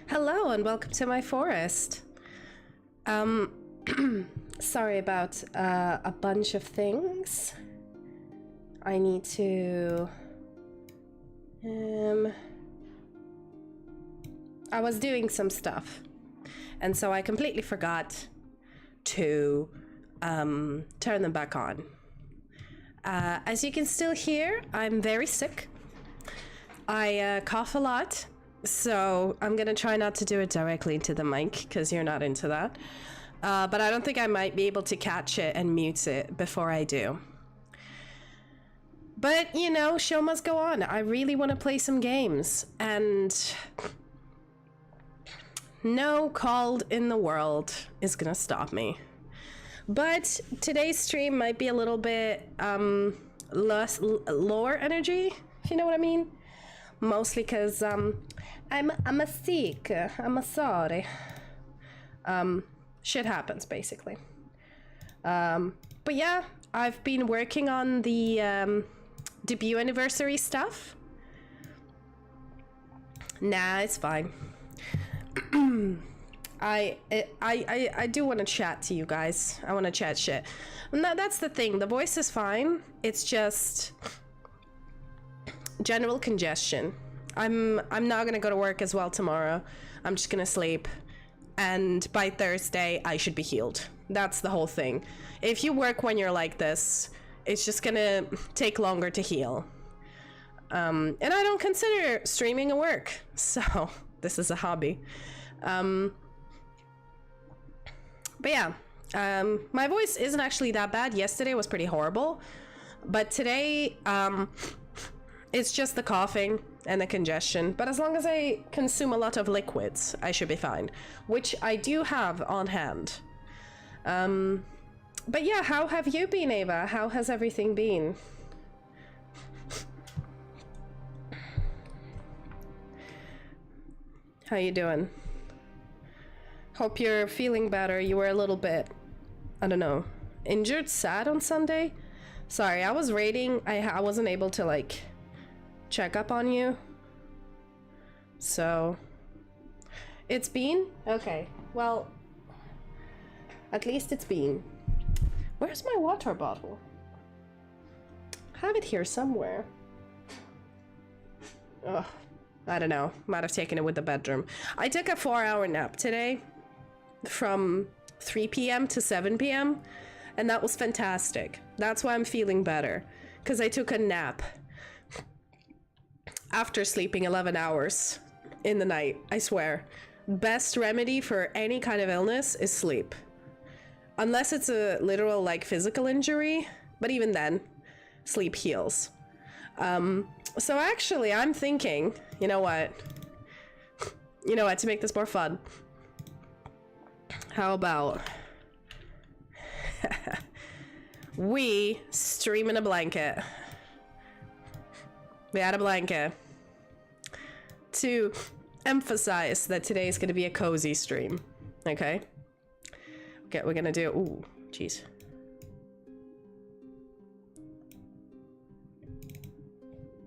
Hello and welcome to my forest. Sorry about a bunch of things. I need to... I was doing some stuff, and so I completely forgot to turn them back on. As you can still hear, I'm very sick. I cough a lot, so I'm gonna try not to do it directly into the mic because you're not into that. But I don't think I might be able to catch it and mute it before I do. But, you know, show must go on. I really want to play some games, and no cold in the world is gonna stop me. But today's stream might be a little bit lower energy, if you know what I mean. Mostly because I'm a sick. I'm a sorry. Shit happens basically. But yeah, I've been working on the debut anniversary stuff. Nah, it's fine. I do want to chat to you guys. I want to chat shit. No, that's the thing. The voice is fine. It's just general congestion. I'm not gonna go to work as well tomorrow. I'm just gonna sleep, and by Thursday I should be healed. That's the whole thing. If you work when you're like this, it's just gonna take longer to heal. And I don't consider streaming a work, so this is a hobby. But yeah, my voice isn't actually that bad. Yesterday was pretty horrible, but today it's just the coughing and the congestion. But as long as I consume a lot of liquids, I should be fine, which I do have on hand. But yeah, how have you been, Ava? How has everything been? How you doing? Hope you're feeling better. You were a little bit, I don't know, injured, sad on Sunday? Sorry, I was raiding. I wasn't able to, like, check up on you. So, it's been? Okay, well, at least it's been. Where's my water bottle? I have it here somewhere. Ugh, I don't know. Might have taken it with the bedroom. I took a 4-hour nap today from 3 p.m. to 7 p.m. and that was fantastic. That's why I'm feeling better, because I took a nap after sleeping 11 hours in the night. I swear. Best remedy for any kind of illness is sleep. Unless it's a literal, like, physical injury, but even then, sleep heals. So actually, I'm thinking, you know what? You know what, to make this more fun, how about we stream in a blanket? We had a blanket to emphasize that today is going to be a cozy stream. Okay? Okay, we're gonna do... Ooh, jeez.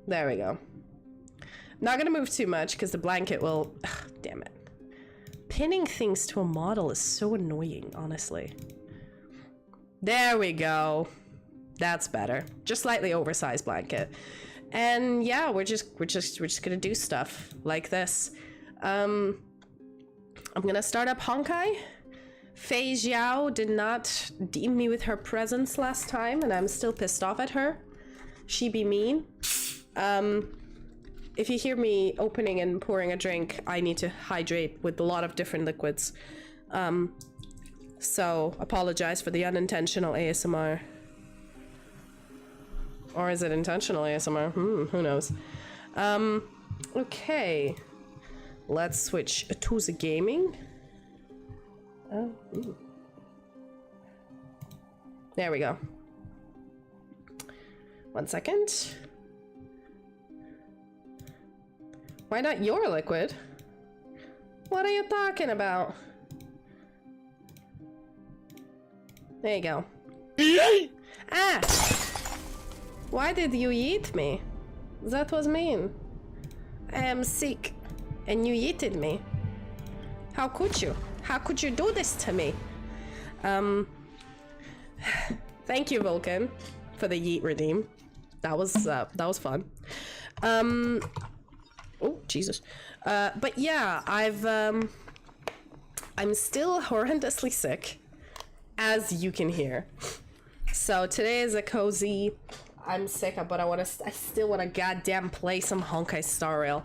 There we go. Not gonna move too much because the blanket will... Ugh, damn it. Pinning things to a model is so annoying, honestly. There we go. That's better. Just slightly oversized blanket. And yeah, we're just gonna do stuff like this. I'm gonna start up Honkai. Fei Xiao did not deem me with her presence last time, and I'm still pissed off at her. She be mean. If you hear me opening and pouring a drink, I need to hydrate with a lot of different liquids. So apologize for the unintentional ASMR. Or is it intentional ASMR? Who knows? Okay. Let's switch to the gaming. Oh, ooh. There we go. 1 second. Why not your liquid? What are you talking about? There you go. Ah! Why did you eat me? That was mean. I am sick, and you yeeted me. How could you? How could you do this to me? Thank you, Vulcan, for the yeet redeem. That was fun. Oh, Jesus. But yeah, I'm still horrendously sick, as you can hear. So today is a cozy. I'm sick, but I still want to goddamn play some Honkai Star Rail.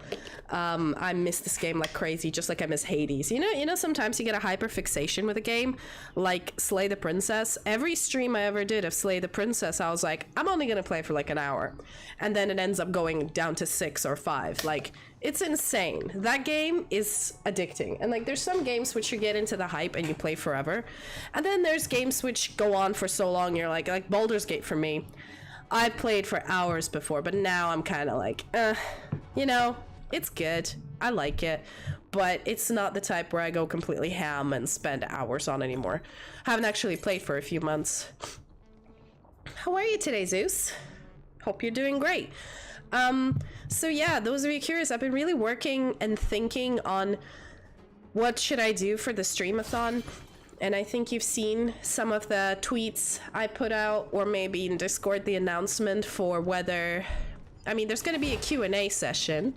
I miss this game like crazy, just like I miss Hades. You know, sometimes you get a hyper fixation with a game, like Slay the Princess. Every stream I ever did of Slay the Princess, I was like, I'm only gonna play for like an hour, and then it ends up going down to 6 or 5. Like, it's insane. That game is addicting. And like, there's some games which you get into the hype and you play forever, and then there's games which go on for so long. You're like Baldur's Gate for me. I played for hours before, but now I'm kind of like, you know, it's good. I like it, but it's not the type where I go completely ham and spend hours on anymore. Haven't actually played for a few months. How are you today, Zeus? Hope you're doing great. So yeah, those of you curious, I've been really working and thinking on what should I do for the streamathon. And I think you've seen some of the tweets I put out, or maybe in Discord, the announcement for whether... I mean, there's going to be a Q&A session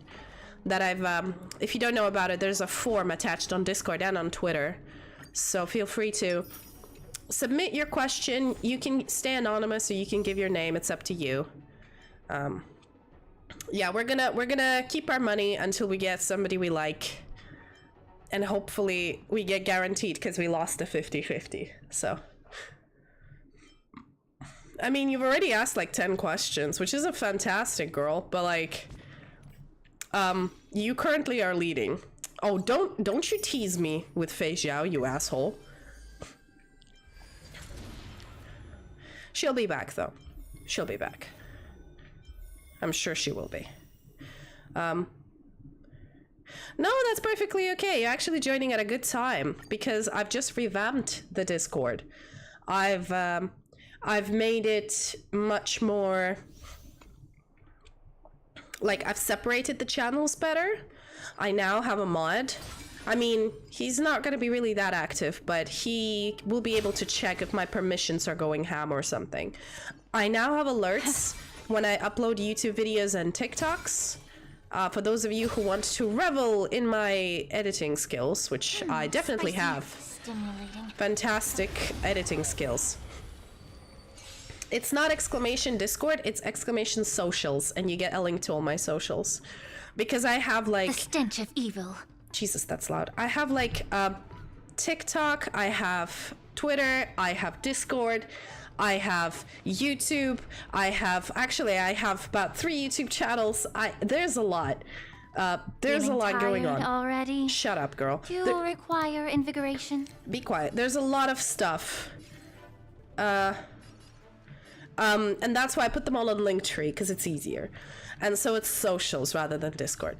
that I've... if you don't know about it, there's a form attached on Discord and on Twitter. So feel free to submit your question. You can stay anonymous or you can give your name. It's up to you. Yeah, we're gonna keep our money until we get somebody we like. And hopefully we get guaranteed, because we lost the 50-50, so. I mean, you've already asked like 10 questions, which isn't fantastic, girl, but like, you currently are leading. Oh, don't you tease me with Fei Xiao, you asshole. She'll be back, though. She'll be back. I'm sure she will be. No, that's perfectly okay. You're actually joining at a good time, because I've just revamped the Discord. I've made it much more... like, I've separated the channels better. I now have a mod. I mean, he's not going to be really that active, but he will be able to check if my permissions are going ham or something. I now have alerts when I upload YouTube videos and TikToks. For those of you who want to revel in my editing skills, which I definitely have. Fantastic editing skills. It's not exclamation Discord, it's exclamation socials, and you get a link to all my socials. Because I have like... the stench of evil. Jesus, that's loud. I have like TikTok, I have Twitter, I have Discord, I have YouTube, I have about 3 YouTube channels. There's a lot. There's a lot going on. Already? Shut up, girl. Do you require invigoration? Be quiet. There's a lot of stuff. And that's why I put them all on Linktree, because it's easier. And so it's socials rather than Discord.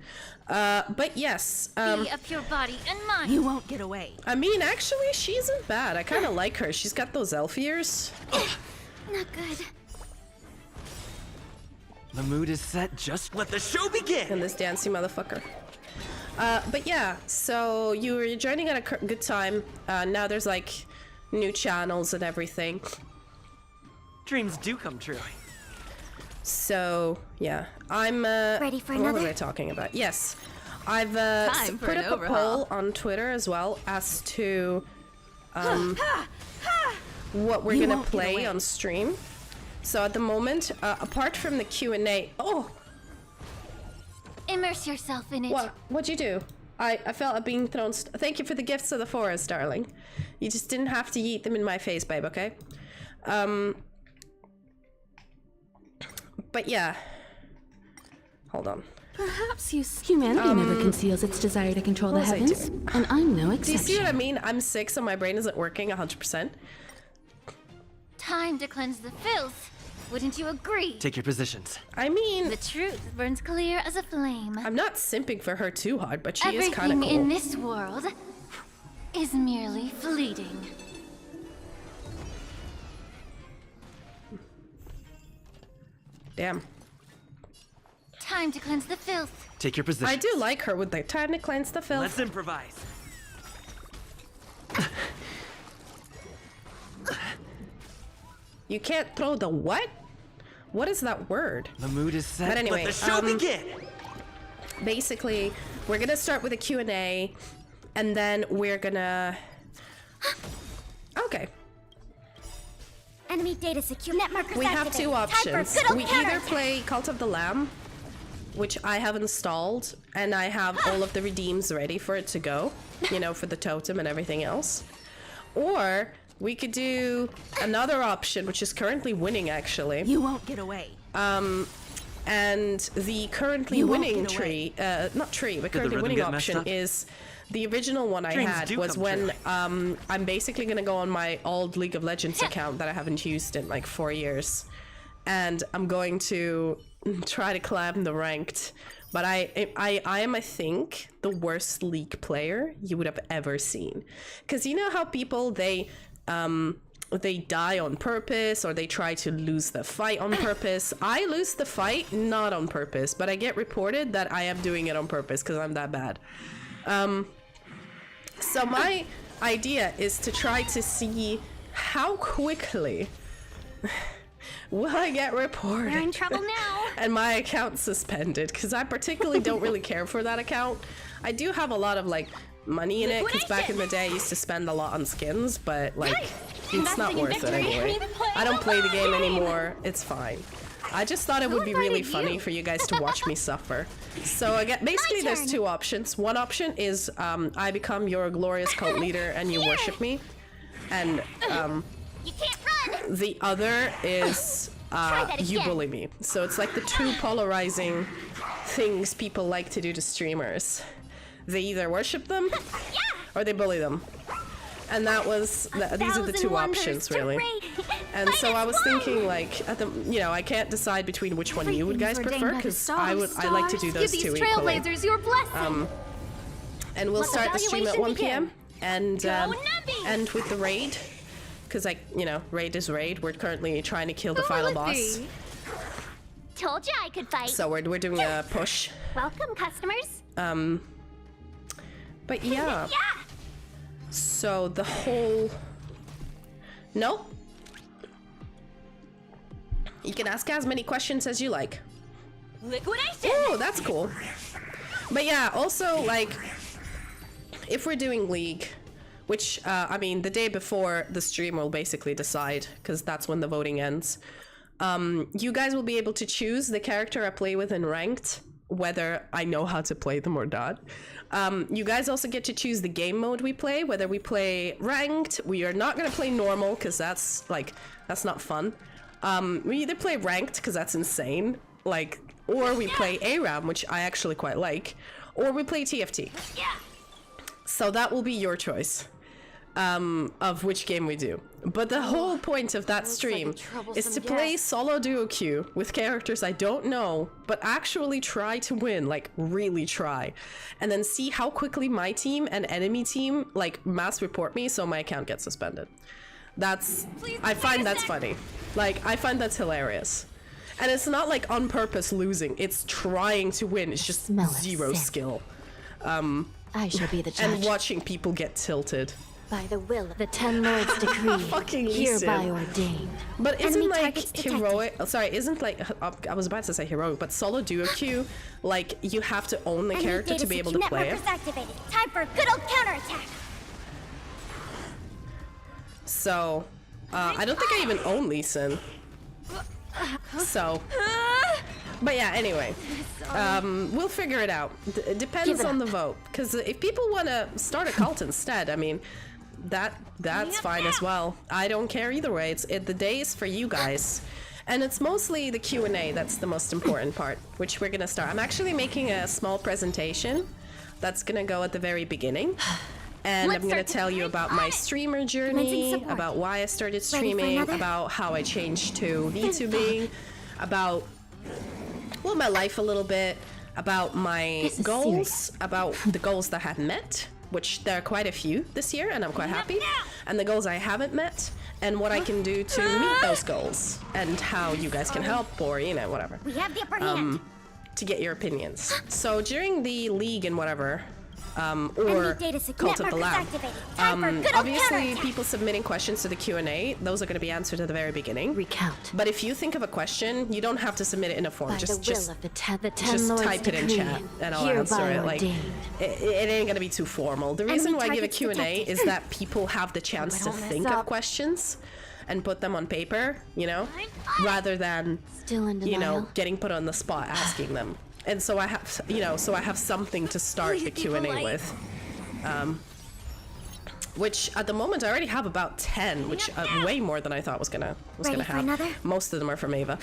But yes. Be of your body and mind. You won't get away. I mean, actually, she isn't bad. I kind of like her. She's got those elf ears. Not good. The mood is set. Just let the show begin. And this dancey motherfucker. But yeah, so you were joining at a good time. Now there's like new channels and everything. Dreams do come true. So yeah, I'm ready for another? What were we talking about? Yes, I've put up a poll on Twitter as well as to what we're gonna play on stream. So at the moment, apart from the Q&A, immerse yourself in it. What'd you do? I felt like being thrown. Thank you for the gifts of the forest, darling. You just didn't have to yeet them in my face, babe. Okay. But yeah. Hold on. Perhaps humanity never conceals its desire to control the heavens, and I'm no exception. Do you see what I mean? I'm sick, so my brain isn't working 100%. Time to cleanse the filth. Wouldn't you agree? Take your positions. I mean, the truth burns clear as a flame. I'm not simping for her too hard, but she is kind of cool. Everything in this world is merely fleeting. Damn. Time to cleanse the filth. Take your positions. I do like her with the time to cleanse the filth. Let's improvise. You can't throw the what? What is that word? The mood is set. But anyway, let the show begin. Basically, we're gonna start with a Q&A, and then we're gonna... Okay. Enemy data secure. Net markers We have activated. two Time for options. good old We either counterattack. play Cult of the Lamb, which I have installed, and I have all of the redeems ready for it to go, you know, for the totem and everything else. Or we could do another option, which is currently winning, actually. You won't get away. And the currently winning tree, not tree, but currently winning option is the original one I Dreams had do was come when true. I'm basically gonna go on my old League of Legends account that I haven't used in like 4 years, and I'm going to try to climb the ranked. But I am, I think, the worst League player you would have ever seen, because you know how people they die on purpose, or they try to lose the fight on purpose. I lose the fight not on purpose, but I get reported that I am doing it on purpose because I'm that bad. So my idea is to try to see how quickly will I get reported. We're in trouble now. And my account suspended, because I particularly don't really care for that account. I do have a lot of like money in it, because back in the day I used to spend a lot on skins, but like it's not worth it anyway. I don't play the game anymore. It's fine. I just thought it would be really funny for you guys to watch me suffer. So I get basically there's two options. One option is I become your glorious cult leader and you worship me, and You can't run. the other is you bully me. So it's like the two polarizing things people like to do to streamers. They either worship them or they bully them. And that was these are the two options really. And so I was thinking, like, at the, you know, I can't decide between which one you would guys prefer, because I like to do those two equally. Trailblazers your blessing. And we'll Let the start the stream at 1 evaluation p.m. and Go Nubby! end with the raid, because like, you know, raid is raid. We're currently trying to kill the final boss, Told you I could fight. so we're doing a push. Welcome, customers. But yeah. So the whole... No? You can ask as many questions as you like. Liquidation. Oh, that's cool. But yeah, also, like, if we're doing League, which, I mean, the day before the stream will basically decide, because that's when the voting ends, you guys will be able to choose the character I play with in Ranked, whether I know how to play them or not. You guys also get to choose the game mode we play, whether we play Ranked. We are not going to play normal, because that's not fun. We either play Ranked, because that's insane, like, or we play ARAM, which I actually quite like, or we play TFT. So that will be your choice of which game we do. But the whole point of that stream is to play solo duo queue with characters I don't know, but actually try to win, like really try, and then see how quickly my team and enemy team like mass report me, so my account gets suspended. I find that's funny. Like, I find that's hilarious. And it's not like on purpose losing, it's trying to win, it's just zero skill. I shall be the judge. And watching people get tilted. By the will of the 10 Lords decree, Fucking hereby listen. ordained. But isn't Enemy like targets detected. heroic, sorry, isn't like, I was about to say heroic, but solo duo queue, like, you have to own the Enemy character data to be able to net play it. markers activated. Time for a good old counterattack. So, I don't think I even own Lee Sin. So, but yeah, anyway, we'll figure it out. It depends on the vote, because if people want to start a cult instead, I mean, that's fine as well. I don't care either way. The day is for you guys, and it's mostly the Q&A that's the most important part, which we're gonna start. I'm actually making a small presentation that's gonna go at the very beginning. And I'm going to tell you about my streamer journey, about why I started streaming, about how I changed to VTubing, about, well, my life a little bit, about my goals, about the goals that I had met, which there are quite a few this year, and I'm quite happy, and the goals I haven't met, and what I can do to meet those goals, and how you guys can help, or, you know, whatever, We have the upper hand. to get your opinions. So during the League and whatever, or data Cult of the Lamb. activated. Time for good old Obviously, counterattack. people submitting questions to the Q&A, those are going to be answered at the very beginning. Recount. But if you think of a question, you don't have to submit it in a form. By Just the will of the ten just lords type it in decree, chat and I'll hereby answer it. Like, ordained. it ain't gonna be too formal. The reason why I give a targets Q&A detected. is that people have the chance to don't mess think of up. questions and put them on paper, you know, rather than, Still in you know, denial. getting put on the spot asking them. And so I have, you know, so I have something to start Please the be Q&A polite. with. Which at the moment I already have about 10, which way more than I thought was gonna Ready for have. another? Most of them are from Ava.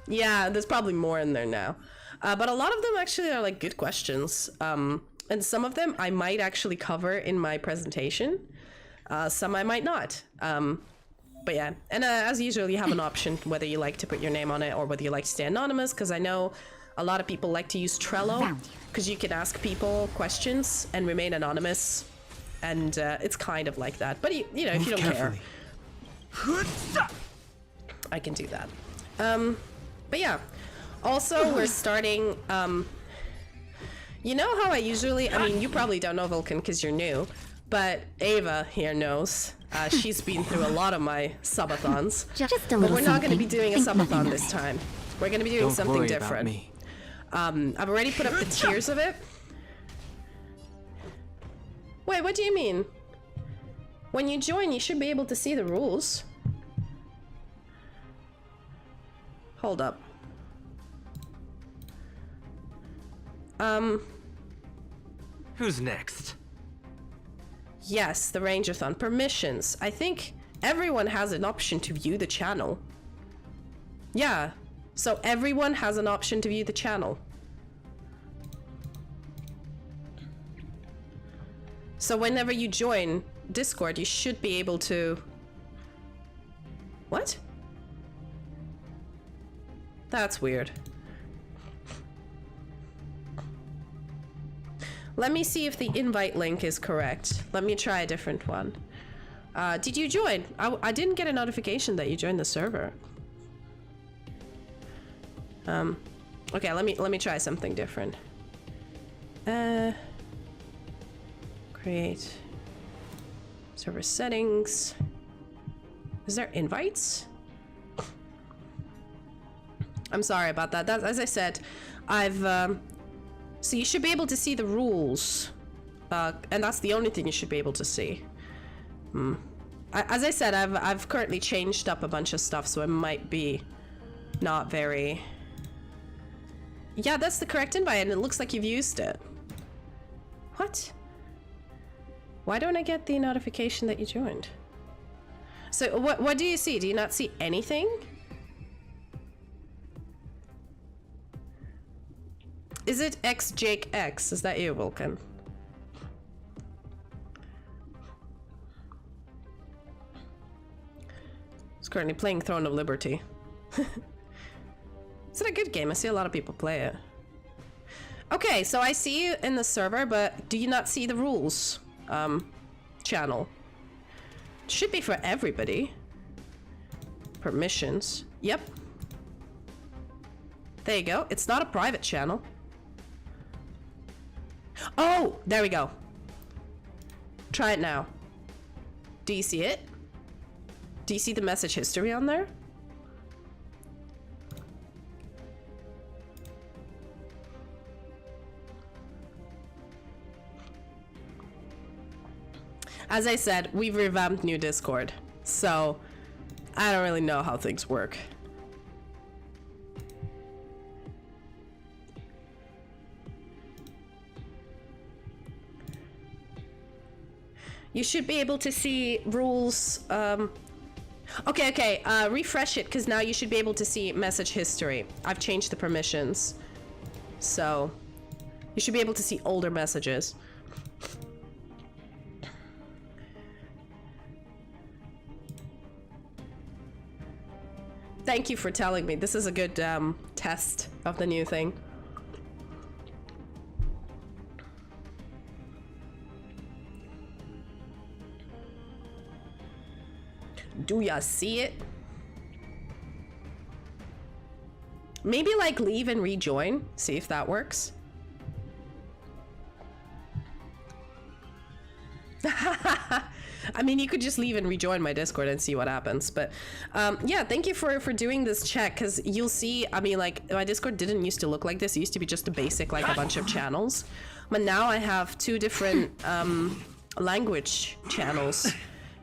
Yeah, there's probably more in there now. But a lot of them actually are like good questions. And some of them I might actually cover in my presentation. Some I might not. But yeah, and as usual, you have an option whether you like to put your name on it or whether you like to stay anonymous, because I know a lot of people like to use Trello, because you can ask people questions and remain anonymous, and it's kind of like that. But you know, if you don't care, I can do that. But yeah, also we're starting, you know how I mean, you probably don't know Vulcan because you're new, but Ava here knows. She's been through a lot of my subathons. Just a But little we're not going to be something. doing a Think nothing subathon of this it. time. We're going to be doing Don't something worry different. About me. I've already put up the tiers of it. Wait, what do you mean? When you join, you should be able to see the rules. Hold up. Who's next? Yes, the Rangerthon. Permissions. I think everyone has an option to view the channel. Yeah. So everyone has an option to view the channel. So whenever you join Discord, you should be able to... What? That's weird. Let me see if the invite link is correct. Let me try a different one. Did you join? I didn't get a notification that you joined the server. Okay, let me try something different. Create server settings. Is there invites? I'm sorry about that. That's, as I said, I've so you should be able to see the rules, and that's the only thing you should be able to see. As I said, I've currently changed up a bunch of stuff, so it might be not very... Yeah, that's the correct invite, and it looks like you've used it. What? Why don't I get the notification that you joined? So what do you see? Do you not see anything? Is it XJakeX? Is that you, Vulcan? It's currently playing Throne of Liberty. Is it a good game? I see a lot of people play it. Okay, so I see you in the server, but do you not see the rules channel? It should be for everybody. Permissions. Yep. There you go. It's not a private channel. Oh, there we go. Try it now. Do you see it? Do you see the message history on there? As I said, we've revamped new Discord, so I don't really know how things work. You should be able to see rules. Okay, refresh it, because now you should be able to see message history. I've changed the permissions. So, you should be able to see older messages. Thank you for telling me. This is a good test of the new thing. Do ya see it? Maybe like leave and rejoin. See if that works. I mean, you could just leave and rejoin my Discord and see what happens. But yeah, thank you for doing this check, because you'll see, I mean, like, my Discord didn't used to look like this. It used to be just a basic, like, a bunch of channels. But now I have 2 different language channels.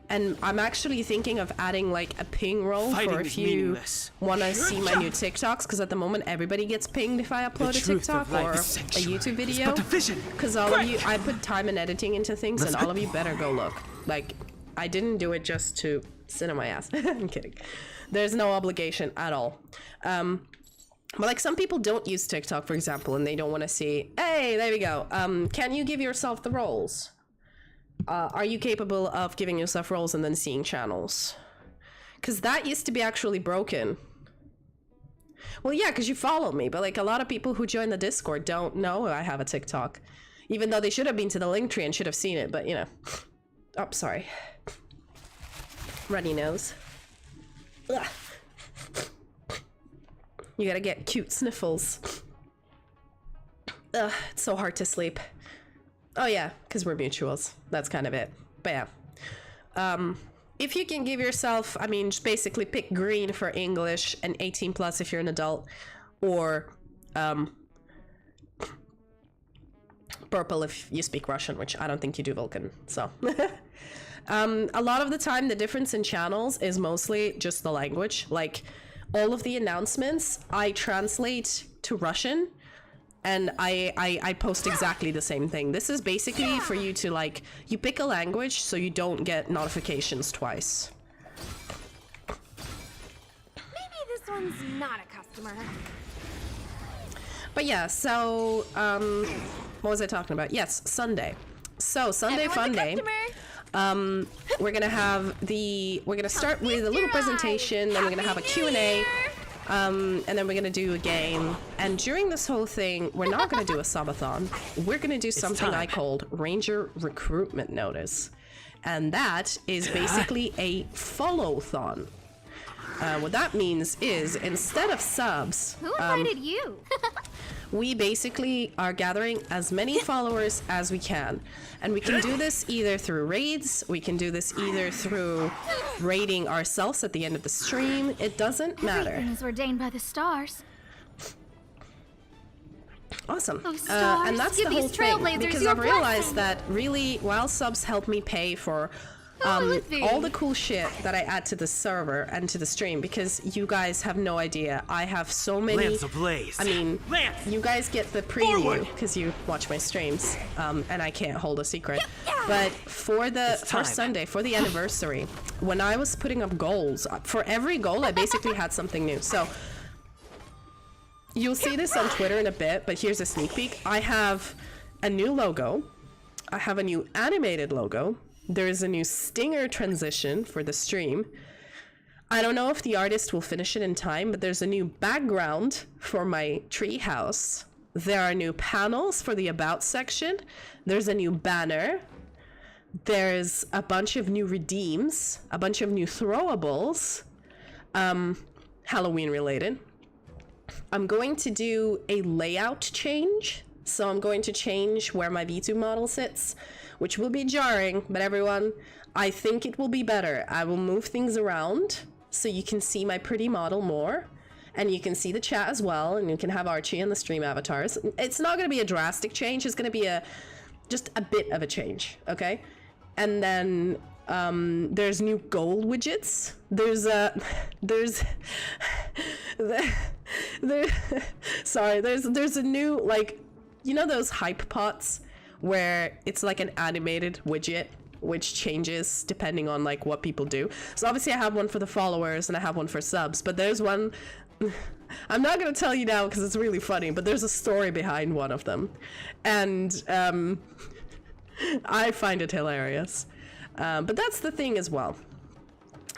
And I'm actually thinking of adding, like, a ping roll for if you want to see my new TikToks, because at the moment everybody gets pinged if I upload a TikTok or a YouTube video. Because all of you, I put time and editing into things, and all of you better go look. Like, I didn't do it just to sit on my ass. I'm kidding. There's no obligation at all. But like, some people don't use TikTok, for example, and they don't want to see, hey, there we go. Can you give yourself the roles? Are you capable of giving yourself roles and then seeing channels? Because that used to be actually broken. Well, yeah, because you follow me, but like a lot of people who join the Discord don't know I have a TikTok. Even though they should have been to the link tree and should have seen it, but you know. Oh, sorry. Runny nose. Ugh. You gotta get cute sniffles. Ugh, it's so hard to sleep. Oh yeah, because we're mutuals. That's kind of it. But yeah. If you can give yourself, I mean, just basically pick green for English and 18 plus if you're an adult, or purple if you speak Russian, which I don't think you do, Vulcan, so. A lot of the time, the difference in channels is mostly just the language. Like, all of the announcements, I translate to Russian, and I post exactly the same thing. This is basically for you to, like, you pick a language so you don't get notifications twice. Maybe this one's not a customer. But yeah, so, what was I talking about? Yes, Sunday. So, Sunday Fun Day. We're gonna have we're gonna start with a little presentation, then we're gonna have a Q&A. And then we're gonna do a game. And during this whole thing, we're not gonna do a subathon. We're gonna do something I called Ranger Recruitment Notice. And that is basically a follow-thon. What that means is, instead of subs... Who invited you? we basically are gathering as many followers as we can. And we can do this either through raids, we can do this either through raiding ourselves at the end of the stream. It doesn't matter. Everything is ordained by the stars. Awesome. Oh, stars, and that's give the whole these thing, trailblazers because your I've realized blessing. that really, while subs help me pay for all the cool shit that I add to the server and to the stream, because you guys have no idea. I have so many. Lance ablaze. I mean, you guys get the preview because you watch my streams, and I can't hold a secret. But for the first Sunday, for the anniversary, when I was putting up goals, for every goal, I basically had something new. So you'll see this on Twitter in a bit, but here's a sneak peek. I have a new logo. I have a new animated logo. There is a new stinger transition for the stream. I don't know if the artist will finish it in time, but there's a new background for my treehouse. There are new panels for the About section. There's a new banner. There's a bunch of new redeems, a bunch of new throwables, Halloween related. I'm going to do a layout change. So I'm going to change where my V2 model sits, which will be jarring, but everyone, I think it will be better. I will move things around so you can see my pretty model more, and you can see the chat as well, and you can have Archie and the stream avatars. It's not going to be a drastic change. It's going to be just a bit of a change, okay? And then there's new goal widgets. There's a new, like, you know those hype pots where it's like an animated widget which changes depending on like what people do. So obviously I have one for the followers and I have one for subs, but there's one I'm not going to tell you now because it's really funny, but there's a story behind one of them, and I find it hilarious. But that's the thing as well.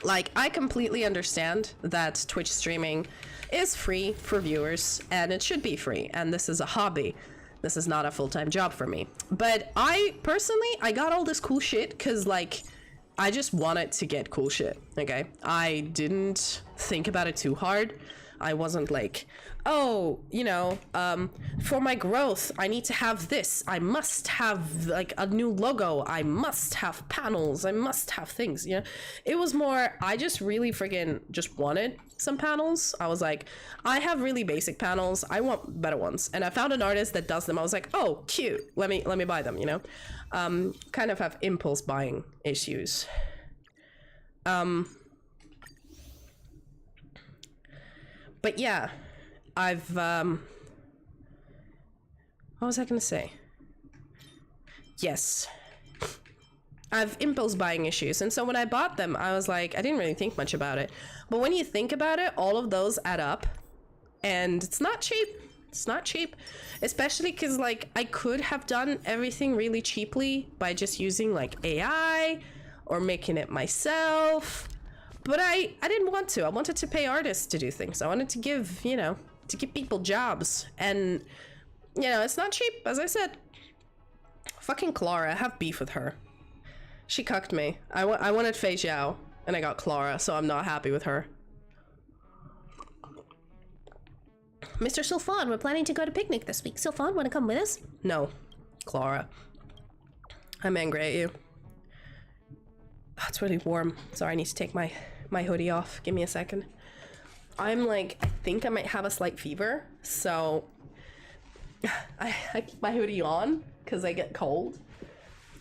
Like, I completely understand that Twitch streaming is free for viewers, and it should be free, and this is a hobby. This is not a full-time job for me. But I got all this cool shit because, like, I just wanted to get cool shit, okay? I didn't think about it too hard. I wasn't like, oh, you know, for my growth, I need to have this. I must have like a new logo. I must have panels. I must have things, you know? It was more, I just really friggin' just wanted some panels. I was like, I have really basic panels. I want better ones. And I found an artist that does them. I was like, oh, cute. Let me buy them, you know? Kind of have impulse buying issues. But yeah, I've, what was I gonna say? Yes. I've impulse buying issues, and so when I bought them, I was like, I didn't really think much about it. But when you think about it, all of those add up, and it's not cheap. It's not cheap, especially because, like, I could have done everything really cheaply by just using, like, AI or making it myself. But I didn't want to. I wanted to pay artists to do things. I wanted to give, you know, to give people jobs. And, you know, it's not cheap, as I said. Fucking Clara, I have beef with her. She cucked me. I wanted Fei Xiao, and I got Clara, so I'm not happy with her. Mr. Sylfan, we're planning to go to picnic this week. Sylfan, want to come with us? No, Clara. I'm angry at you. Oh, it's really warm. Sorry, I need to take my hoodie off. Give me a second. I'm like, I think I might have a slight fever, so I keep my hoodie on because I get cold,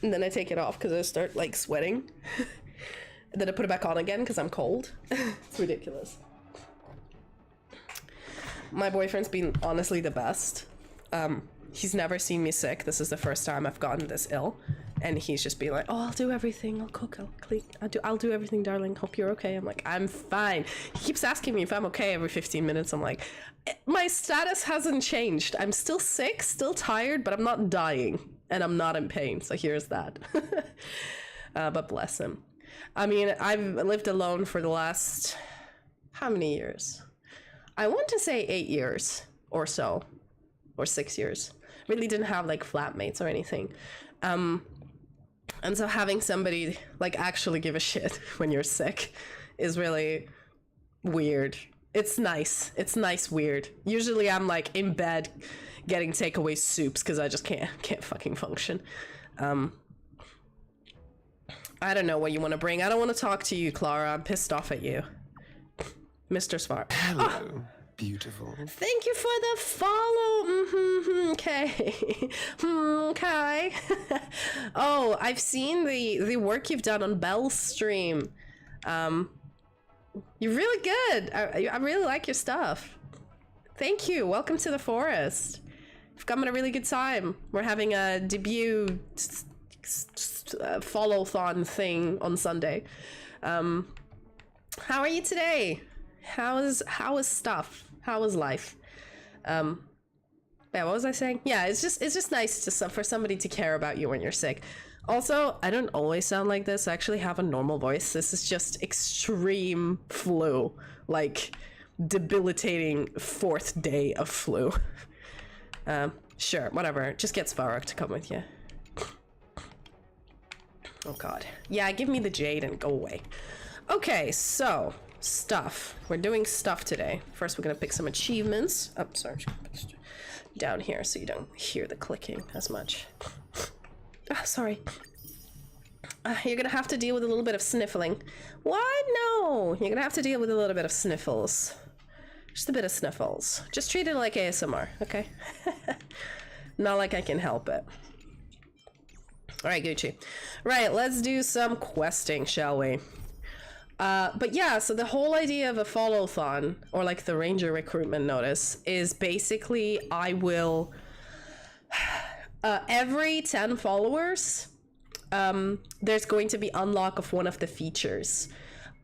and then I take it off because I start like sweating, and then I put it back on again because I'm cold. It's ridiculous. My boyfriend's been honestly the best. He's never seen me sick. This is the first time I've gotten this ill. And he's just being like, oh, I'll do everything. I'll cook, I'll clean. I'll do everything, darling. Hope you're okay. I'm like, I'm fine. He keeps asking me if I'm okay every 15 minutes. I'm like, my status hasn't changed. I'm still sick, still tired, but I'm not dying. And I'm not in pain. So here's that. But bless him. I mean, I've lived alone for the last, how many years? I want to say 8 years or so. Or 6 years. Really didn't have like flatmates or anything. And so having somebody like actually give a shit when you're sick is really weird. It's nice. It's nice weird. Usually I'm like in bed getting takeaway soups because I just can't fucking function. I don't know what you want to bring. I don't want to talk to you, Clara. I'm pissed off at you. Mr. Svart. Hello. Oh. Beautiful. Thank you for the follow. Okay. Okay. Oh, I've seen the work you've done on Belle's stream. You're really good. I really like your stuff. Thank you. Welcome to the forest. We've come at a really good time. We're having a debut follow-thon thing on Sunday. How are you today? How is stuff? How is life? Yeah, what was I saying? Yeah, it's just nice to for somebody to care about you when you're sick. Also, I don't always sound like this. I actually have a normal voice. This is just extreme flu, like debilitating 4th day of flu. Sure, whatever. Just get Svarog to come with you. Oh god. Yeah, give me the jade and go away. Okay, so stuff. We're doing stuff today. First, we're gonna pick some achievements. Oh, sorry. Down here so you don't hear the clicking as much. Oh, sorry. You're gonna have to deal with a little bit of sniffling. What? No! You're gonna have to deal with a little bit of sniffles. Just a bit of sniffles. Just treat it like ASMR, okay? Not like I can help it. Alright, Gucci. Right, let's do some questing, shall we? But yeah, so the whole idea of a follow-thon, or like the ranger recruitment notice, is basically I will, every 10 followers, there's going to be unlock of one of the features.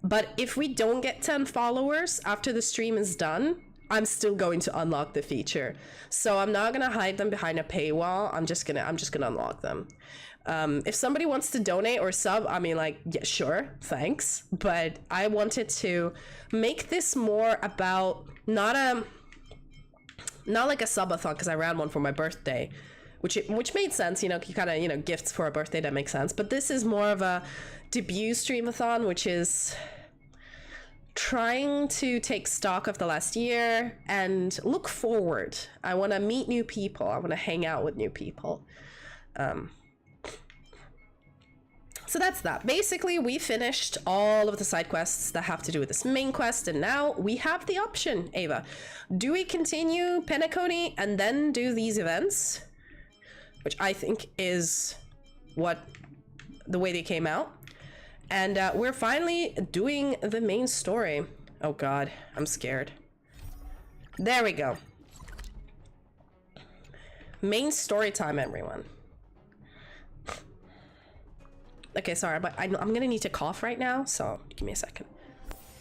But if we don't get 10 followers after the stream is done, I'm still going to unlock the feature. So I'm not gonna hide them behind a paywall. I'm just gonna unlock them. If somebody wants to donate or sub, I mean, like, yeah, sure, thanks. But I wanted to make this more about not like a subathon, because I ran one for my birthday, which made sense, you know, you kind of, you know, gifts for a birthday, that makes sense. But this is more of a debut streamathon, which is trying to take stock of the last year and look forward. I want to meet new people. I want to hang out with new people. So that's that. Basically, we finished all of the side quests that have to do with this main quest, and now we have the option, Ava. Do we continue Penacony and then do these events? Which I think is the way they came out. And we're finally doing the main story. Oh god, I'm scared. There we go. Main story time, everyone. Okay, sorry, but I'm gonna need to cough right now, so give me a second.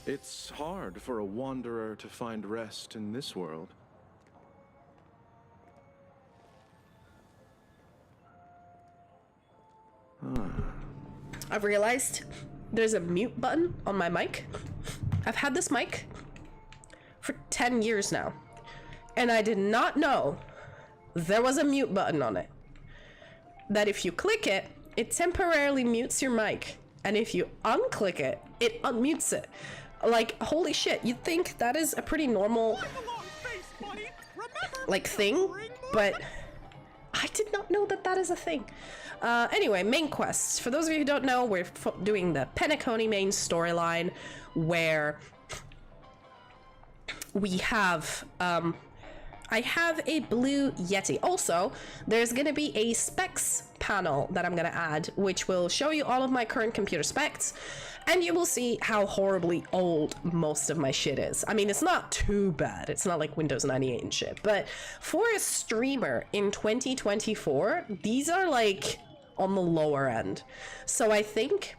It's hard for a wanderer to find rest in this world. I've realized there's a mute button on my mic. I've had this mic for 10 years now, and I did not know there was a mute button on it. That if you click it, it temporarily mutes your mic, and if you unclick it, it unmutes it. Like, holy shit, you'd think that is a pretty normal, like, thing, but I did not know that that is a thing. Anyway, main quests. For those of you who don't know, we're doing the Penacony main storyline, where we have, I have a blue Yeti. Also, there's gonna be a specs panel that I'm gonna add, which will show you all of my current computer specs, and you will see how horribly old most of my shit is. I mean, it's not too bad. It's not like Windows 98 and shit, but for a streamer in 2024, these are like on the lower end. So I think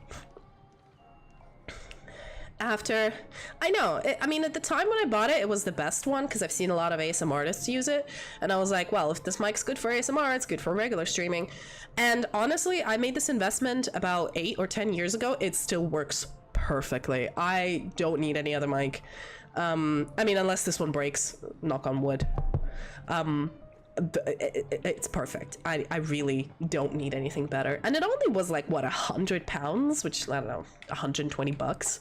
after, I know, I mean, at the time when I bought it, it was the best one because I've seen a lot of ASMR artists use it, and I was like, well, if this mic's good for ASMR, it's good for regular streaming. And honestly, I made this investment about 8 or 10 years ago. It still works perfectly. I don't need any other mic. I mean, unless this one breaks, knock on wood. It's perfect. I really don't need anything better. And it only was like, what, £100, which, I don't know, 120 bucks.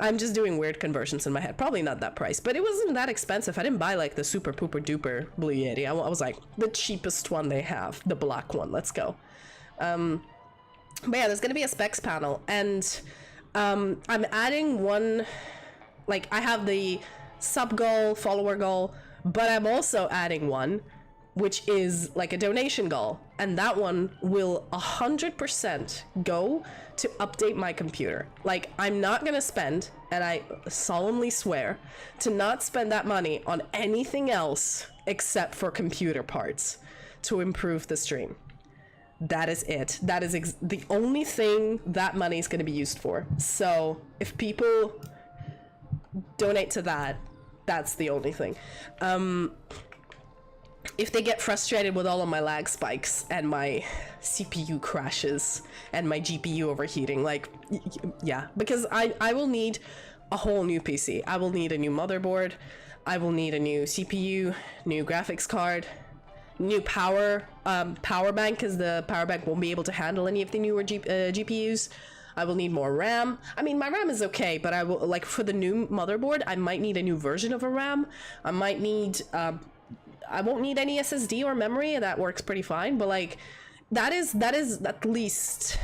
I'm just doing weird conversions in my head. Probably not that price, but it wasn't that expensive. I didn't buy like the super pooper duper Blue Yeti. I was like, the cheapest one they have, the black one, let's go. But yeah, there's gonna be a specs panel, and I'm adding one, like, I have the sub goal, follower goal, but I'm also adding one which is like a donation goal, and that one will 100% go to update my computer. Like, I'm not gonna spend, and I solemnly swear to not spend that money on anything else except for computer parts to improve the stream. That is it. That is the only thing that money is going to be used for. So if people donate to that, that's the only thing. If they get frustrated with all of my lag spikes and my CPU crashes and my GPU overheating, like, yeah, because I will need a whole new PC. I will need a new motherboard. I will need a new CPU, new graphics card, new power bank, because the power bank won't be able to handle any of the newer GPUs. I will need more RAM. I mean, my RAM is okay, but I will, like, for the new motherboard, I might need a new version of a RAM. I might need, I won't need any SSD or memory, and that works pretty fine, but like, that is at least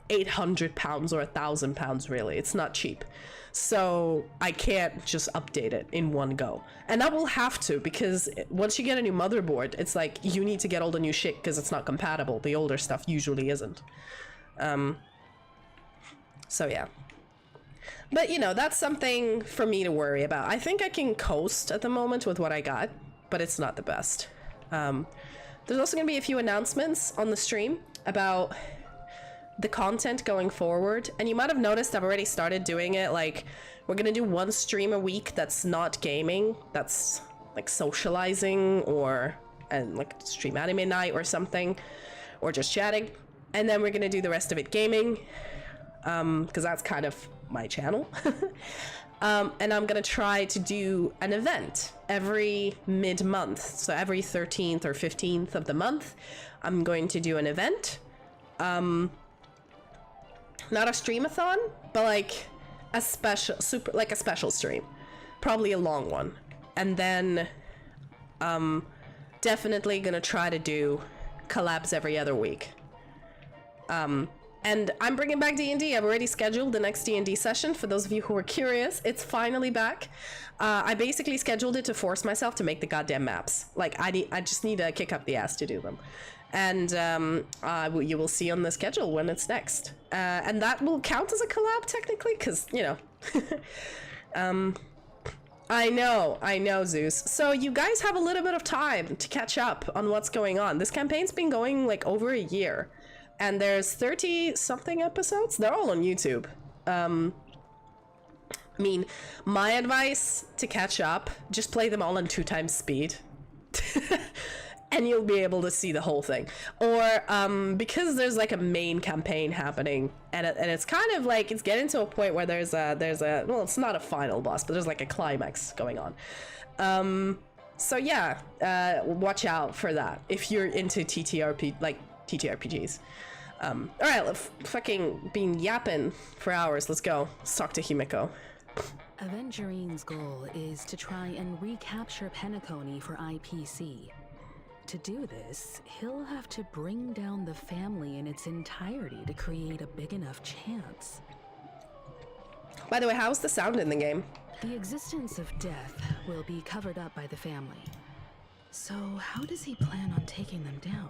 £800 or £1,000, really. It's not cheap. So I can't just update it in one go. And I will have to, because once you get a new motherboard, it's like, you need to get all the new shit because it's not compatible. The older stuff usually isn't. So yeah. But, you know, that's something for me to worry about. I think I can coast at the moment with what I got, but it's not the best. There's also going to be a few announcements on the stream about the content going forward, and you might have noticed I've already started doing it. Like, we're gonna do one stream a week that's not gaming, that's like socializing, or like stream anime night or something, or just chatting, and then we're gonna do the rest of it gaming, because that's kind of my channel. And I'm gonna try to do an event every mid-month, so every 13th or 15th of the month I'm going to do an event. Not a streamathon, but like a special like a special stream, probably a long one, and then definitely gonna try to do collabs every other week. And I'm bringing back D&D. I've already scheduled the next D&D session. For those of you who are curious, it's finally back. I basically scheduled it to force myself to make the goddamn maps. Like, I just need to kick up the ass to do them. And you will see on the schedule when it's next. And that will count as a collab, technically, because, you know. I know, Zeus. So you guys have a little bit of time to catch up on what's going on. This campaign's been going, like, over a year. And there's 30-something episodes. They're all on YouTube. I mean, my advice to catch up, just play them all on 2x speed. And you'll be able to see the whole thing. Or, because there's like a main campaign happening, and it's kind of like, it's getting to a point where there's a, well, it's not a final boss, but there's like a climax going on. So yeah, watch out for that if you're into TTRPGs. Alright, let's fucking been yapping for hours. Let's go. Let's talk to Himiko. Aventurine's goal is to try and recapture Penacony for IPC. To do this, he'll have to bring down the family in its entirety to create a big enough chance. By the way, how's the sound in the game? The existence of death will be covered up by the family. So how does he plan on taking them down?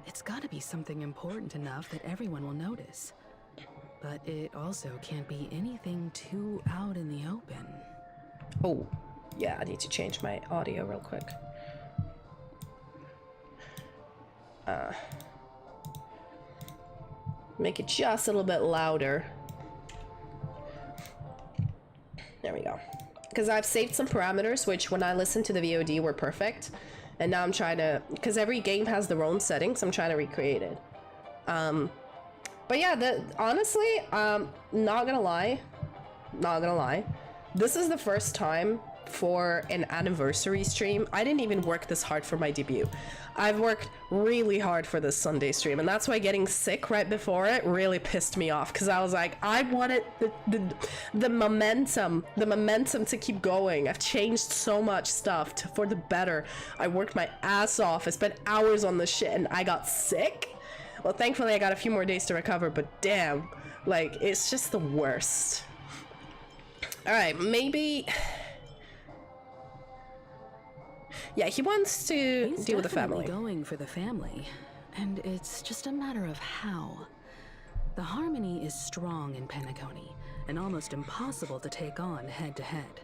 It's gotta be something important enough that everyone will notice. But it also can't be anything too out in the open. Oh, yeah, I need to change my audio real quick. Make it just a little bit louder. There we go. Because I've saved some parameters, which when I listened to the VOD were perfect. And now I'm trying to, because every game has their own settings, I'm trying to recreate it. But yeah, honestly, not gonna lie, this is the first time for an anniversary stream. I didn't even work this hard for my debut. I've worked really hard for this Sunday stream, and that's why getting sick right before it really pissed me off, because I was like, I wanted the momentum to keep going. I've changed so much stuff for the better. I worked my ass off. I spent hours on this shit, and I got sick. Well, thankfully I got a few more days to recover, but damn, like, it's just the worst. All right, maybe. Yeah, he wants to deal with the family. He's going for the family, and it's just a matter of how. The harmony is strong in Penacony, and almost impossible to take on head-to-head.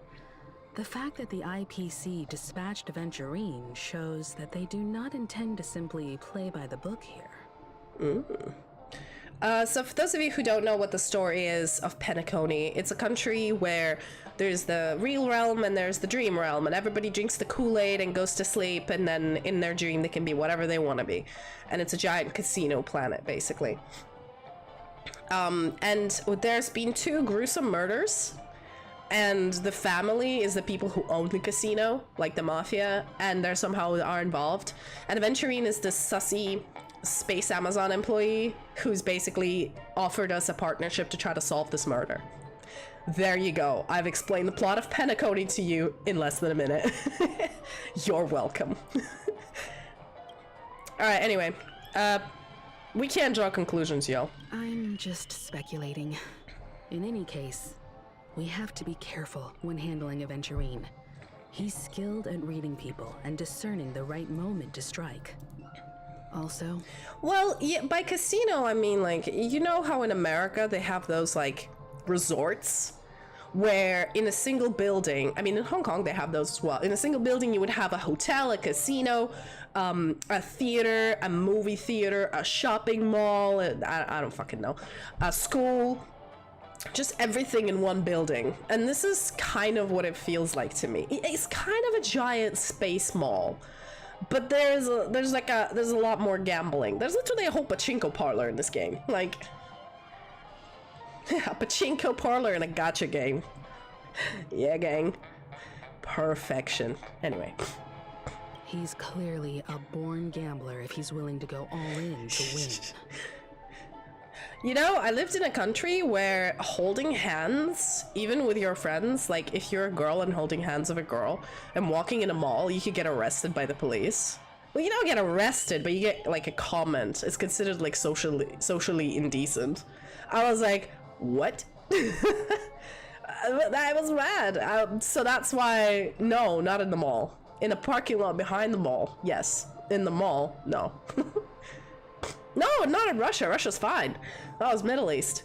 The fact that the IPC dispatched Aventurine shows that they do not intend to simply play by the book here. So for those of you who don't know what the story is of Penacony, it's a country where there's the real realm and there's the dream realm, and everybody drinks the Kool-Aid and goes to sleep, and then in their dream they can be whatever they want to be. And it's a giant casino planet, basically. And there's been 2 gruesome murders, and the family is the people who own the casino, like the mafia, and they somehow are involved. And Aventurine is this sussy space Amazon employee who's basically offered us a partnership to try to solve this murder. There you go. I've explained the plot of Penacony to you in less than a minute. You're welcome. Alright, anyway. We can't draw conclusions, yo. I'm just speculating. In any case, we have to be careful when handling Aventurine. He's skilled at reading people and discerning the right moment to strike. Also, well, yeah, by casino, I mean, like, you know how in America they have those, like, resorts where in a single building, I mean, in Hong Kong they have those as well. In a single building, you would have a hotel, a casino, a theater, a movie theater, a shopping mall, I don't fucking know, a school, just everything in one building. And this is kind of what it feels like to me. It's kind of a giant space mall. But there's a lot more gambling. There's literally a whole pachinko parlor in this game. Like, a pachinko parlor in a gacha game. Yeah, gang. Perfection. Anyway. he's clearly a born gambler if he's willing to go all in to win. You know, I lived in a country where holding hands, even with your friends, like if you're a girl and holding hands with a girl and walking in a mall, you could get arrested by the police. Well, you don't get arrested, but you get like a comment. It's considered like socially indecent. I was like, what? That was rad. So that's why, no, not in the mall. In a parking lot behind the mall, yes. In the mall, no. No, not in Russia. Russia's fine. That was Middle East.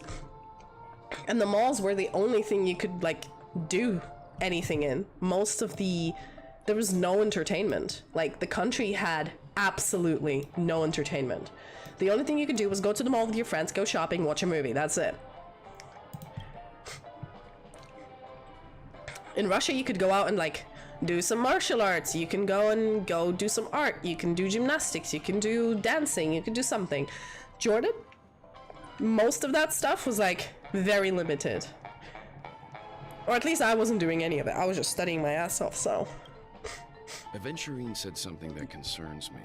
And the malls were the only thing you could, like, do anything in. There was no entertainment. Like, the country had absolutely no entertainment. The only thing you could do was go to the mall with your friends, go shopping, watch a movie. That's it. In Russia, you could go out and, like, do some martial arts. You can go do some art. You can do gymnastics. You can do dancing. You can do something. Jordan, most of that stuff was like very limited. Or at least I wasn't doing any of it. I was just studying my ass off, so. Aventurine said something that concerns me.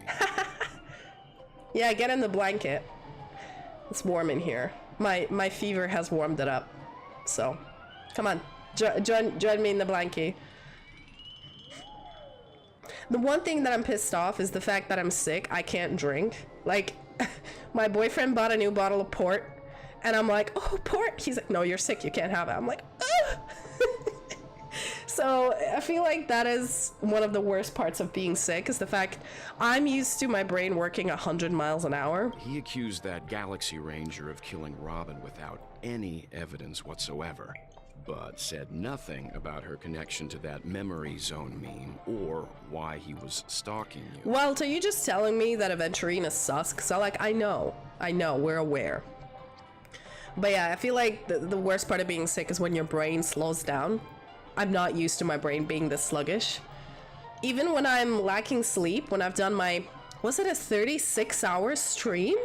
Yeah, get in the blanket. It's warm in here. My fever has warmed it up. So, come on. Join me in the blankie. The one thing that I'm pissed off is the fact that I'm sick. I can't drink. Like, my boyfriend bought a new bottle of port, and I'm like, oh, port. He's like, no, you're sick. You can't have it. I'm like, ugh. So I feel like that is one of the worst parts of being sick, is the fact I'm used to my brain working 100 miles an hour. He accused that Galaxy Ranger of killing Robin without any evidence whatsoever, but said nothing about her connection to that memory zone meme or why he was stalking you. Well, so you just telling me that Aventurine is sus? So, like, I know, we're aware. But yeah, I feel like the worst part of being sick is when your brain slows down. I'm not used to my brain being this sluggish. Even when I'm lacking sleep, when I've done my, was it a 36-hour stream?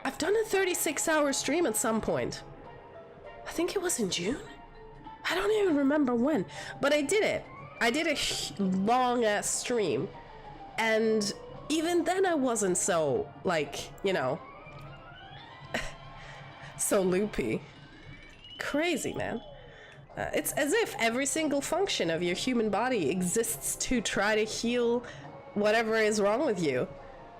I've done a 36-hour stream at some point. I think it was in June? I don't even remember when, but I did it. I did a long-ass stream, and even then I wasn't so, like, you know, so loopy. Crazy, man. It's as if every single function of your human body exists to try to heal whatever is wrong with you.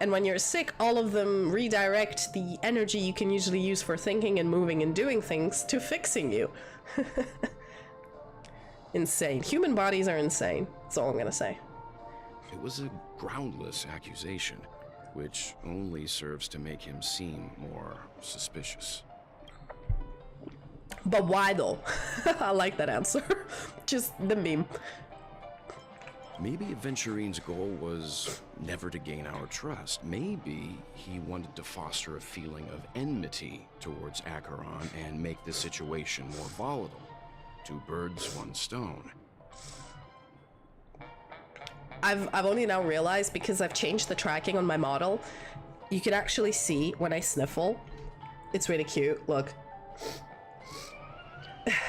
And when you're sick, all of them redirect the energy you can usually use for thinking and moving and doing things to fixing you. Insane. Human bodies are insane. That's all I'm gonna say. It was a groundless accusation, which only serves to make him seem more suspicious. But why though? I like that answer. Just the meme. Maybe Aventurine's goal was never to gain our trust. Maybe he wanted to foster a feeling of enmity towards Acheron and make the situation more volatile. 2 birds, 1 stone. I've only now realized, because I've changed the tracking on my model, you can actually see when I sniffle. It's really cute. Look.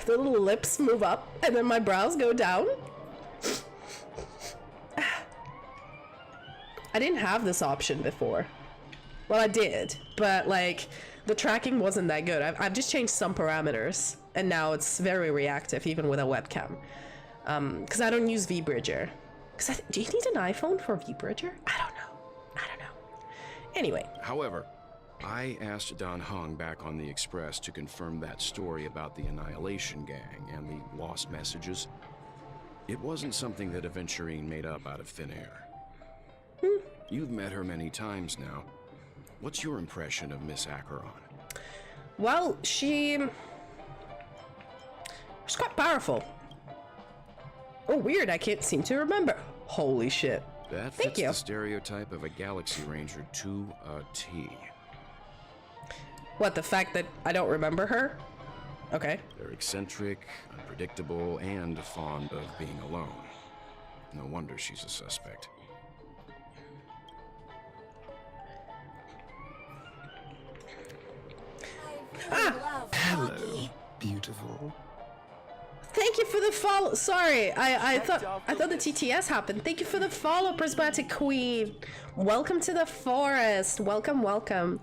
The little lips move up and then my brows go down. I didn't have this option before. Well, I did, but like the tracking wasn't that good. I've just changed some parameters and now it's very reactive even with a webcam. Because I don't use VBridger. Do you need an iPhone for VBridger? I don't know. Anyway. However, I asked Don Hung back on the Express to confirm that story about the Annihilation Gang and the lost messages. It wasn't something that Aventurine made up out of thin air. You've met her many times now. What's your impression of Miss Acheron? Well, she's quite powerful. Oh, weird, I can't seem to remember. Holy shit. That fits the stereotype of a Galaxy Ranger to a T. What, the fact that I don't remember her? Okay. They're eccentric, unpredictable, and fond of being alone. No wonder she's a suspect. Hello, beautiful. Thank you for the follow. Sorry, I thought the TTS happened. Thank you for the follow, Prismatic Queen. Welcome to the forest. Welcome.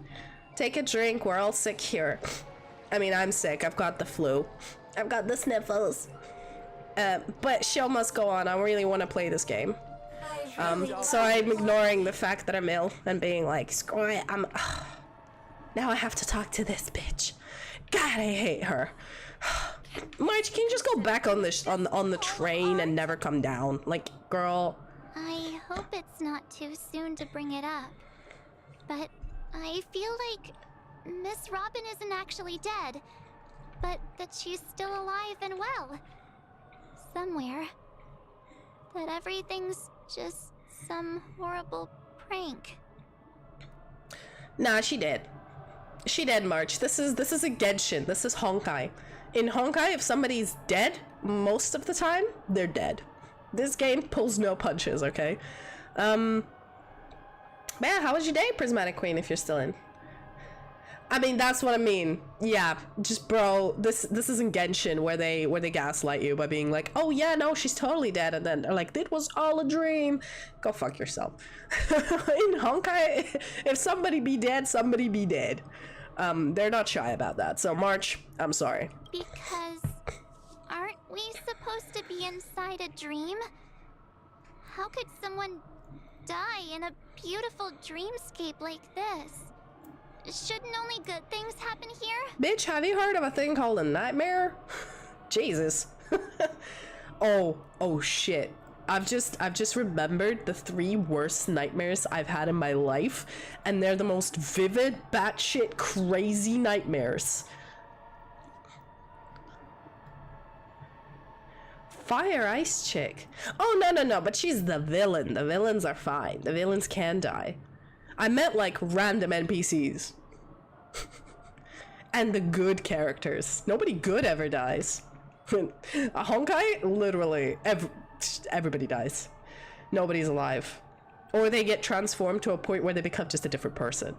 Take a drink. We're all sick here. I mean, I'm sick. I've got the flu. I've got the sniffles. But show must go on. I really want to play this game. So I'm ignoring the fact that I'm ill and being like, screw it. Now I have to talk to this bitch. God, I hate her. Marge, can you just go back on the on the train and never come down? Like, girl. I hope it's not too soon to bring it up, but I feel like Miss Robin isn't actually dead, but that she's still alive and well. Somewhere. That everything's just some horrible prank. Nah, she dead. She dead, March. This is a Genshin. This is Honkai. In Honkai, if somebody's dead, most of the time, they're dead. This game pulls no punches, okay? Man, how was your day, Prismatic Queen, if you're still in? I mean, that's what I mean. Yeah, just bro, this isn't Genshin where they gaslight you by being like, oh yeah, no, she's totally dead, and then they're like, it was all a dream. Go fuck yourself. In Honkai, if somebody be dead, somebody be dead. They're not shy about that. So March, I'm sorry. Because aren't we supposed to be inside a dream? How could someone die in a beautiful dreamscape like this? Shouldn't only good things happen here? Bitch, have you heard of a thing called a nightmare? Jesus. Oh shit. I've just remembered the 3 worst nightmares I've had in my life, and they're the most vivid, batshit crazy nightmares. Fire Ice Chick. Oh, no, but she's the villain. The villains are fine. The villains can die. I meant like random NPCs. And the good characters. Nobody good ever dies. A Honkai, literally, everybody dies. Nobody's alive. Or they get transformed to a point where they become just a different person.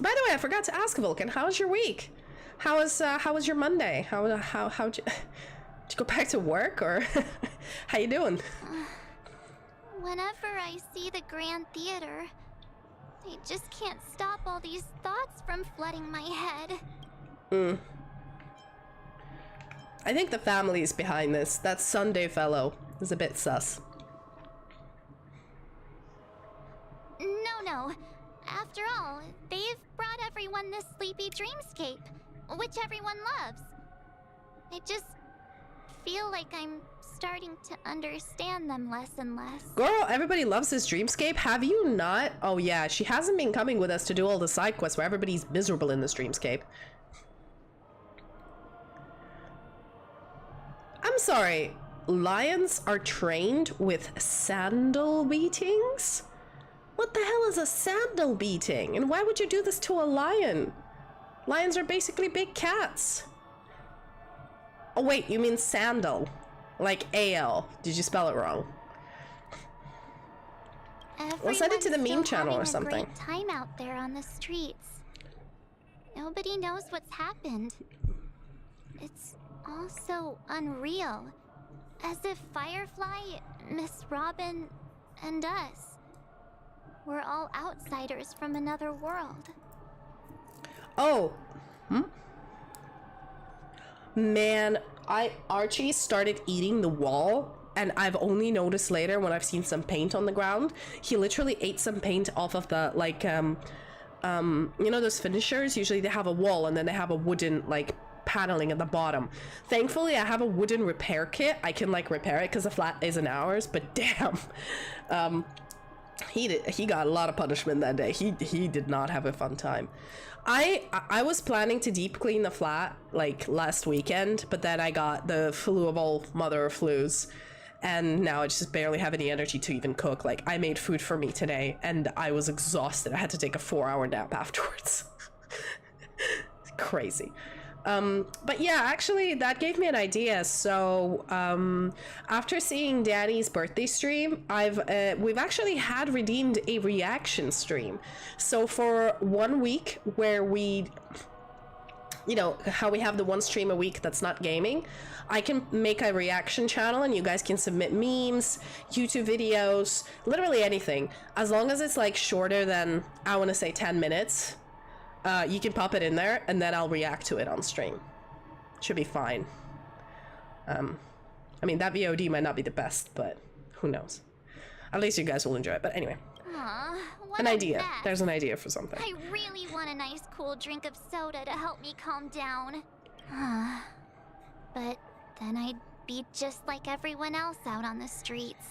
By the way, I forgot to ask Vulcan, how was your week? How was your Monday? How'd you go back to work, or how you doing? Whenever I see the Grand Theater, I just can't stop all these thoughts from flooding my head. I think the family's behind this. That Sunday fellow is a bit sus. No. After all, they've brought everyone this sleepy dreamscape, which everyone loves. I just feel like I'm starting to understand them less and less. Girl, everybody loves this dreamscape. Have you not? Oh yeah, she hasn't been coming with us to do all the side quests where everybody's miserable in this dreamscape. I'm sorry, lions are trained with sandal beatings? What the hell is a sandal beating? And why would you do this to a lion? Lions are basically big cats. Oh wait, you mean sandal. Like A-L. Did you spell it wrong? We'll send it to the meme channel or something. Great time out there on the streets. Nobody knows what's happened. It's all so unreal. As if Firefly, Miss Robin, and us we're all outsiders from another world. Oh. Man, Archie started eating the wall, and I've only noticed later when I've seen some paint on the ground. He literally ate some paint off of the, like, you know those finishers? Usually they have a wall and then they have a wooden, like, paneling at the bottom. Thankfully, I have a wooden repair kit. I can, like, repair it because the flat isn't ours, but damn. He got a lot of punishment that day. He did not have a fun time. I was planning to deep clean the flat like last weekend, but then I got the flu of all mother of flus, and now I just barely have any energy to even cook. Like, I made food for me today and I was exhausted. I had to take a 4-hour nap afterwards. Crazy. But yeah, actually that gave me an idea. So after seeing Danny's birthday stream, we've actually had redeemed a reaction stream. So for 1 week where we you know, how we have the one stream a week that's not gaming, I can make a reaction channel and you guys can submit memes, YouTube videos, literally anything. As long as it's like shorter than, I want to say 10 minutes, you can pop it in there and then I'll react to it on stream. Should be fine. I mean, that VOD might not be the best, but who knows? At least you guys will enjoy it. But anyway, What an a idea. mess. There's an idea for something. I really want a nice cool drink of soda to help me calm down. But then I'd be just like everyone else out on the streets.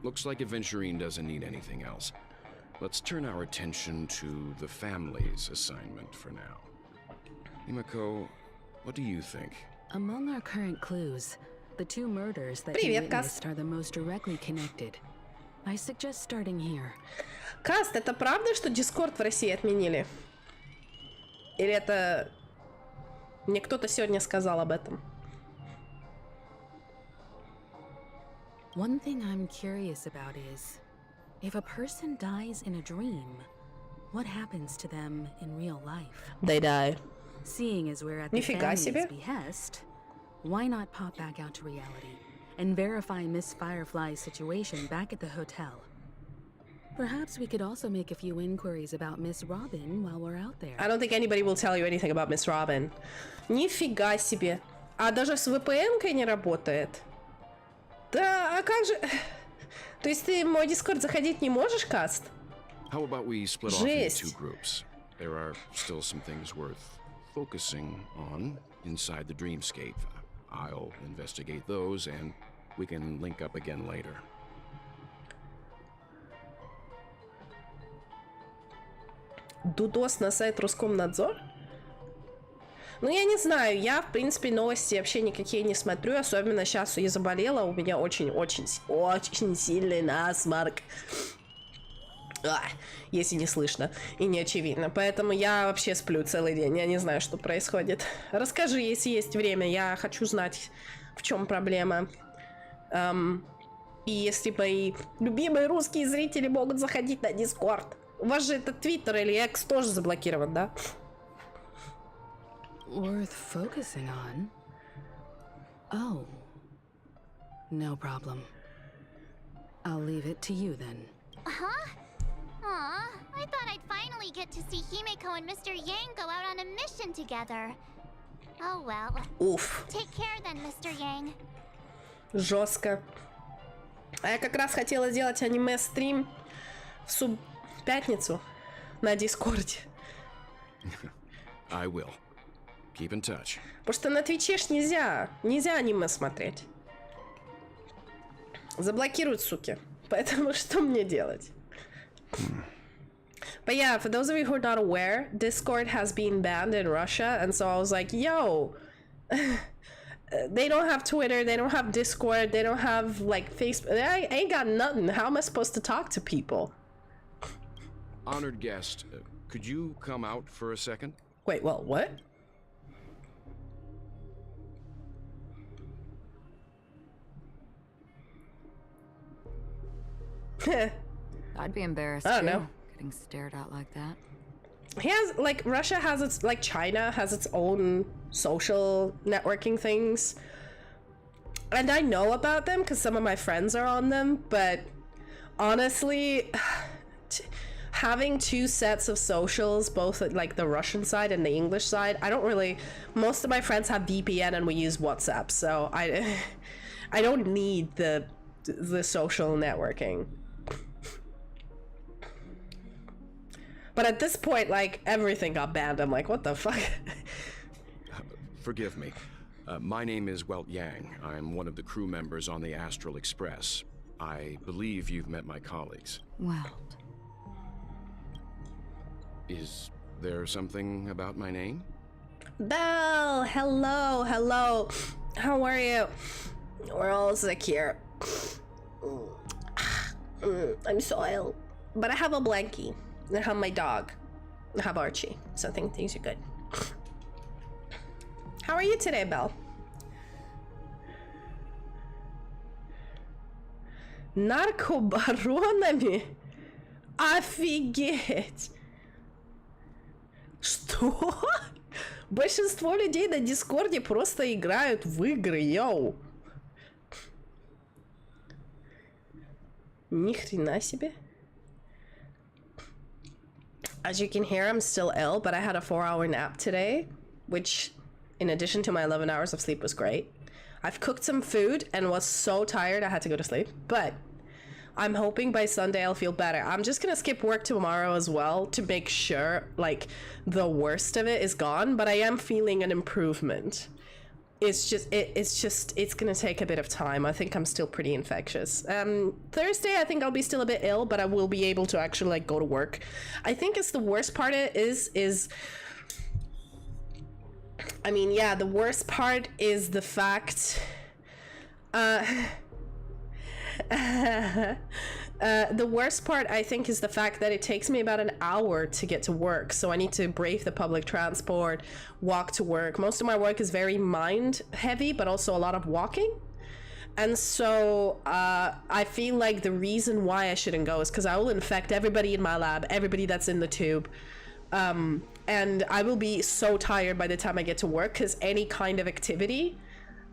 Looks like Aventurine doesn't need anything else. Let's turn our attention to the family's assignment for now. Himeko, what do you think? Among our current clues, the two murders that Привет, you Кас. witnessed are the most directly connected. I suggest starting here. Каст, это правда, что Discord в России отменили? Или это... Мне кто-то сегодня сказал об этом. One thing I'm curious about is, if a person dies in a dream, what happens to them in real life? They die. Seeing as we're at the Нифига family's себе. behest, why not pop back out to reality and verify Miss Firefly's situation back at the hotel? Perhaps we could also make a few inquiries about Miss Robin while we're out there. I don't think anybody will tell you anything about Miss Robin. Нифига себе. А даже с VPN-кой не работает? Да, а как же... То есть ты в мой Discord заходить не можешь, Каст? How about we split off into Жесть. two groups? There are still some things worth focusing on inside the dreamscape. I'll investigate those, and we can link up again later. Дудос на сайт Роскомнадзор? Ну, я не знаю, я, в принципе, новости вообще никакие не смотрю, особенно сейчас я заболела, у меня очень-очень сильный насморк. Если не слышно и не очевидно. Поэтому я вообще сплю целый день, я не знаю, что происходит. Расскажи, если есть время, я хочу знать, в чем проблема. И если мои любимые русские зрители могут заходить на Discord. У вас же это Twitter или X тоже заблокирован, да? Worth focusing on? Oh. No problem. I'll leave it to you then. Huh? Aw, I thought I'd finally get to see Himeko and Mr. Yang go out on a mission together. Oh well. Уф, Take care then, Mr. Yang. жестко. А я как раз хотела сделать аниме-стрим в пятницу на Дискорде. I will. Keep in touch. Потому что на Твиче ж нельзя аниме смотреть. Заблокируют, суки. Поэтому что мне делать? But yeah, for those of you who are not aware, Discord has been banned in Russia, and so I was like, yo, they don't have Twitter, they don't have Discord, they don't have like Facebook. I ain't got nothing. How am I supposed to talk to people? Honored guest, could you come out for a second? Wait, well, what? I'd be embarrassed I don't too, know. getting stared at like that. He has, like, Russia has its, like, China has its own social networking things. And I know about them because some of my friends are on them, but honestly, having two sets of socials, both at, like, the Russian side and the English side, I don't really, most of my friends have VPN and we use WhatsApp, so I don't need the social networking. But at this point, like, everything got banned. I'm like, what the fuck? Forgive me. My name is Welt Yang. I'm one of the crew members on the Astral Express. I believe you've met my colleagues. Well, Is there something about my name? Belle, hello, hello. How are you? We're all sick here. I'm so ill. But I have a blankie. I have my dog. I have Archie. So I think things are good. How are you today, Belle? Наркобаронами? Офигеть! Что? Что? Большинство людей на Дискорде просто играют в игры, йоу. Ни хрена себе. As you can hear, I'm still ill, but I had a 4-hour nap today, which, in addition to my 11 hours of sleep, was great. I've cooked some food and was so tired I had to go to sleep, but I'm hoping by Sunday I'll feel better. I'm just gonna skip work tomorrow as well to make sure, like, the worst of it is gone, but I am feeling an improvement. It's gonna take a bit of time. I think I'm still pretty infectious. Thursday I think I'll be still a bit ill, but I will be able to actually like go to work. I think it's the worst part is I mean, yeah, the worst part is the fact the worst part, I think, is the fact that it takes me about an hour to get to work. So I need to brave the public transport, walk to work. Most of my work is very mind heavy, but also a lot of walking. And so I feel like the reason why I shouldn't go is because I will infect everybody in my lab, everybody that's in the tube. And I will be so tired by the time I get to work, because any kind of activity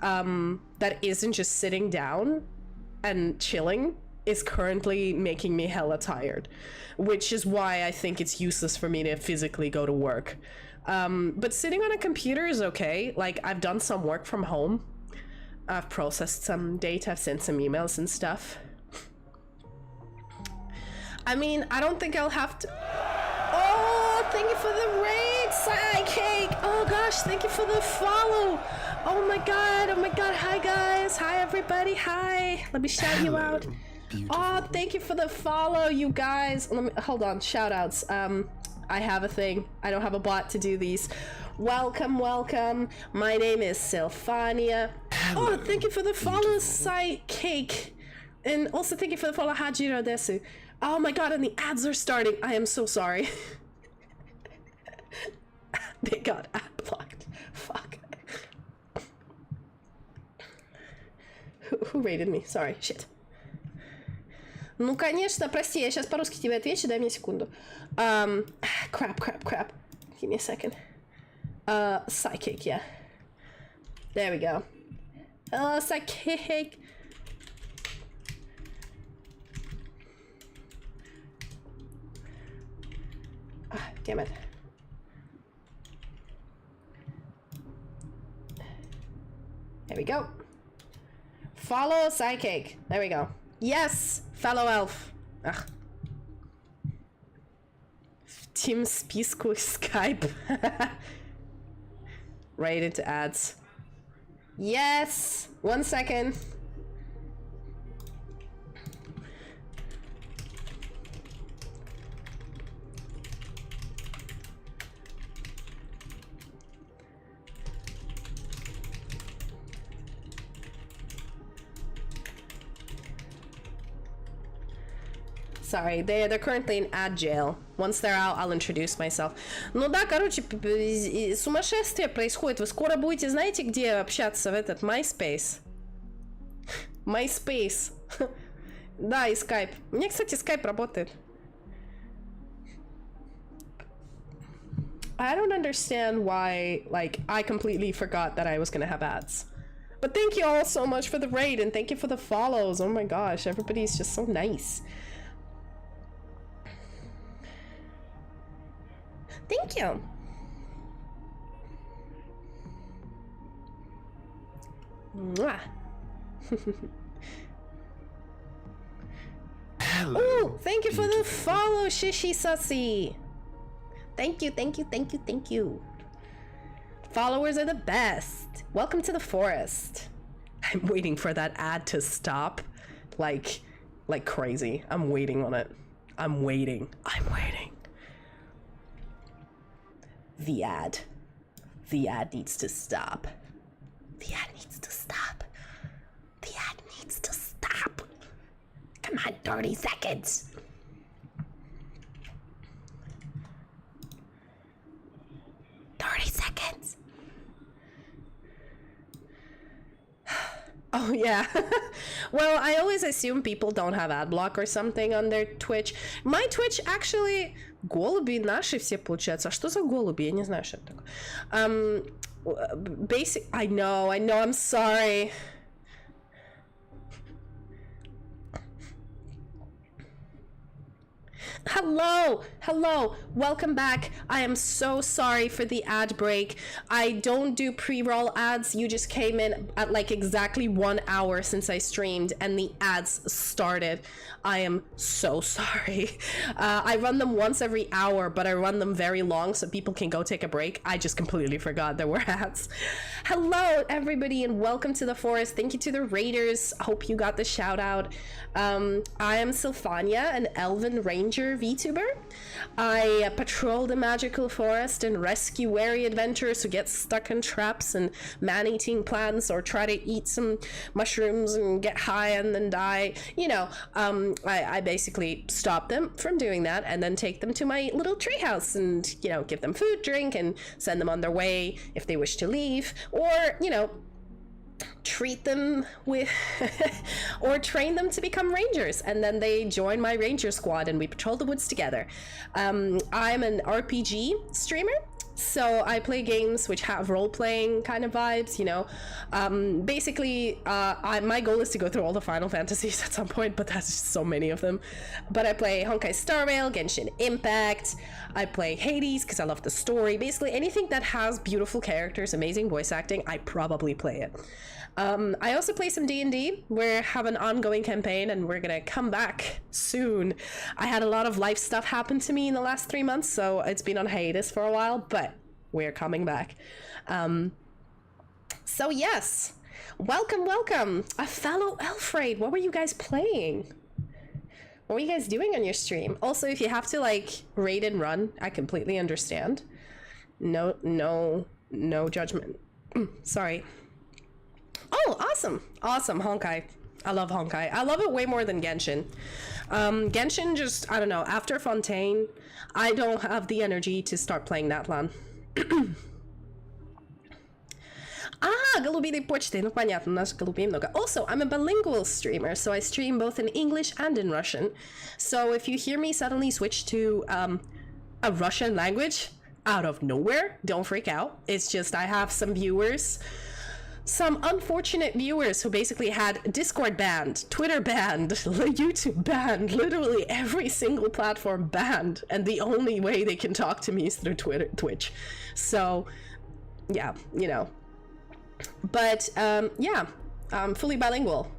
that isn't just sitting down and chilling is currently making me hella tired, which is why I think it's useless for me to physically go to work. But sitting on a computer is okay. Like, I've done some work from home. I've processed some data, I've sent some emails and stuff. I mean, I don't think I'll have to... Oh, thank you for the raid, Psychic! Oh gosh, thank you for the follow! Oh my god, hi guys, hi everybody, hi! Let me shout you out. Oh, thank you for the follow, you guys. Let me, hold on, shout outs. I have a thing. I don't have a bot to do these. Welcome, welcome. My name is Sylfania. Hello, oh, thank you for the follow, Psychic. And also thank you for the follow, Hajiro Desu. Oh my god, and the ads are starting. I am so sorry. They got ad blocked. Fuck. Who raided me? Sorry, shit. Ну, конечно, прости, я сейчас по-русски тебе отвечу, дай мне секунду. Crap. Give me a second. Psychic, yeah. There we go. Psychic. Ah, damn it. There we go. Follow Psychic. There we go. Yes! Fellow elf. Ach. В тим списку Skype. Right into ads. Yes! 1 second. Sorry, they're currently in ad jail. Once they're out, I'll introduce myself. Ну да, короче, сумасшествие происходит. Вы скоро будете, знаете, где общаться? В этот MySpace. MySpace. Да, и Skype. У меня, кстати, Skype работает. I don't understand why, like, I completely forgot that I was gonna have ads. But thank you all so much for the raid, and thank you for the follows. Oh my gosh, everybody's just so nice. Thank you. Mwah. Hello. Oh, thank you for the follow, Shishi Sussy. Thank you. Followers are the best. Welcome to the forest. I'm waiting for that ad to stop. Like crazy. I'm waiting on it. I'm waiting. The ad needs to stop. The ad needs to stop. Come on, 30 seconds. Oh yeah. Well, I always assume people don't have ad block or something on their Twitch. My Twitch actually голуби наши все получаются. А что за голуби? Я не знаю, что это такое. Basic... I know, I'm sorry. Hello, welcome back. I am so sorry for the ad break. I don't do pre-roll ads. You just came in at like exactly 1 hour since I streamed and the ads started. I am so sorry. I run them once every hour, but I run them very long so people can go take a break. I just completely forgot there were ads. Hello, everybody, and welcome to the forest. Thank you to the raiders. Hope you got the shout out. I am Sylfania, an elven ranger VTuber. I patrol the magical forest and rescue wary adventurers who get stuck in traps and man-eating plants or try to eat some mushrooms and get high and then die. You know, I basically stop them from doing that and then take them to my little treehouse and, you know, give them food, drink, and send them on their way if they wish to leave, or, you know, treat them with or train them to become rangers, and then they join my ranger squad and we patrol the woods together. I'm an RPG streamer, so I play games which have role-playing kind of vibes, you know. Basically, my goal is to go through all the Final Fantasies at some point, but that's just so many of them. But I play Honkai Star Rail, Genshin Impact, I play Hades because I love the story. Basically anything that has beautiful characters, amazing voice acting, I probably play it. I also play some D&D. We have an ongoing campaign and we're gonna come back soon. I had a lot of life stuff happen to me in the last 3 months, so it's been on hiatus for a while, but we're coming back. So yes, welcome, a fellow elf raid. What were you guys playing? What were you guys doing on your stream? Also, if you have to like raid and run, I completely understand. No judgment. Sorry. Oh, awesome, Honkai. I love Honkai. I love it way more than Genshin. Genshin just, I don't know, after Fontaine, I don't have the energy to start playing that one. Голубиной почты, ну понятно, наших голубей много. Also, I'm a bilingual streamer, so I stream both in English and in Russian. So if you hear me suddenly switch to a Russian language out of nowhere, don't freak out. It's just I have some viewers, some unfortunate viewers who basically had Discord banned, Twitter banned, YouTube banned, literally every single platform banned, and the only way they can talk to me is through Twitch. So, yeah, you know. But, yeah, I'm fully bilingual.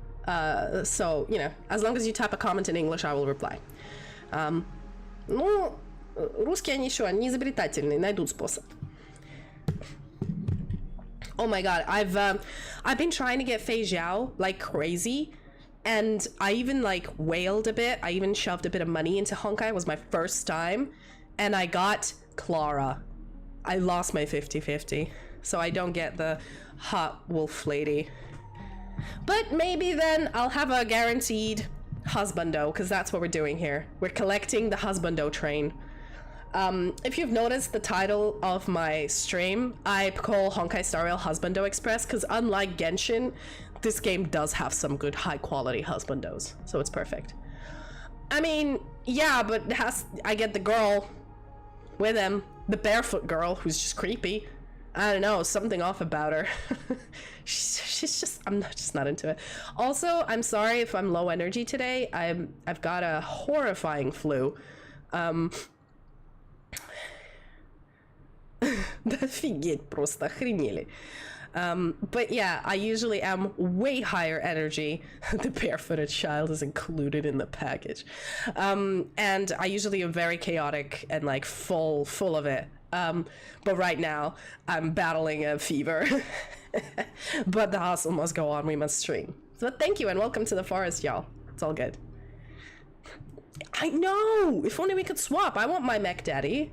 So, you know, as long as you type a comment in English, I will reply. Ну, русские они еще, они изобретательные, найдут способ. Oh my god, I've been trying to get Fei Zhao like crazy, and I even like wailed a bit. I even shoved a bit of money into Honkai. It was my first time, and I got Clara. I lost my 50-50, so I don't get the hot wolf lady. But maybe then I'll have a guaranteed husbando, because that's what we're doing here. We're collecting the husbando train. If you've noticed the title of my stream, I call Honkai Star Rail Husbando Express, because unlike Genshin, this game does have some good high quality husbandos, so it's perfect. I mean, yeah, but I get the girl with him, the barefoot girl who's just creepy. I don't know, something off about her. she's just, I'm just not into it. Also, I'm sorry if I'm low energy today. I've got a horrifying flu. Да офигеть, просто охренели. But yeah, I usually am way higher energy. The barefooted child is included in the package. And I usually am very chaotic and like full of it. But right now I'm battling a fever. But the hustle must go on, we must stream. So thank you and welcome to the forest, y'all. It's all good. I know! If only we could swap. I want my mech daddy.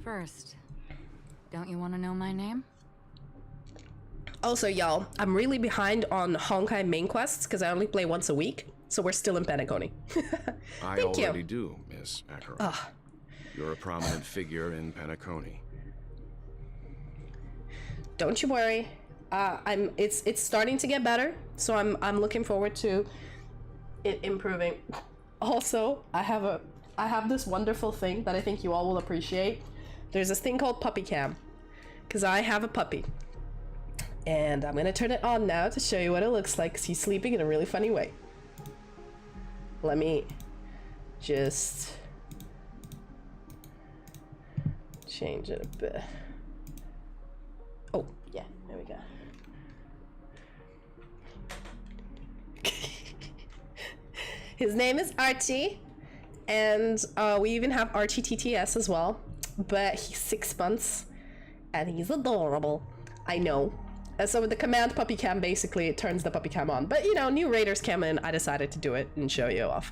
First, don't you want to know my name? Also, y'all, I'm really behind on Honkai main quests because I only play once a week, so we're still in Penacony. I already do, Miss Acheron. You're a prominent figure in Penacony. Don't you worry. It's starting to get better, so I'm looking forward to it improving. Also, I have a I have this wonderful thing that I think you all will appreciate. There's this thing called puppy cam, because I have a puppy. And I'm gonna turn it on now to show you what it looks like, because he's sleeping in a really funny way. Let me just change it a bit. Oh, yeah, there we go. His name is Archie, and we even have RTTTS as well, but he's 6 months, and he's adorable. I know. And so with the command puppy cam, basically it turns the puppy cam on. But you know, new raiders came in, I decided to do it and show you off.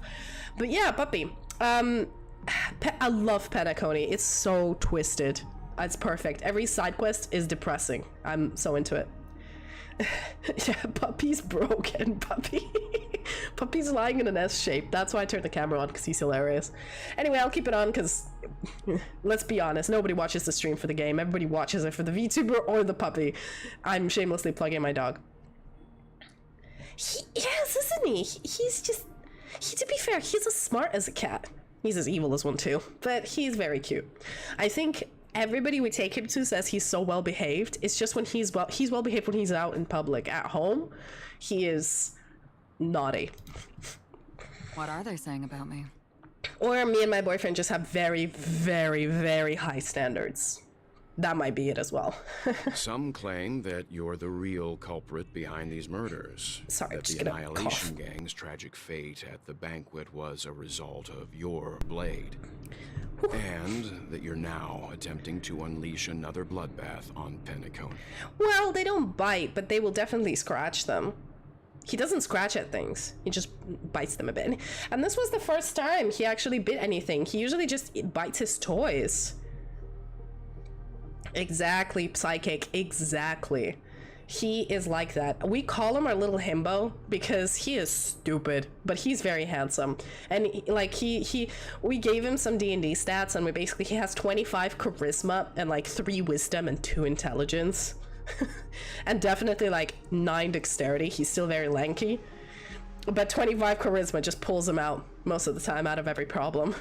But yeah, puppy. I love Penacony. It's so twisted. It's perfect. Every side quest is depressing. I'm so into it. Yeah, puppy's broken. Puppy's lying in an S shape. That's why I turned the camera on, because he's hilarious. Anyway, I'll keep it on because let's be honest, nobody watches the stream for the game. Everybody watches it for the VTuber or the puppy. I'm shamelessly plugging my dog. He is, isn't he? To be fair, he's as smart as a cat. He's as evil as one too, but he's very cute. I think everybody we take him to says he's so well behaved. It's just when he's well behaved when he's out in public. At home, he is naughty. What are they saying about me? Or me and my boyfriend just have very, very, very high standards. That might be it as well. Some claim that you're the real culprit behind these murders. Sorry, that just the gonna Annihilation Gang's tragic fate at the banquet was a result of your blade. And that you're now attempting to unleash another bloodbath on Penacony. Well, they don't bite, but they will definitely scratch them. He doesn't scratch at things. He just bites them a bit. And this was the first time he actually bit anything. He usually just bites his toys. Exactly, Psychic. Exactly. He is like that. We call him our little himbo because he is stupid, but he's very handsome. And we gave him some D&D stats, and he has 25 charisma and like 3 wisdom and 2 intelligence. And definitely like 9 dexterity. He's still very lanky, but 25 charisma just pulls him out most of the time out of every problem.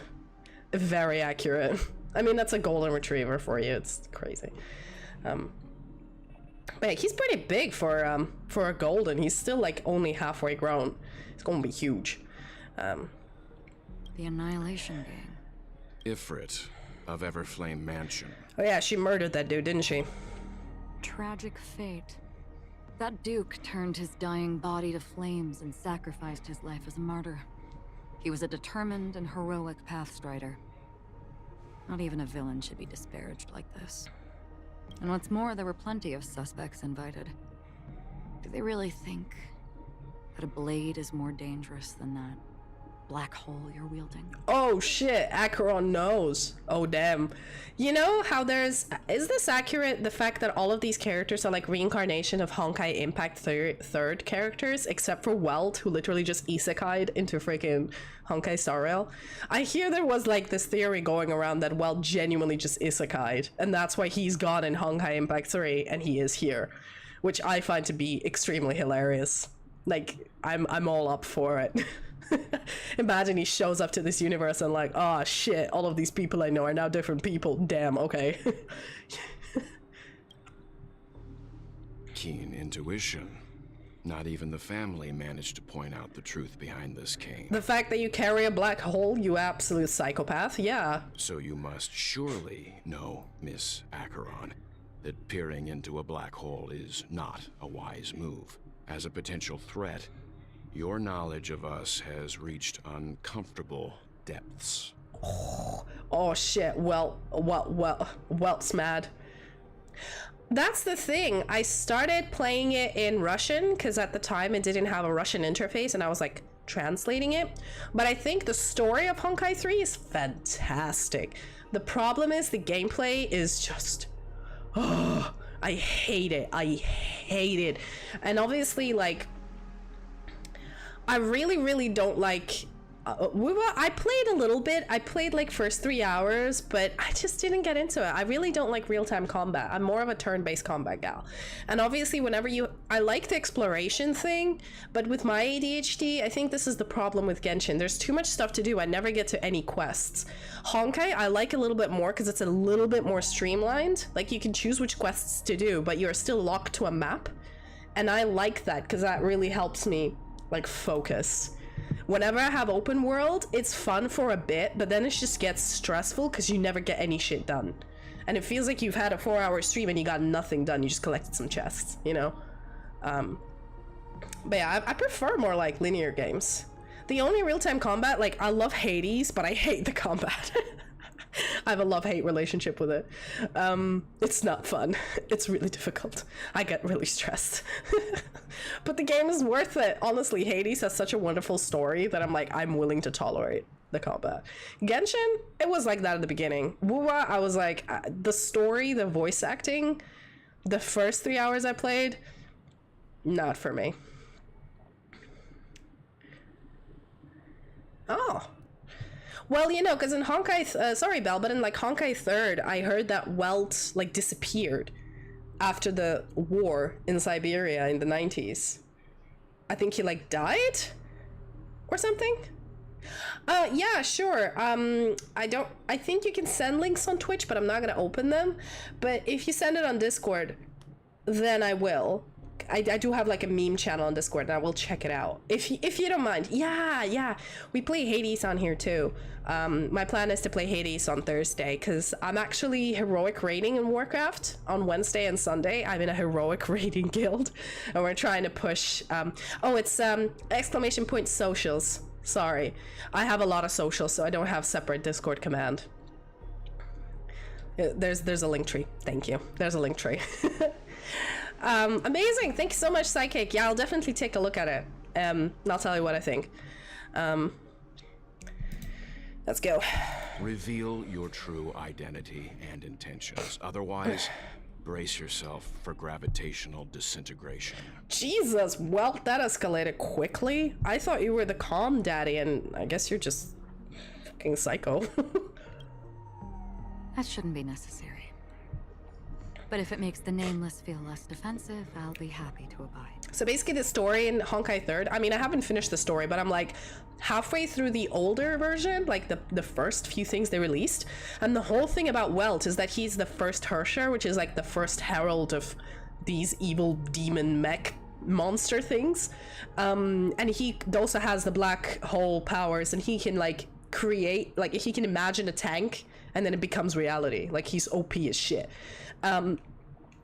Very accurate. I mean, that's a golden retriever for you. It's crazy. But he's pretty big for a golden. He's still like only halfway grown. It's gonna be huge. The Annihilation Gang. Ifrit of Everflame Mansion. Oh yeah, she murdered that dude, didn't she? Tragic fate. That Duke turned his dying body to flames and sacrificed his life as a martyr. He was a determined and heroic pathstrider. Not even a villain should be disparaged like this. And what's more, there were plenty of suspects invited. Do they really think that a blade is more dangerous than that black hole you're wielding? Oh shit, Acheron knows. Oh damn. You know how is this accurate, the fact that all of these characters are like reincarnation of Honkai Impact third characters, except for Welt, who literally just isekai'd into freaking Honkai Star Rail? I hear there was like this theory going around that Welt genuinely just isekai'd, and that's why he's gone in Honkai Impact 3 and he is here, which I find to be extremely hilarious. Like, I'm all up for it. Imagine he shows up to this universe and like, oh shit, all of these people I know are now different people. Damn, okay. Keen intuition. Not even the family managed to point out the truth behind this cane. The fact that you carry a black hole, you absolute psychopath, yeah. So you must surely know, Miss Acheron, that peering into a black hole is not a wise move. As a potential threat, your knowledge of us has reached uncomfortable depths. Oh shit, Welt's mad. That's the thing. I started playing it in Russian because at the time it didn't have a Russian interface and I was like translating it. But I think the story of Honkai 3 is fantastic. The problem is the gameplay is just... Oh, I hate it. I hate it. And obviously, like, I really don't like I played a little bit. I played like first 3 hours, but I just didn't get into it. I really don't like real-time combat. I'm more of a turn-based combat gal. And obviously whenever I like the exploration thing, but with my ADHD, I think this is the problem with Genshin. There's too much stuff to do. I never get to any quests. Honkai, I like a little bit more because it's a little bit more streamlined. Like you can choose which quests to do, but you're still locked to a map. And I like that because that really helps me like focus. Whenever I have open world, it's fun for a bit, but then it just gets stressful because you never get any shit done. And it feels like you've had a 4-hour stream and you got nothing done. You just collected some chests, you know? But yeah, I prefer more like linear games. The only real-time combat, like I love Hades, but I hate the combat. I have a love-hate relationship with it. It's not fun. It's really difficult. I get really stressed. But the game is worth it. Honestly, Hades has such a wonderful story that I'm like, I'm willing to tolerate the combat. Genshin, it was like that at the beginning. Wuwa, I was like, the story, the voice acting, the first 3 hours I played, not for me. Oh. Well, you know, because in Honkai, sorry, Belle, but in like Honkai 3rd, I heard that Welt like disappeared after the war in Siberia in the 90s. I think he like died or something. Yeah, sure. I think you can send links on Twitch, but I'm not gonna open them. But if you send it on Discord, then I will. I do have like a meme channel on Discord and I will check it out if you don't mind. Yeah, we play Hades on here too. My plan is to play Hades on Thursday because I'm actually heroic raiding in Warcraft on Wednesday and Sunday. I'm in a heroic raiding guild and we're trying to push it's exclamation point socials. Sorry, I have a lot of socials, so I don't have separate Discord command. There's a link tree. Thank you. There's a link tree. Amazing. Thank you so much, Psychic. Yeah, I'll definitely take a look at it. And I'll tell you what I think. Let's go. Reveal your true identity and intentions. Otherwise, brace yourself for gravitational disintegration. Jesus, well, that escalated quickly. I thought you were the calm daddy, and I guess you're just fucking psycho. That shouldn't be necessary. But if it makes the nameless feel less defensive, I'll be happy to abide. So basically the story in Honkai 3rd, I mean, I haven't finished the story, but I'm like halfway through the older version, like the first few things they released. And the whole thing about Welt is that he's the first Herrscher, which is like the first herald of these evil demon mech monster things. And he also has the black hole powers, and he can like create, like he can imagine a tank and then it becomes reality. Like he's OP as shit.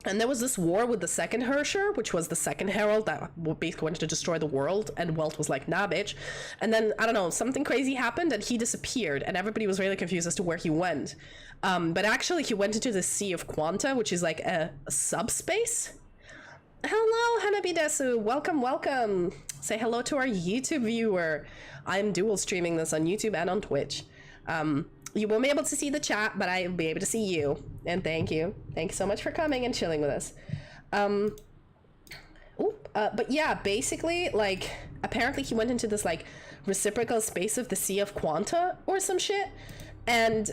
And there was this war with the second Herrscher, which was the second herald that basically wanted to destroy the world, and Welt was like, nah, bitch. And then, I don't know, something crazy happened and he disappeared, and everybody was really confused as to where he went. But actually he went into the Sea of Quanta, which is like a subspace. Hello, Hanabidesu. Welcome. Say hello to our YouTube viewer. I'm dual streaming this on YouTube and on Twitch. You won't be able to see the chat, but I'll be able to see you. And thank you. Thanks so much for coming and chilling with us. But yeah, basically, like, apparently he went into this, like, reciprocal space of the Sea of Quanta or some shit. And,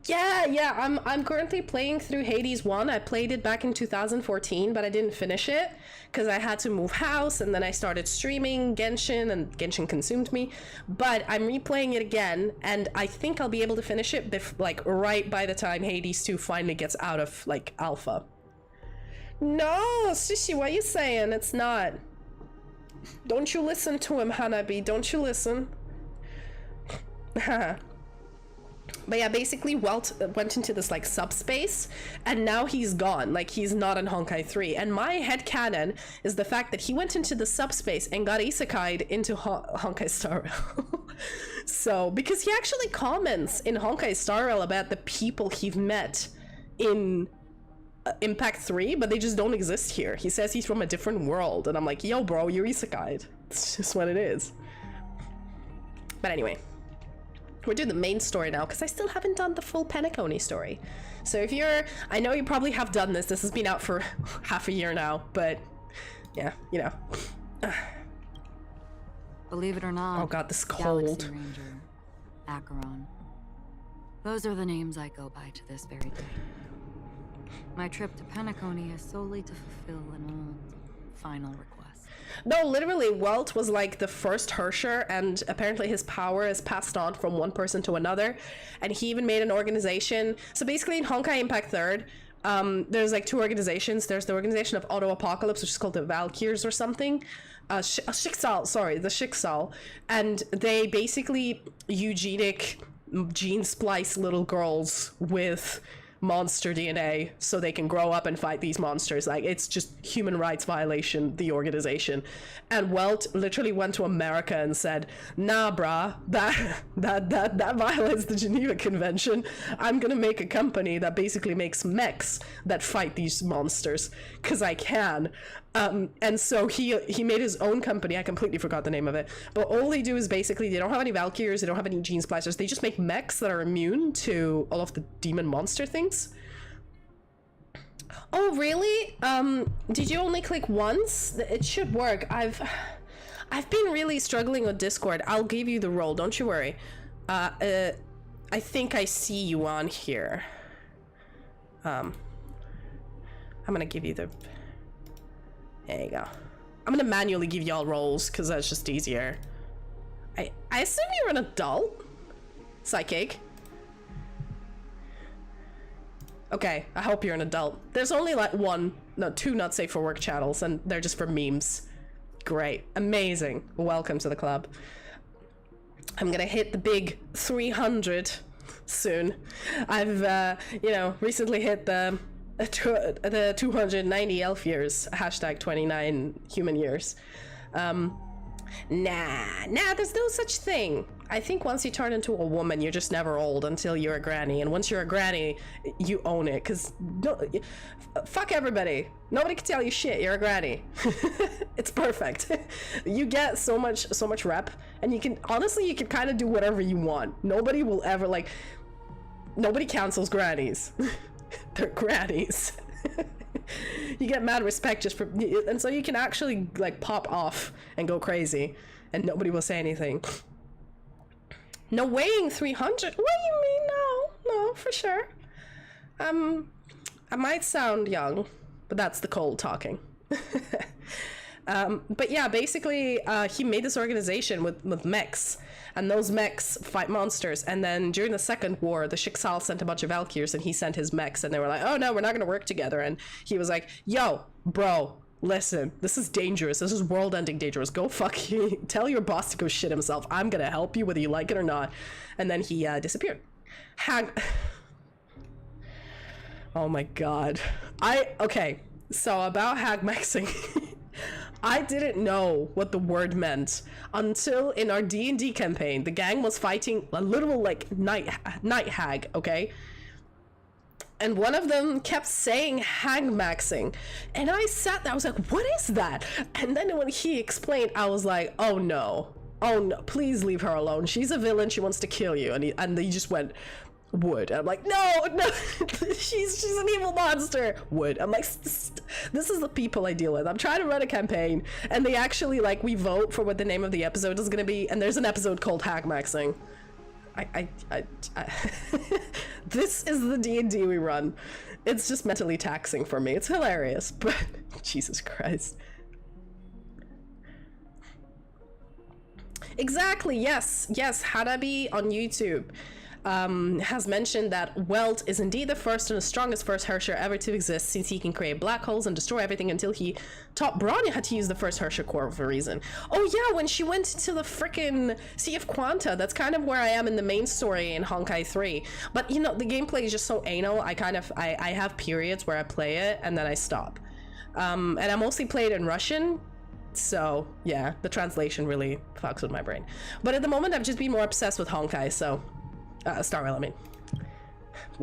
yeah, I'm currently playing through Hades 1. I played it back in 2014, but I didn't finish it because I had to move house, and then I started streaming Genshin, and Genshin consumed me. But I'm replaying it again, and I think I'll be able to finish it like right by the time Hades 2 finally gets out of like alpha. No, Sushi, what are you saying? It's not. Don't you listen to him, Hanabi. Don't you listen. But yeah, basically Welt went into this like subspace, and now he's gone. Like, he's not in Honkai 3. And my headcanon is the fact that he went into the subspace and got isekai'd into Honkai Star Rail. So, because he actually comments in Honkai Star Rail about the people he met in Impact 3, but they just don't exist here. He says he's from a different world, and I'm like, yo bro, you're isekai'd. It's just what it is. But anyway, we're doing the main story now because I still haven't done the full Penacony story. So if you're, I know you probably have done this has been out for half a year now, but yeah, you know. Believe it or not. Oh god, this is Galaxy cold. Ranger, Acheron. Those are the names I go by to this very day. My trip to Penacony is solely to fulfill an old, final request. No, literally, Welt was like the first Hersher, and apparently his power is passed on from one person to another. And he even made an organization. So basically, in Honkai Impact 3rd, there's like 2 organizations. There's the organization of Auto Apocalypse, which is called the Valkyrs or something. Schicksal, sorry, the Schicksal. And they basically eugenic gene splice little girls with monster DNA so they can grow up and fight these monsters. Like, it's just human rights violation, the organization. And Welt literally went to America and said, nah brah, that violates the Geneva Convention. I'm gonna make a company that basically makes mechs that fight these monsters, because I can. And so he made his own company. I completely forgot the name of it, but all they do is basically, they don't have any Valkyries, they don't have any gene splicers, they just make mechs that are immune to all of the demon monster things. Oh really? Did you only click once? It should work. I've been really struggling with Discord. I'll give you the role, don't you worry. I think I see you on here. I'm gonna give you the... There you go. I'm gonna manually give y'all roles because that's just easier. I assume you're an adult? Psychic. Okay, I hope you're an adult. There's only like 2 not safe for work channels, and they're just for memes. Great. Amazing. Welcome to the club. I'm gonna hit the big 300 soon. I've, you know, recently hit the 290 elf years, hashtag 29 human years. Nah, there's no such thing. I think once you turn into a woman, you're just never old until you're a granny, and once you're a granny, you own it, because fuck everybody. Nobody can tell you shit, you're a granny. It's perfect. You get so much rep, and you can, honestly, you can kind of do whatever you want. Nobody will ever, like, nobody cancels grannies. They're grannies. You get mad respect just for, and so you can actually like pop off and go crazy and nobody will say anything. No, weighing 300? What do you mean? No, for sure. I might sound young, but that's the cold talking. But yeah, basically he made this organization with mechs, and those mechs fight monsters. And then during the Second War, the Schicksal sent a bunch of Valkyrs, and he sent his mechs, and they were like, oh no, we're not gonna work together. And he was like, yo, bro, listen, this is dangerous. This is world-ending dangerous. Go fuck you. Tell your boss to go shit himself. I'm gonna help you whether you like it or not. And then he disappeared. Oh my god. Okay, so about hagmaxing. I didn't know what the word meant until in our D&D campaign, the gang was fighting a literal like night hag, okay? And one of them kept saying hagmaxing, and I sat there, I was like, what is that? And then when he explained, I was like, oh no, please leave her alone. She's a villain, she wants to kill you. And he just went, wood. I'm like, no, she's an evil monster. Wood. I'm like, this is the people I deal with. I'm trying to run a campaign, and they actually, like, we vote for what the name of the episode is gonna be, and there's an episode called hagmaxing. I this is the D&D we run. It's just mentally taxing for me. It's hilarious, but Jesus Christ. Exactly, yes, Hadabi on YouTube has mentioned that Welt is indeed the first and the strongest first Hersher ever to exist, since he can create black holes and destroy everything until he taught Bronya how to use the first Hersher core for a reason. Oh yeah, when she went to the frickin' Sea of Quanta, that's kind of where I am in the main story in Honkai 3. But you know, the gameplay is just so anal, I have periods where I play it and then I stop. And I mostly play it in Russian, so yeah, the translation really fucks with my brain. But at the moment I've just been more obsessed with Honkai, so Star Rail, I mean.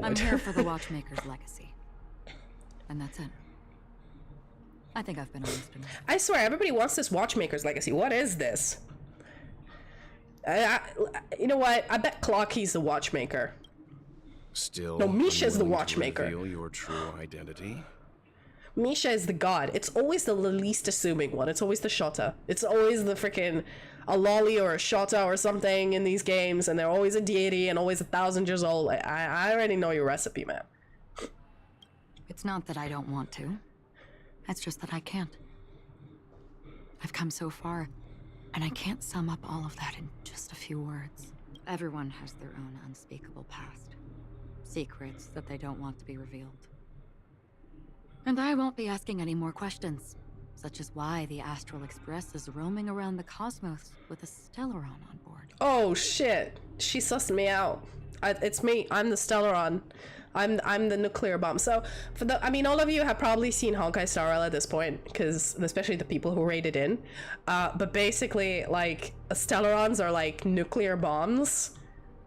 I'm here for the Watchmaker's legacy. And that's it. I think I've been honest enough. I swear, everybody wants this Watchmaker's legacy. What is this? You know what? I bet Clocky's the Watchmaker. Still, no, Misha's the unwilling to Watchmaker. reveal your true identity? Misha is the god. It's always the least assuming one. It's always the Shota. It's always the freaking a lolly or a Shota or something in these games, and they're always a deity and always 1,000 years old. I already know your recipe, man. It's not that I don't want to. It's just that I can't. I've come so far, and I can't sum up all of that in just a few words. Everyone has their own unspeakable past. Secrets that they don't want to be revealed. And I won't be asking any more questions, such as why the Astral Express is roaming around the cosmos with a Stellaron on board. Oh shit, she sussed me out. It's me, I'm the Stellaron. I'm the nuclear bomb. So, I mean, all of you have probably seen Honkai Star Rail at this point, because especially the people who rated in. But basically, like, Stellarons are like nuclear bombs,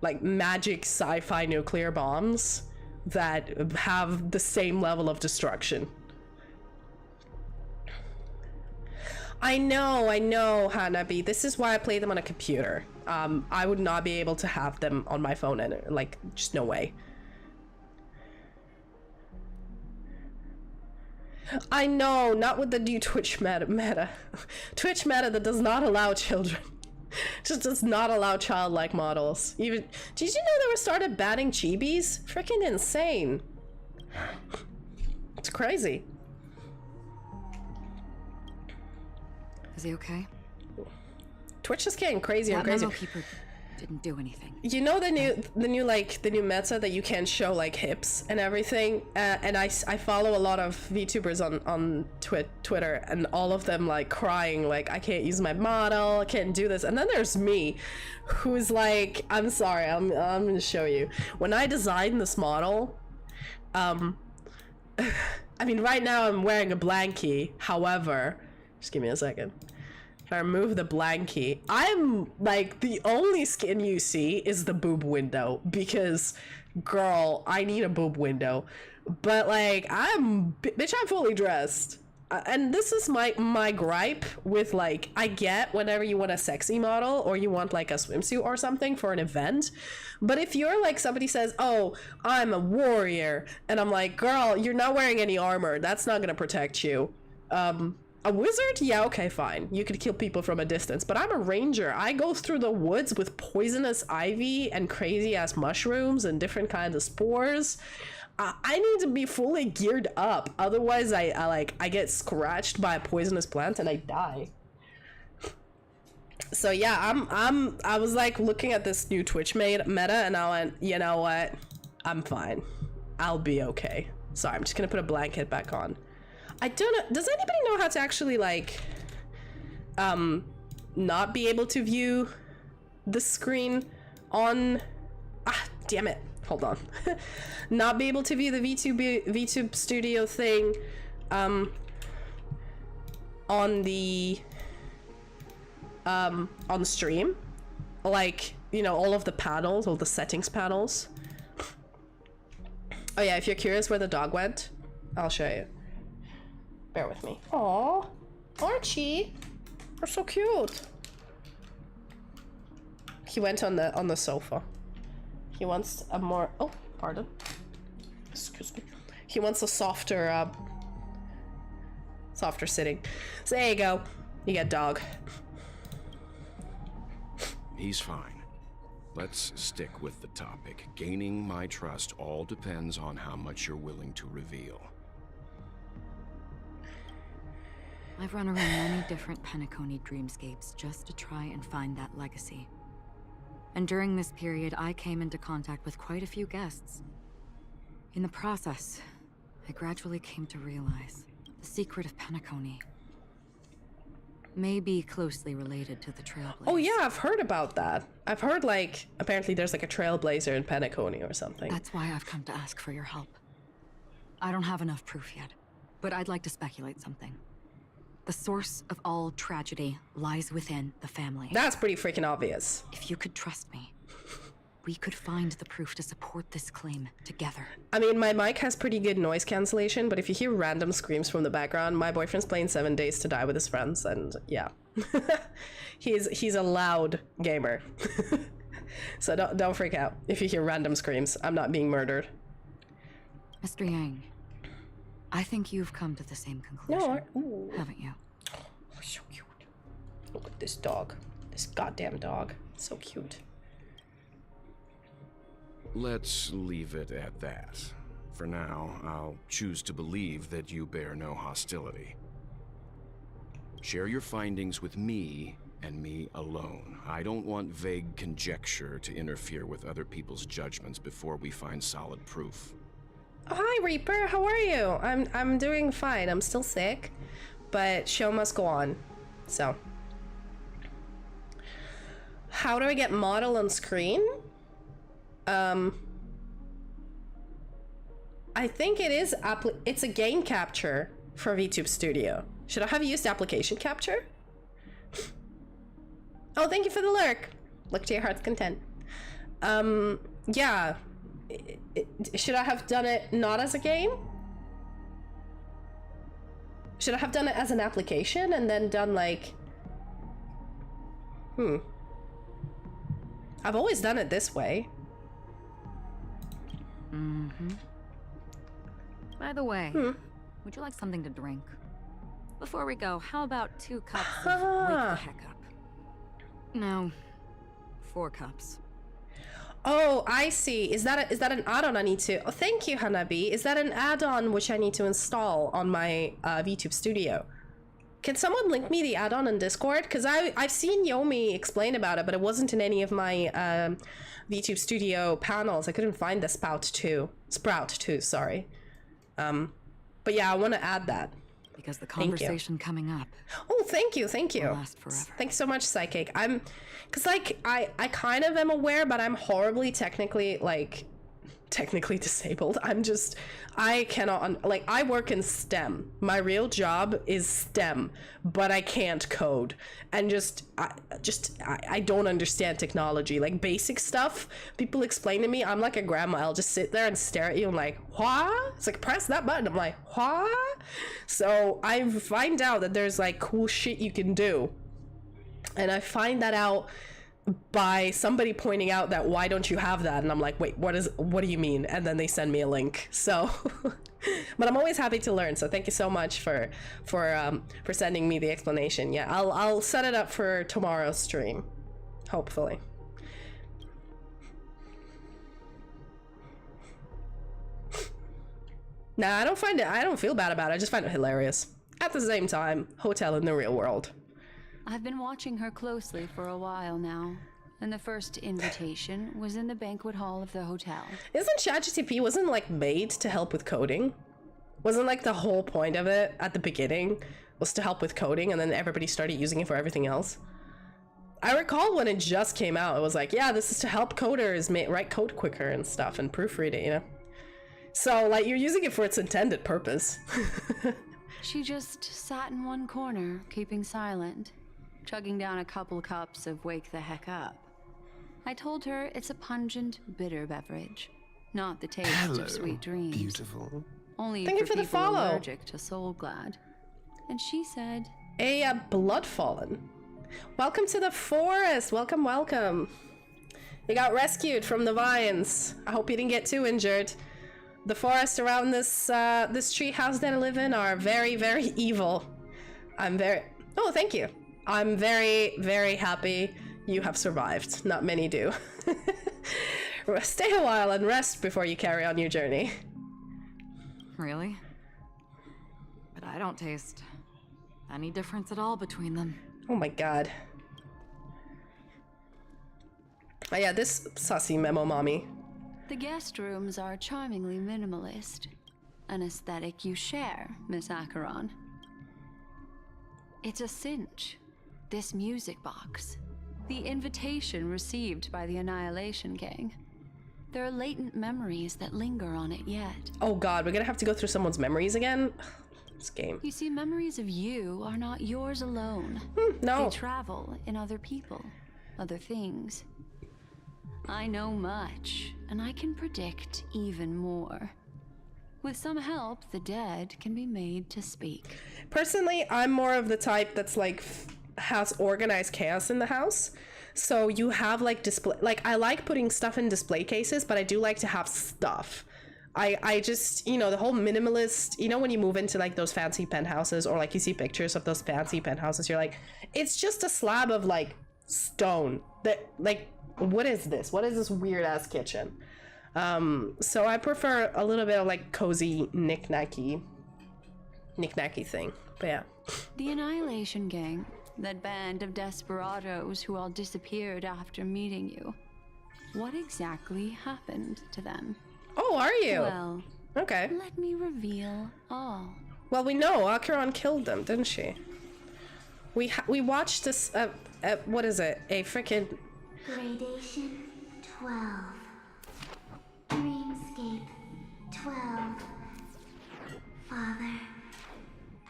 like magic sci-fi nuclear bombs that have the same level of destruction. I know, Hanabi. This is why I play them on a computer. I would not be able to have them on my phone, and like, just no way. I know, not with the new Twitch meta. Twitch meta that does not allow children. Just does not allow childlike models. Even, did you know they were started banning chibis? Freaking insane. It's crazy. Is he okay? Twitch is getting crazier and crazier. That memo keeper didn't do anything. You know the new meta that you can show like hips and everything, and I follow a lot of VTubers on Twitter, and all of them like crying like, I can't use my model, I can't do this. And then there's me, who's like, I'm sorry, I'm gonna show you. When I designed this model, I mean, right now I'm wearing a blankie. However, just give me a second. If I remove the blankie, I'm like, the only skin you see is the boob window, because girl, I need a boob window. But like, bitch, I'm fully dressed. And this is my gripe with, like, I get whenever you want a sexy model or you want like a swimsuit or something for an event, but if you're like, somebody says, oh, I'm a warrior, and I'm like, girl, you're not wearing any armor, that's not gonna protect you. A wizard? Yeah, okay, fine. You could kill people from a distance, but I'm a ranger. I go through the woods with poisonous ivy and crazy-ass mushrooms and different kinds of spores. I need to be fully geared up. Otherwise, I get scratched by a poisonous plant and I die. So yeah, I was like looking at this new Twitch meta and I went, you know what? I'm fine. I'll be okay. Sorry, I'm just gonna put a blanket back on. I don't know, does anybody know how to actually like not be able to view the screen on, damn it, hold on. Not be able to view the VTube Studio thing on the stream, like, you know, all of the panels, all the settings panels. Oh yeah, if you're curious where the dog went, I'll show you. Bear with me. Aww, Archie, you're so cute. He went on the sofa. He wants a more, oh, pardon. Excuse me. He wants a softer sitting. So there you go. You get dog. He's fine. Let's stick with the topic. Gaining my trust all depends on how much you're willing to reveal. I've run around many different Penacony dreamscapes just to try and find that legacy. And during this period, I came into contact with quite a few guests. In the process, I gradually came to realize the secret of Penacony may be closely related to the Trailblazer. Oh yeah, I've heard about that. I've heard, like, apparently there's like a Trailblazer in Penacony or something. That's why I've come to ask for your help. I don't have enough proof yet, but I'd like to speculate something. The source of all tragedy lies within the family. That's pretty freaking obvious. If you could trust me, we could find the proof to support this claim together. I mean, my mic has pretty good noise cancellation, but if you hear random screams from the background, my boyfriend's playing 7 Days to Die with his friends, and yeah. he's a loud gamer. So don't freak out if you hear random screams. I'm not being murdered. Mr. Yang, I think you've come to the same conclusion, No, ooh. haven't you? Oh, so cute. Look at this dog. This goddamn dog. So cute. Let's leave it at that. For now, I'll choose to believe that you bear no hostility. Share your findings with me and me alone. I don't want vague conjecture to interfere with other people's judgments before we find solid proof. Oh, hi Reaper, how are you? I'm doing fine. I'm still sick, but show must go on. So, how do I get model on screen? I think it is it's a game capture for VTube Studio. Should I have used application capture? Oh, thank you for the lurk. Look to your heart's content. Yeah. Should I have done it not as a game? Should I have done it as an application and then done like... I've always done it this way. Mm-hmm. By the way, would you like something to drink? Before we go, how about 2 cups of wake the heck up? No, 4 cups. Oh, I see. Is that an add-on I need to... Oh, thank you, Hanabi. Is that an add-on which I need to install on my VTube Studio? Can someone link me the add-on in Discord? Because I've seen Yomi explain about it, but it wasn't in any of my VTube Studio panels. I couldn't find the Sprout 2, sorry. But yeah, I want to add that. Because the conversation coming up. Oh, thank you. Will last forever. Thanks so much, Psychic. Because like I kind of am aware, but I'm horribly technically disabled. I cannot I work in STEM. My real job is STEM, but I can't code, and I don't understand technology. Like basic stuff, people explain to me, I'm like a grandma. I'll just sit there and stare at you and like, what? It's like, press that button. I'm like, what? So I find out that there's like cool shit you can do, and I find that out by somebody pointing out that why don't you have that, and I'm like, wait, what do you mean? And then they send me a link. So but I'm always happy to learn, so thank you so much for sending me the explanation. Yeah, I'll set it up for tomorrow's stream, hopefully. Nah, I don't feel bad about it. I just find it hilarious. At the same time, hotel in the real world. I've been watching her closely for a while now, and the first invitation was in the banquet hall of the hotel. Isn't ChatGPT wasn't like made to help with coding? Wasn't like the whole point of it at the beginning was to help with coding, and then everybody started using it for everything else? I recall when it just came out, it was like, yeah, this is to help coders write code quicker and stuff and proofread it, you know? So like you're using it for its intended purpose. She just sat in one corner, keeping silent, chugging down a couple cups of Wake the Heck Up. I told her it's a pungent, bitter beverage, not the taste of sweet dreams. Beautiful. Only Thank you for the people follow. allergic to Soul Glad. And she said, A blood fallen. Welcome to the forest. Welcome, welcome. You got rescued from the vines. I hope you didn't get too injured. The forest around this tree house that I live in are very, very evil. Oh, thank you. I'm very, very happy you have survived. Not many do. Stay a while and rest before you carry on your journey. Really? But I don't taste any difference at all between them. Oh my god. Oh yeah, this Sussy memo mommy. the guest rooms are charmingly minimalist. An aesthetic you share, Miss Acheron. It's a cinch. This music box. The invitation received by the Annihilation Gang. There are latent memories that linger on it yet. Oh god, we're gonna have to go through someone's memories again? This game. You see, memories of you are not yours alone. No. They travel in other people, other things. I know much, and I can predict even more. With some help, the dead can be made to speak. Personally, I'm more of the type that's like has organized chaos in the house. So you have like display, like I like putting stuff in display cases, but I do like to have stuff. I just, you know, the whole minimalist, you know, when you move into like those fancy penthouses or like you see pictures of those fancy penthouses, you're like, it's just a slab of like stone that like, what is this? What is this weird ass kitchen? So I prefer a little bit of like cozy knick-knacky thing, but yeah. The Annihilation Gang, that band of desperados who all disappeared after meeting you. What exactly happened to them? Oh, are you? Well, okay. Let me reveal all. Well, we know Acheron killed them, didn't she? We watched this, what is it? A freaking... Gradation 12. Dreamscape 12. Father,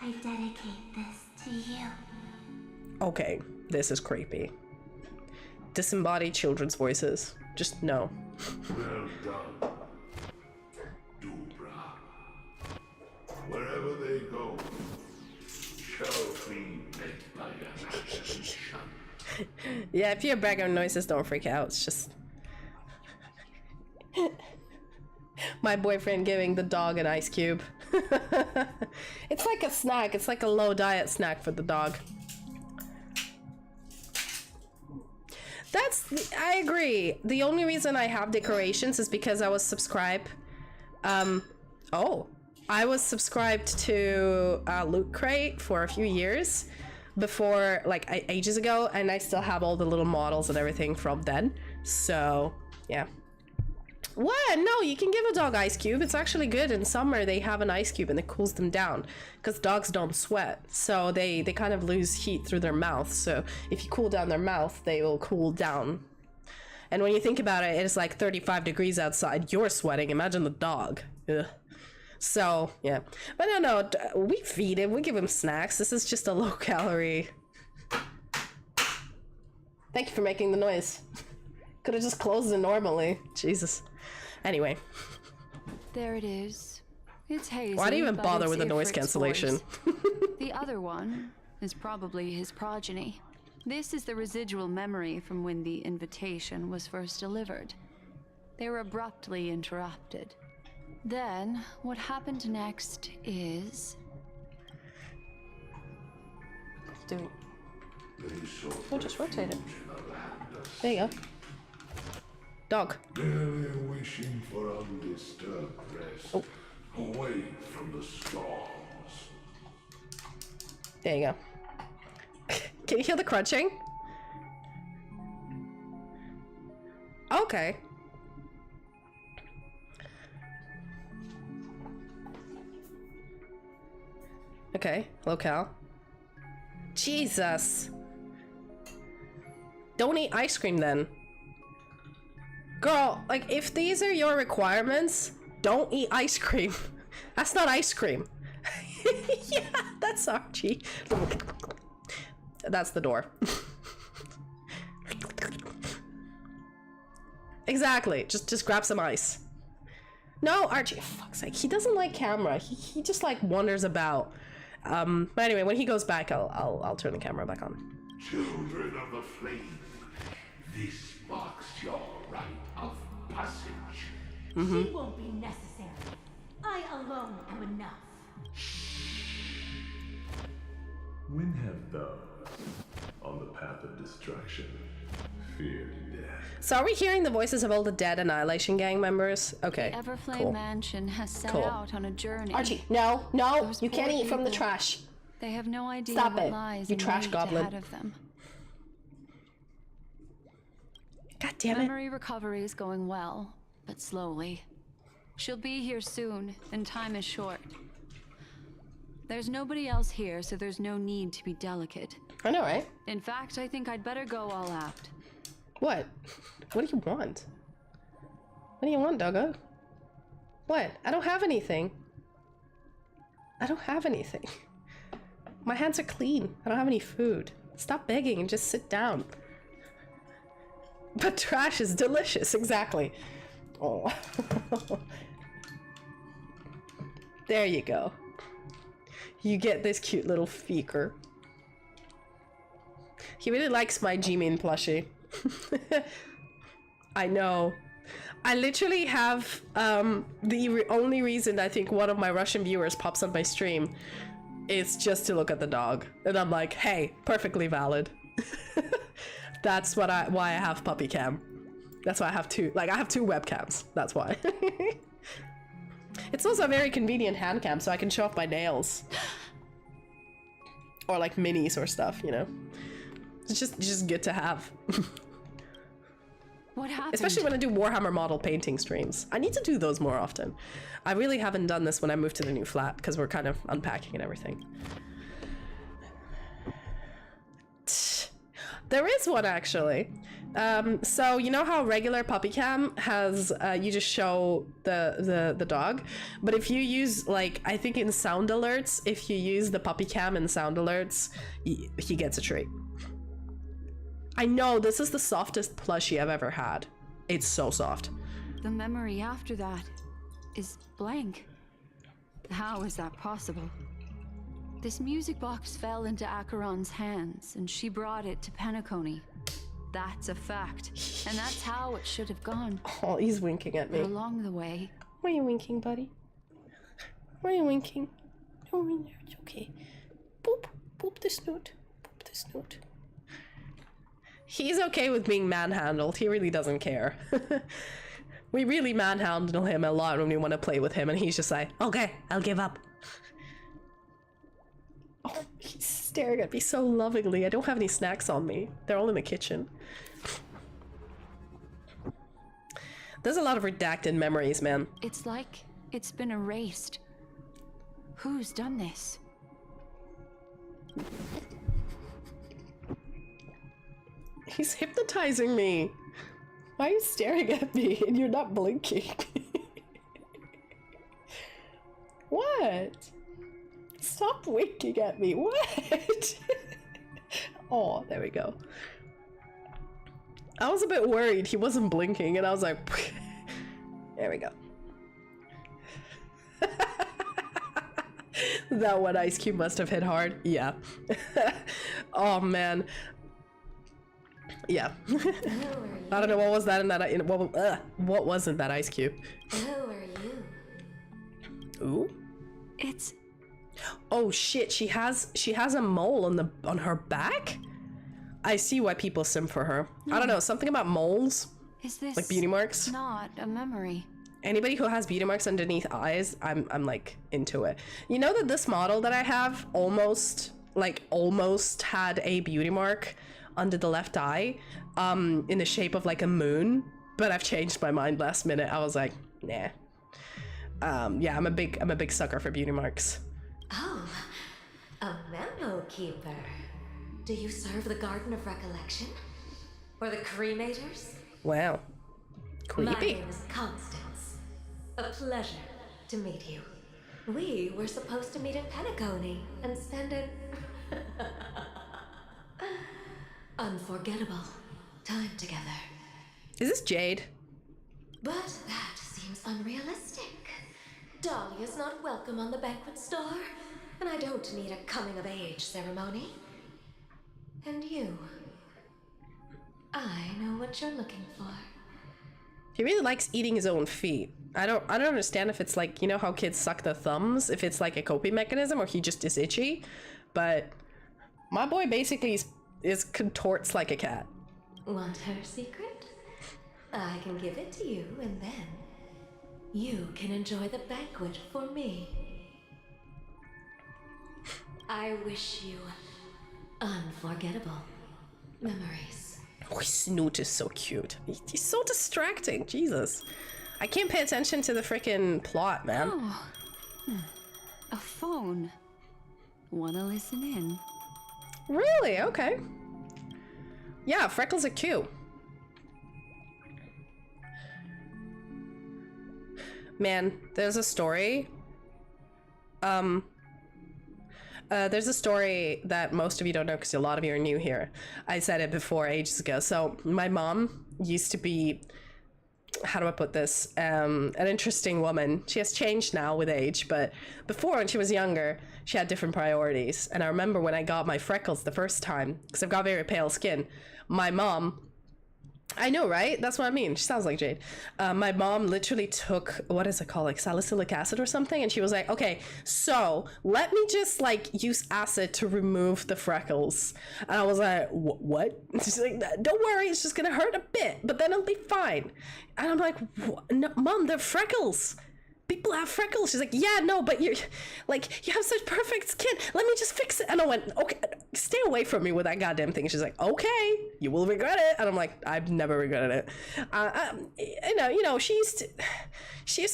I dedicate this to you. Okay, this is creepy. Disembodied children's voices. Just no. Well done, Dubra. Wherever they go, shall be met by annihilation. Yeah, if you hear background noises, don't freak out. It's just... my boyfriend giving the dog an ice cube. It's like a snack. It's like a low diet snack for the dog. I agree. The only reason I have decorations is because I was subscribed. I was subscribed to Loot Crate for a few years before, like ages ago, and I still have all the little models and everything from then. So yeah. What? No, you can give a dog ice cube. It's actually good. In summer, they have an ice cube and it cools them down because dogs don't sweat. So they kind of lose heat through their mouth. So if you cool down their mouth, they will cool down. And when you think about it, it's like 35 degrees outside. You're sweating. Imagine the dog. Ugh. So, yeah. But no, we feed him. We give him snacks. This is just a low calorie. Thank you for making the noise. Could have just closed it normally. Jesus. Anyway. There it is. It's hazy. Why do you even but bother it's with the noise Ifrit's cancellation? voice. The other one is probably his progeny. This is the residual memory from when the invitation was first delivered. They were abruptly interrupted. Then, what happened next is... Doing... Oh, just rotate it. There you go. Dog. Barely wishing for undisturbed rest, away from the storms. There you go. Can you hear the crunching? Okay. Okay, locale. Jesus. Don't eat ice cream then. Girl, like, if these are your requirements, don't eat ice cream. That's not ice cream. Yeah, that's Archie. That's the door. Exactly. Just grab some ice. No, Archie, for fuck's sake. He doesn't like camera. He just like wanders about. But anyway, when he goes back, I'll turn the camera back on. Children of the flame, this marks your rite of passage. She won't be necessary. I alone am enough. When have those on the path of destruction feared death? So are we hearing the voices of all the dead Annihilation Gang members? Okay, The Everflame cool. Mansion has set Cool. out on a journey. Archie, no, Those you can't poor eat from the people. trash. They have no idea Stop what it, lies you in trash wait goblin. ahead of them. God damn it. Memory recovery is going well, but slowly. She'll be here soon, and time is short. There's nobody else here, so there's no need to be delicate. I know, right? In fact, I think I'd better go all out. What? What do you want? What do you want, doggo? What? I don't have anything. I don't have anything. My hands are clean. I don't have any food. Stop begging and just sit down. But trash is delicious, exactly. Oh. There you go. You get this cute little feaker. He really likes my Jimin plushie. I know. I literally have only reason I think one of my Russian viewers pops on my stream is just to look at the dog, and I'm like, hey, perfectly valid. That's why I have puppy cam. That's why I have two. Like, I have two webcams. That's why. It's also a very convenient hand cam, so I can show off my nails, or like minis or stuff. You know, it's just good to have. What happened? Especially when I do Warhammer model painting streams. I need to do those more often. I really haven't done this when I moved to the new flat because we're kind of unpacking and everything. There is one actually. So you know how regular puppy cam has you just show the dog, but if you use, like, I think in sound alerts, if you use the puppy cam in sound alerts, he gets a treat. I know, this is the softest plushie I've ever had. It's so soft. The memory after that is blank. How is that possible? This music box fell into Acheron's hands, and she brought it to Penacony. That's a fact, and that's how it should have gone. Oh, he's winking at me. But along the way... Why are you winking, buddy? Why are you winking? Oh, it's okay. Boop, boop the snoot. Boop the snoot. He's okay with being manhandled. He really doesn't care. We really manhandle him a lot when we want to play with him, and he's just like, okay, I'll give up. Oh, he's staring at me so lovingly. I don't have any snacks on me. They're all in the kitchen. There's a lot of redacted memories, man. It's like it's been erased. Who's done this? He's hypnotizing me. Why are you staring at me and you're not blinking? What? Stop winking at me. What? Oh, there we go. I was a bit worried he wasn't blinking, and I was like, there we go. That one ice cube must have hit hard. Yeah. Oh man. Yeah. I don't know what was that in that. What was in that ice cube? Who are you? Ooh. It's. Oh shit! She has a mole on her back. I see why people sim for her. I don't know, something about moles. Is this like beauty marks? Not a memory. Anybody who has beauty marks underneath eyes, I'm like into it. You know that this model that I have almost had a beauty mark under the left eye, in the shape of like a moon, but I've changed my mind last minute. I was like, nah. Yeah, I'm a big sucker for beauty marks. Oh, a memo keeper. Do you serve the Garden of Recollection? Or the Cremators? Wow. Creepy. My name is Constance. A pleasure to meet you. We were supposed to meet in Penacony and spend an unforgettable time together. Is this Jade? But that seems unrealistic. Dahlia's not welcome on the banquet star, and I don't need a coming-of-age ceremony. And you, I know what you're looking for. He really likes eating his own feet. I don't understand if it's like, you know how kids suck their thumbs, if it's like a coping mechanism or he just is itchy, but my boy basically is contorts like a cat. Want her secret? I can give it to you, and then you can enjoy the banquet for me. I wish you unforgettable memories. Oh, his snoot is so cute. He's so distracting. Jesus. I can't pay attention to the freaking plot, man. Oh. A phone. Wanna listen in? Really? Okay. Yeah, freckles are cute. Man, there's a story. There's a story that most of you don't know because a lot of you are new here. I said it before ages ago. So my mom used to be, how do I put this? An interesting woman. She has changed now with age, but before when she was younger, she had different priorities. And I remember when I got my freckles the first time, because I've got very pale skin, my mom I know, right? That's what I mean. She sounds like Jade. My mom literally took, what is it called, like salicylic acid or something, and she was like, okay, so let me just like use acid to remove the freckles. And I was like, what? She's like, don't worry, it's just gonna hurt a bit, but then it'll be fine. And I'm like, no, Mom, they're freckles. People have freckles. She's like, yeah, no, but you're like, you have such perfect skin. Let me just fix it. And I went, okay, stay away from me with that goddamn thing. She's like, okay, you will regret it. And I'm like, I've never regretted it. You know, she used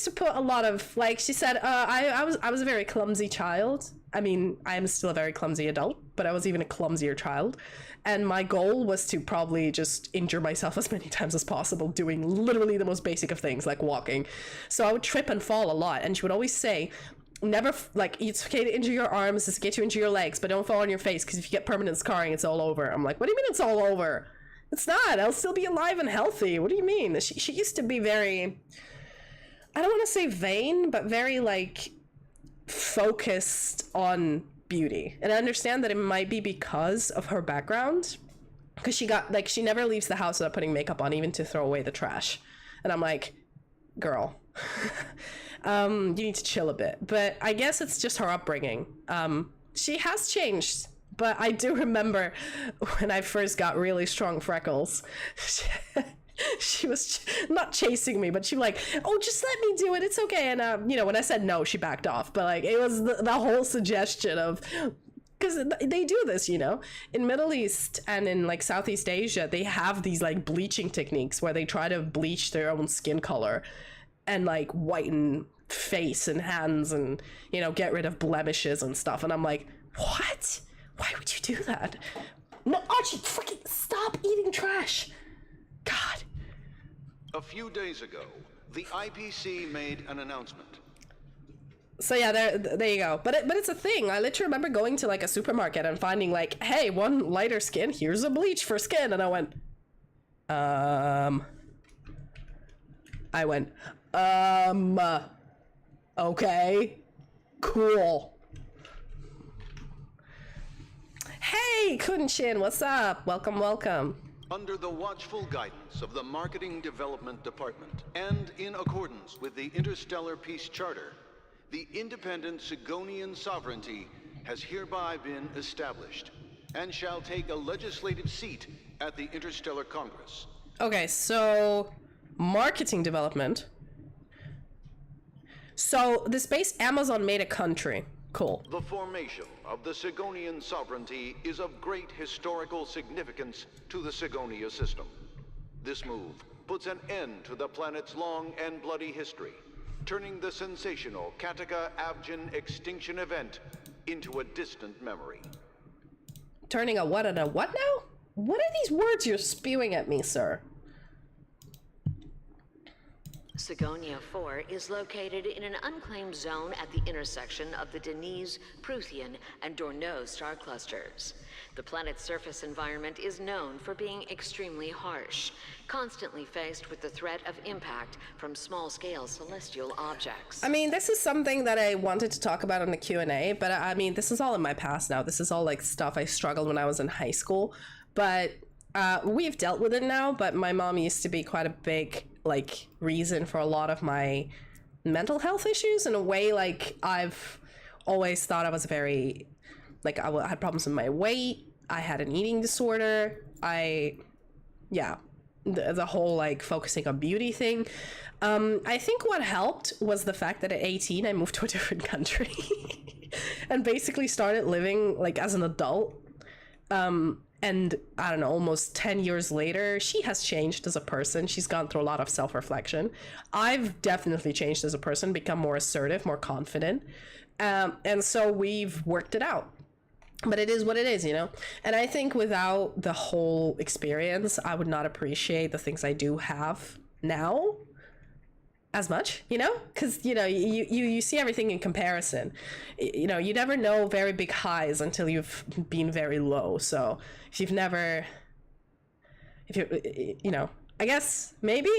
to put a lot of, like, she said, I was a very clumsy child. I mean, I am still a very clumsy adult, but I was even a clumsier child. And my goal was to probably just injure myself as many times as possible doing literally the most basic of things, like walking. So I would trip and fall a lot. And she would always say, never, like, it's okay to injure your arms, it's okay to injure your legs, but don't fall on your face, because if you get permanent scarring, it's all over. I'm like, what do you mean it's all over? It's not. I'll still be alive and healthy. What do you mean? She used to be very, I don't want to say vain, but very, like, focused on beauty. And I understand that it might be because of her background, because she got, like, she never leaves the house without putting makeup on, even to throw away the trash. And I'm like, girl, you need to chill a bit. But I guess it's just her upbringing. She has changed, but I do remember when I first got really strong freckles, she was not chasing me, but she was like, oh, just let me do it, it's okay. And you know, when I said no, she backed off. But like, it was the whole suggestion of, because they do this, you know, in Middle East and in like Southeast Asia, they have these like bleaching techniques where they try to bleach their own skin color and like whiten face and hands and, you know, get rid of blemishes and stuff. And I'm like, what? Why would you do that? No, Archie, freaking stop eating trash. God. A few days ago, the IPC made an announcement. So yeah, there you go. But it's a thing. I literally remember going to like a supermarket and finding like, hey, one lighter skin, here's a bleach for skin. And I went, okay, cool. Hey, Kunshin, what's up? Welcome, welcome. Under the watchful guidance of the Marketing Development Department, and in accordance with the Interstellar Peace Charter, the independent Sigonian sovereignty has hereby been established, and shall take a legislative seat at the Interstellar Congress. Okay, so marketing development. So the space Amazon made a country. Cool. The formation of the Sigonian sovereignty is of great historical significance to the Sigonia system. This move puts an end to the planet's long and bloody history, turning the sensational Kataka-Avgin extinction event into a distant memory. Turning a what and a what now? What are these words you're spewing at me, sir? Sigonia 4 is located in an unclaimed zone at the intersection of the Denise, Prothean, and Dorneau star clusters. The planet's surface environment is known for being extremely harsh, constantly faced with the threat of impact from small-scale celestial objects. I mean, this is something that I wanted to talk about in the Q&A, but I mean, this is all in my past now. This is all like stuff I struggled when I was in high school, but we've dealt with it now. But my mom used to be quite a big like reason for a lot of my mental health issues. In a way, like I've always thought I was very, like I had problems with my weight, I had an eating disorder, the whole like focusing on beauty thing. I think what helped was the fact that at 18 I moved to a different country and basically started living like as an adult. And I don't know, almost 10 years later, she has changed as a person. She's gone through a lot of self-reflection. I've definitely changed as a person, become more assertive, more confident. And so we've worked it out. But it is what it is, you know? And I think without the whole experience, I would not appreciate the things I do have now as much, you know? Because, you know, you see everything in comparison. You know, you never know very big highs until you've been very low. So if you've never, you know, I guess maybe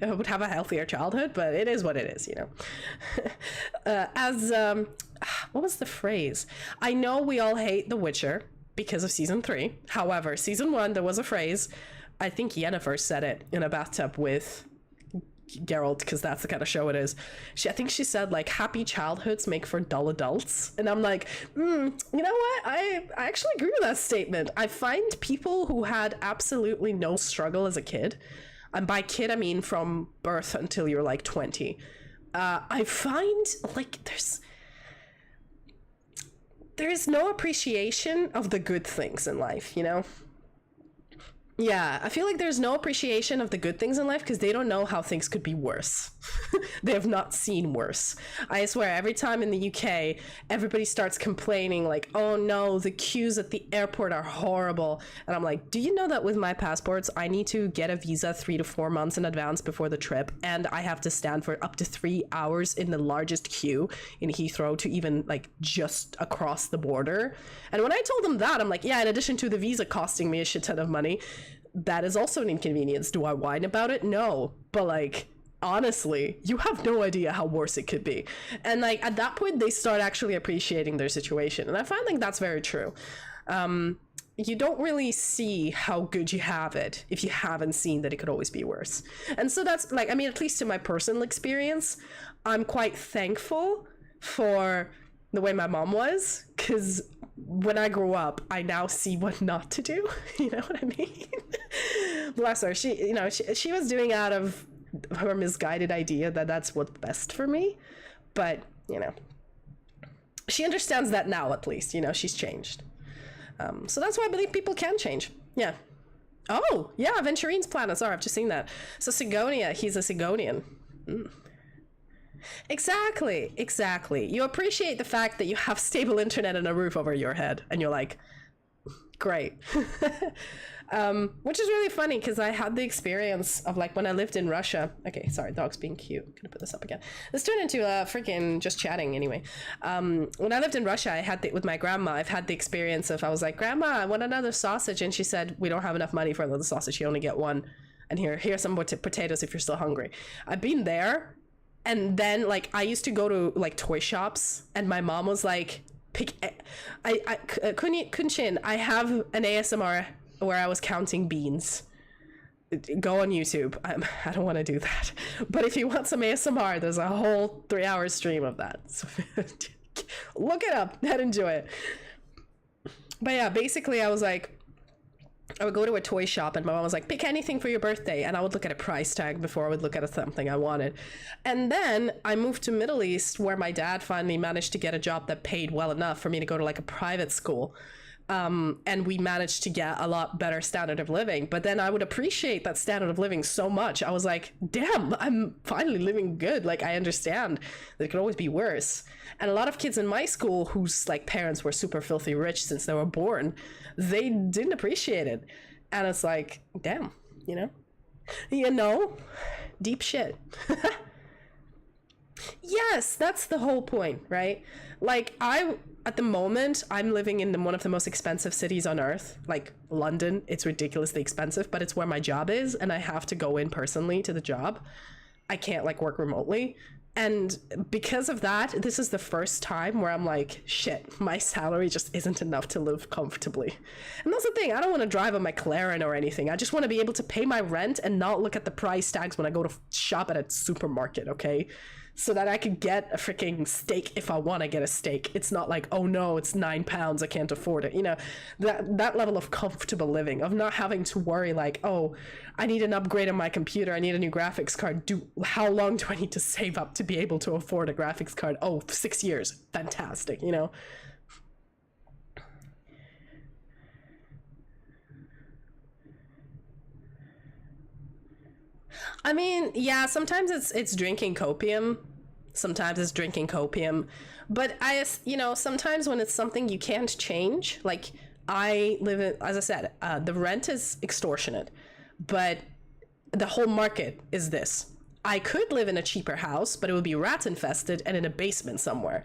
I would have a healthier childhood, but it is what it is, you know? What was the phrase? I know we all hate The Witcher because of season 3. However, season 1, there was a phrase, I think Yennefer said it in a bathtub with Geralt, because that's the kind of show it is. I think she said, like, happy childhoods make for dull adults. And I'm like, you know what? I actually agree with that statement. I find people who had absolutely no struggle as a kid, and by kid I mean from birth until you're like 20, I find like there's no appreciation of the good things in life, you know? Yeah, I feel like there's no appreciation of the good things in life because they don't know how things could be worse. They have not seen worse. I swear, every time in the UK, everybody starts complaining like, oh no, the queues at the airport are horrible. And I'm like, do you know that with my passports, I need to get a visa 3 to 4 months in advance before the trip, and I have to stand for up to 3 hours in the largest queue in Heathrow to even like just across the border. And when I told them that, I'm like, yeah, in addition to the visa costing me a shit ton of money, that is also an inconvenience. Do I whine about it? No. But like, honestly, you have no idea how worse it could be. And like, at that point, they start actually appreciating their situation. And I find like that's very true. You don't really see how good you have it if you haven't seen that it could always be worse. And so that's like, I mean, at least in my personal experience, I'm quite thankful for the way my mom was, because when I grew up, I now see what not to do. You know what I mean? Bless her. She, you know, she was doing out of her misguided idea that that's what's best for me. But, you know, she understands that now, at least. You know, she's changed. So that's why I believe people can change. Yeah. Oh, yeah, Aventurine's planet. Sorry, I've just seen that. So Sigonia, he's a Sigonian. Exactly. You appreciate the fact that you have stable internet and a roof over your head, and you're like, great. Which is really funny because I had the experience of like when I lived in Russia. Okay, sorry, dog's being cute. I'm gonna put this up again. This turned into freaking just chatting anyway. When I lived in Russia, I had with my grandma, I've had the experience of, I was like, Grandma, I want another sausage, and she said, we don't have enough money for another sausage. You only get one, and here's some potatoes if you're still hungry. I've been there. And then like I used to go to like toy shops, and my mom was like, Kunshin, I have an ASMR where I was counting beans. Go on YouTube. I don't want to do that, but if you want some ASMR, there's a whole 3-hour stream of that, so look it up and enjoy it. But yeah, basically I was like, I would go to a toy shop, and my mom was like, pick anything for your birthday, and I would look at a price tag before I would look at something I wanted. And then I moved to Middle East, where my dad finally managed to get a job that paid well enough for me to go to like a private school, and we managed to get a lot better standard of living. But then I would appreciate that standard of living so much. I was like, damn, I'm finally living good. Like, I understand that it could always be worse. And a lot of kids in my school whose like parents were super filthy rich since they were born, they didn't appreciate it. And it's like, damn, you know, deep shit. Yes, that's the whole point, right? Like, at the moment, I'm living in one of the most expensive cities on earth, like London. It's ridiculously expensive, but it's where my job is, and I have to go in personally to the job. I can't like work remotely. And because of that, this is the first time where I'm like, shit, my salary just isn't enough to live comfortably. And that's the thing, I don't want to drive a McLaren or anything. I just want to be able to pay my rent and not look at the price tags when I go to shop at a supermarket, okay? So that I could get a freaking steak if I want to get a steak. It's not like, oh no, it's £9, I can't afford it. You know, that level of comfortable living, of not having to worry like, oh, I need an upgrade on my computer, I need a new graphics card. How long do I need to save up to be able to afford a graphics card? Oh, 6 years. Fantastic, you know? I mean, yeah, sometimes it's drinking copium. Sometimes it's drinking copium. But sometimes when it's something you can't change, like I live in, as I said, the rent is extortionate, but the whole market is this. I could live in a cheaper house, but it would be rat infested and in a basement somewhere.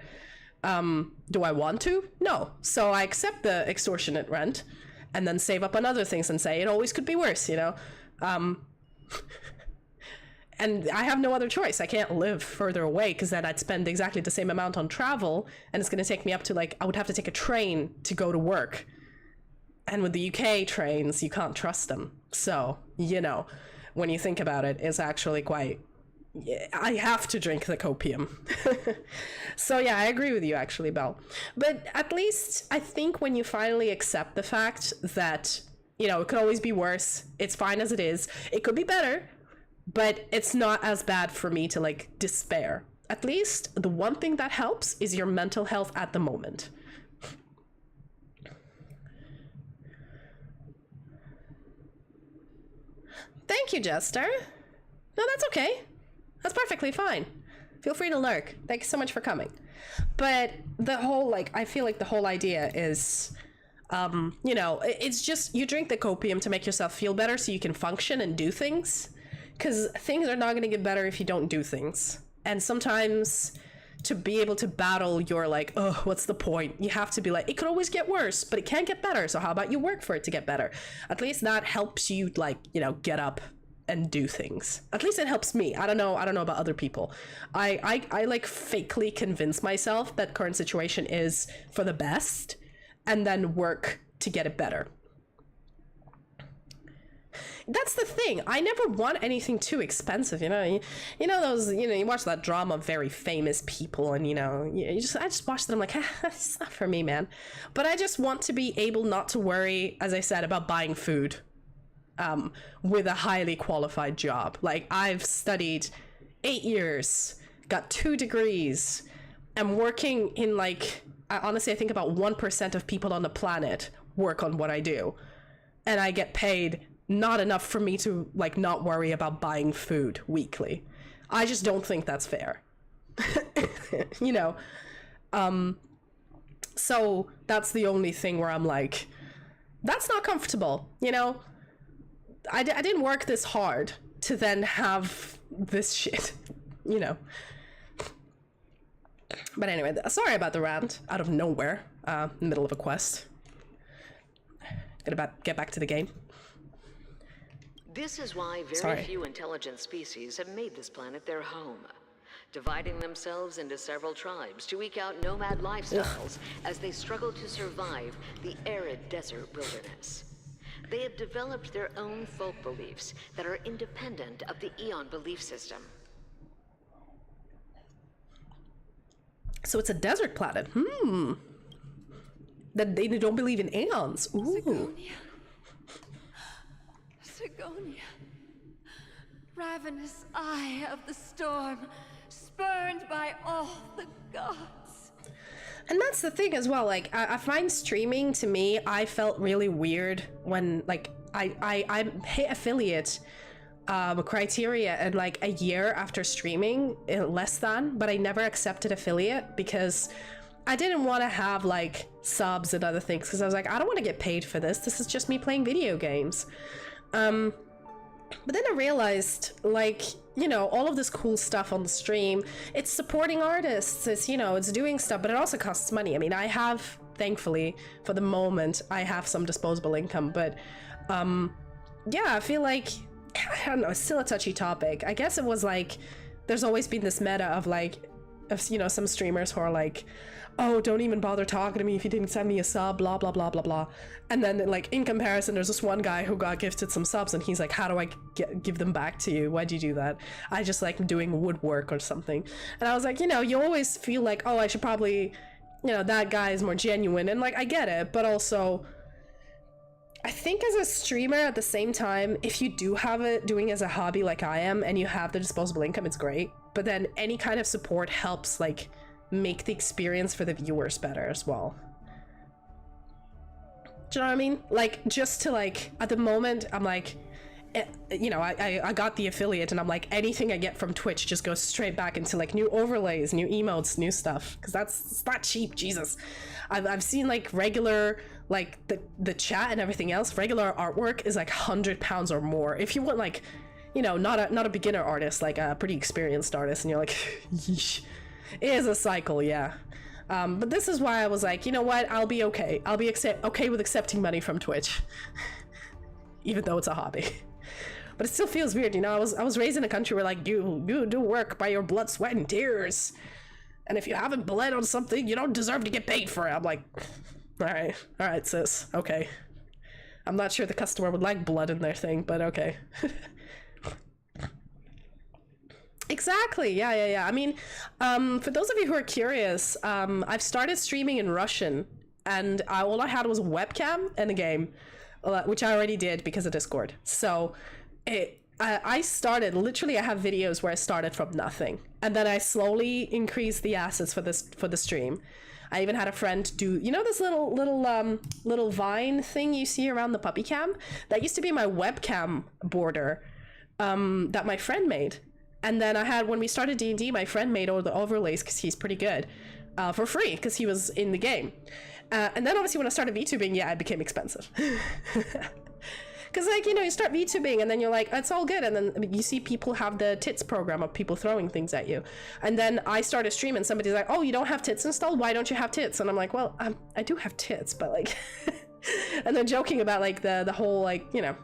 Do I want to? No. So I accept the extortionate rent and then save up on other things and say it always could be worse, you know? And I have no other choice. I can't live further away because then I'd spend exactly the same amount on travel, and it's going to take me up to like, I would have to take a train to go to work. And with the UK trains, you can't trust them. So, you know, when you think about it, it's actually quite... I have to drink the copium. So yeah, I agree with you actually, Belle. But at least I think when you finally accept the fact that, you know, it could always be worse, it's fine as it is, it could be better, but it's not as bad for me to like despair. At least the one thing that helps is your mental health at the moment. Thank you, Jester. No, that's okay. That's perfectly fine. Feel free to lurk. Thank you so much for coming. But the whole, like, I feel like the whole idea is, you know, it's just you drink the copium to make yourself feel better so you can function and do things. Because things are not going to get better if you don't do things. And sometimes to be able to battle your, like, oh, what's the point? You have to be like, it could always get worse, but it can get better. So how about you work for it to get better? At least that helps you, like, you know, get up and do things. At least it helps me. I don't know about other people. I like fakely convince myself that current situation is for the best and then work to get it better. That's the thing. I never want anything too expensive, you know. You know those, you know, you watch that drama of very famous people and, you know, I just watch them like, it's not for me, man. But I just want to be able not to worry, as I said, about buying food. With a highly qualified job. Like, I've studied 8 years, got 2 degrees, I'm working in, like, honestly, I think about 1% of people on the planet work on what I do. And I get paid not enough for me to, like, not worry about buying food weekly. I just don't think that's fair. You know? So that's the only thing where I'm like, that's not comfortable, you know? I didn't work this hard to then have this shit, you know. But anyway, sorry about the rant out of nowhere, in the middle of a quest. Get back to the game. This is why very few intelligent species have made this planet their home, dividing themselves into several tribes to eke out nomad lifestyles as they struggle to survive the arid desert wilderness. They have developed their own folk beliefs that are independent of the Eon belief system. So it's a desert planet. That they don't believe in Aeons. Ooh. Sigonia. Ravenous eye of the storm, spurned by all the gods. And that's the thing as well, like, I find streaming, to me, I felt really weird when, like, I hit affiliate criteria and, like, a year after streaming, less than, but I never accepted affiliate because I didn't want to have, like, subs and other things, because I was like, I don't want to get paid for this. This is just me playing video games. But then I realized, like, you know, all of this cool stuff on the stream, it's supporting artists, it's, you know, it's doing stuff, but it also costs money. I mean, I have, thankfully, for the moment, I have some disposable income, but, yeah, I feel like, I don't know, it's still a touchy topic. I guess it was like, there's always been this meta of, like, you know, some streamers who are like, oh, don't even bother talking to me if you didn't send me a sub, blah, blah, blah, blah, blah. And then, like, in comparison, there's this one guy who got gifted some subs, and he's like, how do I give them back to you? Why'd you do that? I just, like, doing woodwork or something. And I was like, you know, you always feel like, oh, I should probably, you know, that guy is more genuine. And, like, I get it, but also, I think as a streamer at the same time, if you do have it doing as a hobby like I am, and you have the disposable income, it's great. But then any kind of support helps, like, make the experience for the viewers better as well. Do you know what I mean? Like, just to, like, at the moment, I'm like, you know, I got the affiliate, and I'm like, anything I get from Twitch just goes straight back into, like, new overlays, new emotes, new stuff, because it's not cheap. Jesus, I've seen, like, regular, like, the chat and everything else, regular artwork is like £100 or more. If you want, like, you know, not a beginner artist, like a pretty experienced artist, and you're like, yeesh. It is a cycle, yeah. But this is why I was like, you know what, I'll be okay. I'll be okay with accepting money from Twitch. Even though it's a hobby. But it still feels weird, you know, I was raised in a country where, like, you do work by your blood, sweat, and tears. And if you haven't bled on something, you don't deserve to get paid for it. I'm like, alright, sis, okay. I'm not sure the customer would like blood in their thing, but okay. Exactly. Yeah. I mean, for those of you who are curious, I've started streaming in Russian, and all I had was a webcam and a game, which I already did because of Discord. So I started, literally I have videos where I started from nothing, and then I slowly increased the assets for the stream. I even had a friend do, you know, this little vine thing you see around the puppy cam? That used to be my webcam border that my friend made. And then I had, when we started D&D, my friend made all the overlays, because he's pretty good, for free, because he was in the game. And then obviously when I started VTubing, yeah, it became expensive. Because, like, you know, you start VTubing and then you're like, it's all good. And then you see people have the tits program of people throwing things at you. And then I started streaming, somebody's like, oh, you don't have tits installed? Why don't you have tits? And I'm like, well, I do have tits, but like... And then joking about, like, the whole, like, you know,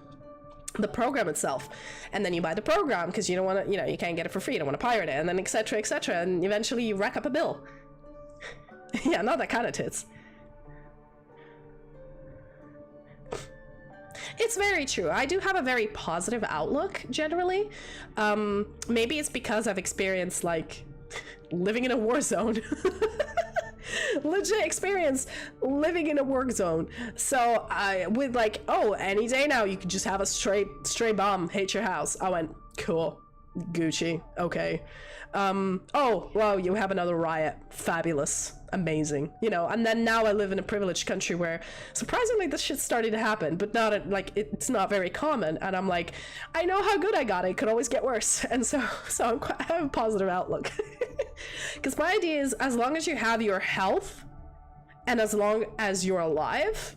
the program itself. And then you buy the program because you don't want to, you know, you can't get it for free. You don't want to pirate it. And then et cetera, and eventually you rack up a bill. Yeah, not that kind of tits. It's very true. I do have a very positive outlook, generally. Maybe it's because I've experienced, like, living in a war zone. Legit experience living in a work zone. So I, with like, oh, any day now you could just have a stray bomb hit your house. I went, cool, Gucci, okay. Oh, well, you have another riot. Fabulous. Amazing. You know, and then now I live in a privileged country where surprisingly this shit's starting to happen, but not like it's not very common. And I'm like, I know how good I got it. It could always get worse. And so I have a positive outlook. Because my idea is, as long as you have your health and as long as you're alive,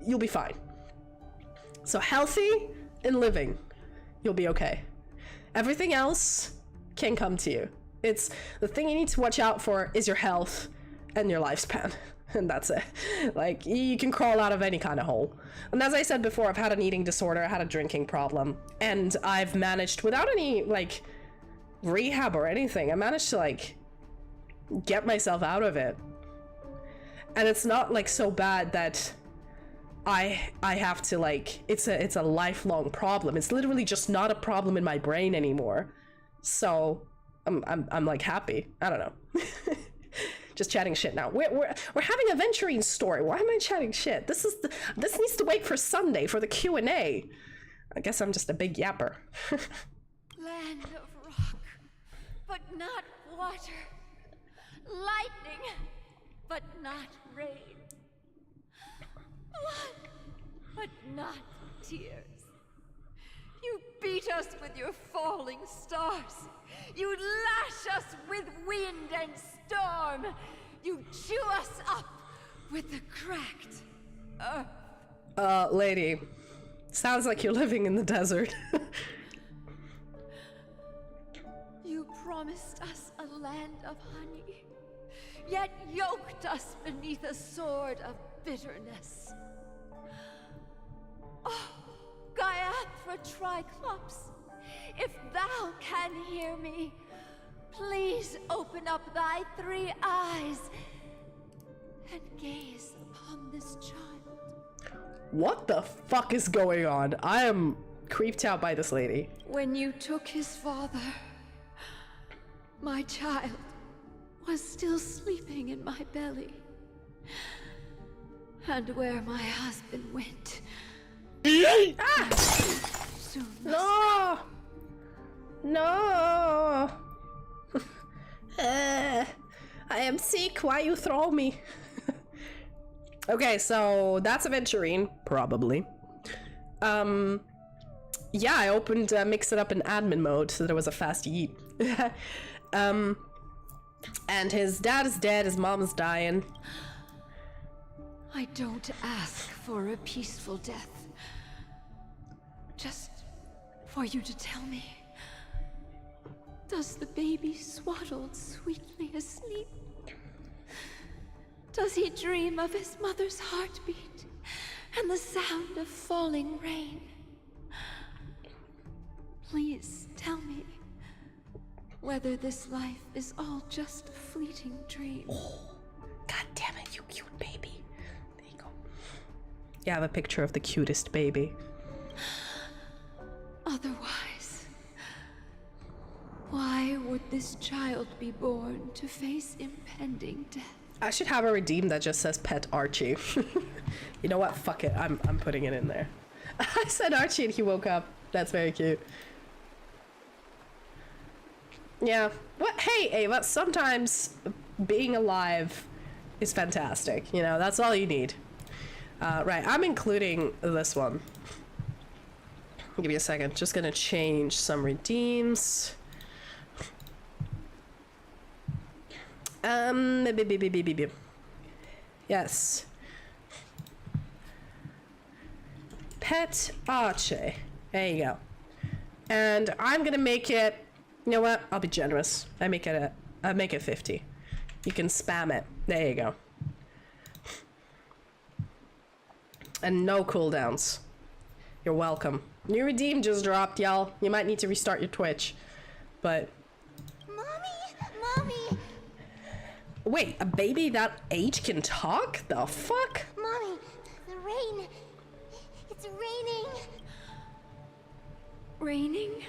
you'll be fine. So healthy and living, you'll be okay. Everything else can come to you. It's the thing you need to watch out for is your health and your lifespan. And that's it. Like, you can crawl out of any kind of hole. And as I said before, I've had an eating disorder, I had a drinking problem, and I've managed, without any, like, rehab or anything, I managed to, like, get myself out of it. And it's not, like, so bad that I have to, like, it's a lifelong problem. It's literally just not a problem in my brain anymore. So I'm like happy. I don't know. Just chatting shit now. We're having a Aventurine story. Why am I chatting shit? This needs to wait for Sunday for the Q&A. I guess I'm just a big yapper. Land of rock, but not water. Lightning, but not rain. Blood, but not tears. You beat us with your falling stars. You lash us with wind and storm. You chew us up with the cracked earth. Lady, sounds like you're living in the desert. You promised us a land of honey, yet yoked us beneath a sword of bitterness. Oh, Gaiathra Triclops, if thou can hear me, please open up thy 3 eyes and gaze upon this child. What the fuck is going on? I am creeped out by this lady. When you took his father, my child was still sleeping in my belly. And where my husband went, No! No! I am sick. Why you throw me? Okay, so that's Aventurine, probably. Yeah, I opened Mix It Up in admin mode so that it was a fast yeet. And his dad is dead, his mom's dying. I don't ask for a peaceful death. Just for you to tell me, does the baby swaddled sweetly asleep? Does he dream of his mother's heartbeat and the sound of falling rain? Please tell me whether this life is all just a fleeting dream. Oh, God damn it, you cute baby. There you go. You have a picture of the cutest baby. Otherwise, why would this child be born to face impending death? I should have a redeem that just says Pet Archie. You know what? Fuck it. I'm putting it in there. I said Archie and he woke up. That's very cute. Yeah. What? Hey, Ava, sometimes being alive is fantastic. You know, that's all you need. Right, I'm including this one. Give me a second. Just gonna change some redeems. Yes. Pet Archie. There you go. And I'm gonna make it, you know what? I'll be generous. I make it 50. You can spam it. There you go. And no cooldowns. You're welcome. New redeem just dropped, y'all. You might need to restart your Twitch. But Mommy! wait, a baby that age can talk? The fuck? Mommy, the rain. It's raining. Raining?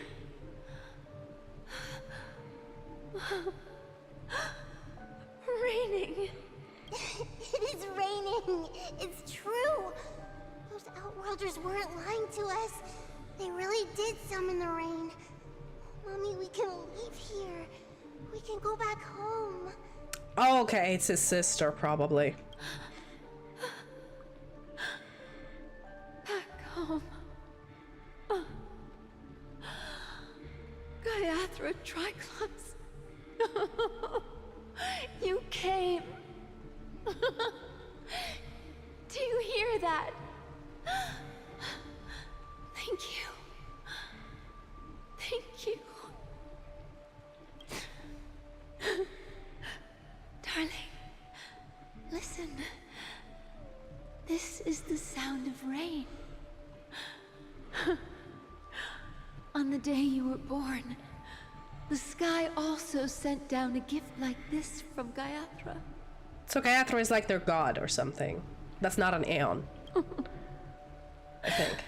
Raining. It is raining. It's true. Those Outworlders weren't lying to us. They really did summon the rain. Mommy, we can leave here. We can go back home. Oh, okay, it's his sister, probably. Back home. Gaiathra Triclops. You came. Do you hear that? Thank you. Thank you. Darling, listen. This is the sound of rain. On the day you were born, the sky also sent down a gift like this from Gaiathra. So Gaiathra is like their god or something. That's not an Aeon. I think.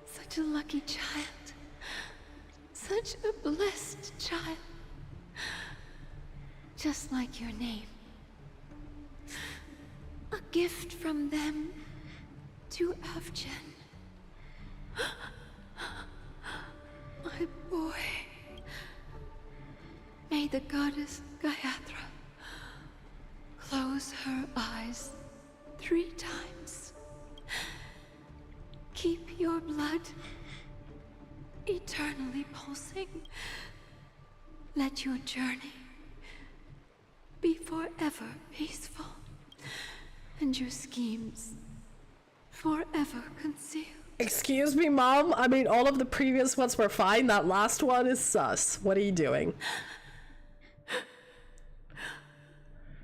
Such a lucky child. Such a blessed child. Just like your name. A gift from them to Avgen. My boy. May the goddess Gaiathra close her eyes 3 times. Keep your blood eternally pulsing. Let your journey be forever peaceful, and your schemes forever concealed. Excuse me, Mom? I mean, all of the previous ones were fine. That last one is sus. What are you doing?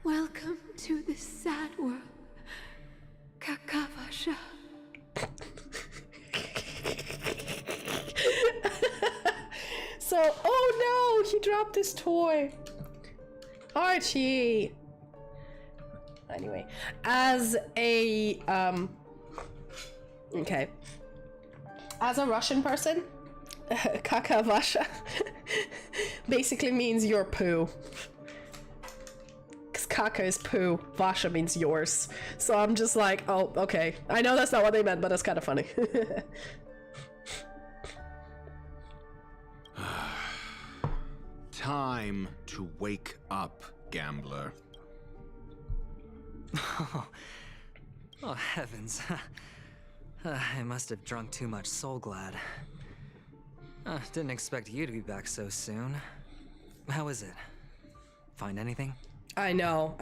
Welcome to this sad world, Kakavasha. So, oh no, he dropped his toy. Archie. Anyway, as a okay, as a Russian person, Kakavasha basically means your poo. Because Kaka is poo, Vasha means yours. So I'm just like, oh, okay. I know that's not what they meant, but it's kind of funny. Time to wake up, gambler. Oh, heavens. I must have drunk too much Soul Glad. Didn't expect you to be back so soon. How is it? Find anything? I know.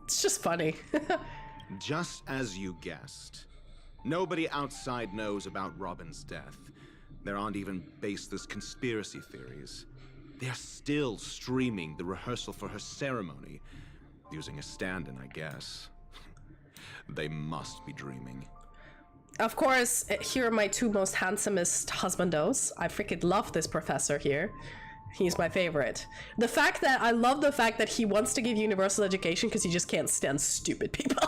It's just funny. Just as you guessed. Nobody outside knows about Robin's death. There aren't even baseless conspiracy theories. They're still streaming the rehearsal for her ceremony. Using a stand-in, I guess. They must be dreaming. Of course, here are my 2 most handsomest husbandos. I freaking love this professor here. He's my favorite. I love the fact that he wants to give universal education because he just can't stand stupid people.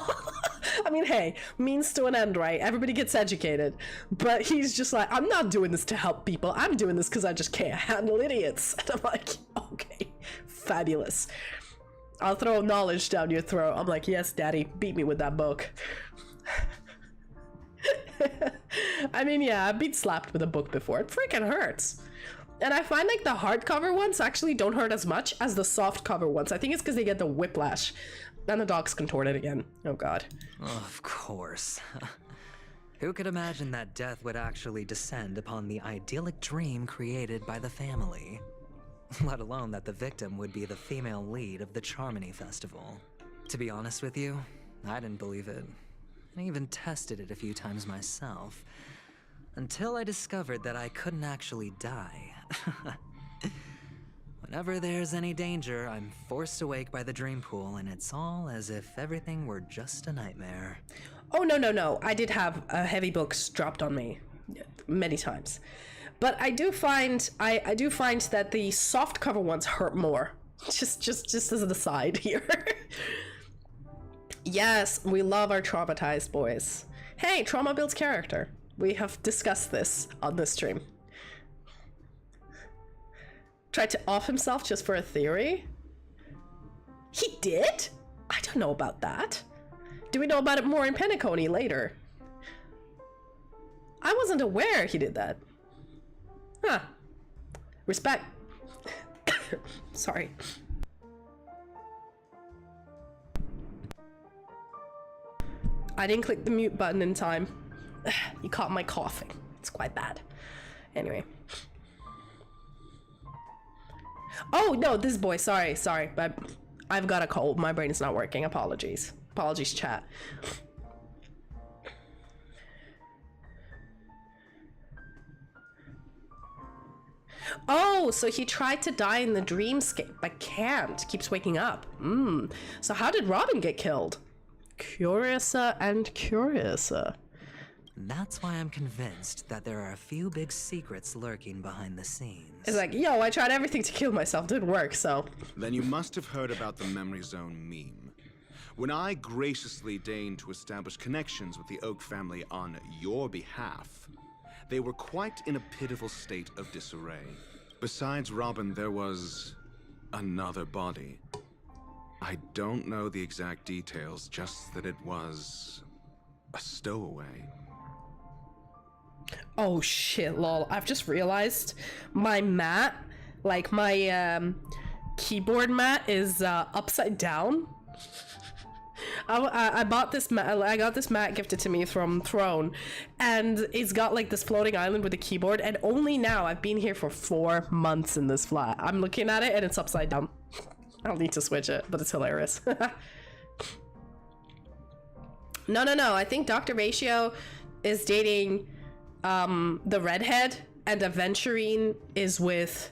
I mean, hey, means to an end, right? Everybody gets educated. But he's just like, I'm not doing this to help people. I'm doing this because I just can't handle idiots. And I'm like, okay, fabulous. I'll throw knowledge down your throat. I'm like, yes, daddy, beat me with that book. I mean, yeah, I've been slapped with a book before. It freaking hurts. And I find like the hardcover ones actually don't hurt as much as the soft cover ones. I think it's because they get the whiplash. And the dog's contorted again. Oh god. Of course. Who could imagine that death would actually descend upon the idyllic dream created by the family? Let alone that the victim would be the female lead of the Charmony Festival. To be honest with you, I didn't believe it. I even tested it a few times myself. Until I discovered that I couldn't actually die. Whenever there's any danger, I'm forced awake by the dream pool, and it's all as if everything were just a nightmare. Oh, no. I did have heavy books dropped on me many times. But I do find that the soft cover ones hurt more. Just as an aside here. Yes, we love our traumatized boys. Hey, trauma builds character. We have discussed this on this stream. Tried to off himself just for a theory? He did? I don't know about that. Do we know about it more in Penacony later? I wasn't aware he did that. Huh. Respect. Sorry. I didn't click the mute button in time. You caught my coughing. It's quite bad. Anyway. Oh, no, this boy. Sorry. I've got a cold. My brain is not working. Apologies. Apologies, chat. Oh, so he tried to die in the dreamscape, but can't. Keeps waking up. So how did Robin get killed? Curiouser and curiouser. That's why I'm convinced that there are a few big secrets lurking behind the scenes. It's like, yo, I tried everything to kill myself, didn't work, so. Then you must have heard about the Memory Zone meme. When I graciously deigned to establish connections with the Oak family on your behalf, they were quite in a pitiful state of disarray. Besides Robin, there was another body. I don't know the exact details, just that it was a stowaway. Oh shit, lol. I've just realized my mat, like my keyboard mat is upside down. I bought this mat, I got this mat gifted to me from Throne, and it's got like this floating island with a keyboard, and only now, I've been here for 4 months in this flat. I'm looking at it and it's upside down. I'll need to switch it, but it's hilarious. No, I think Dr. Ratio is dating the redhead, and Aventurine is with...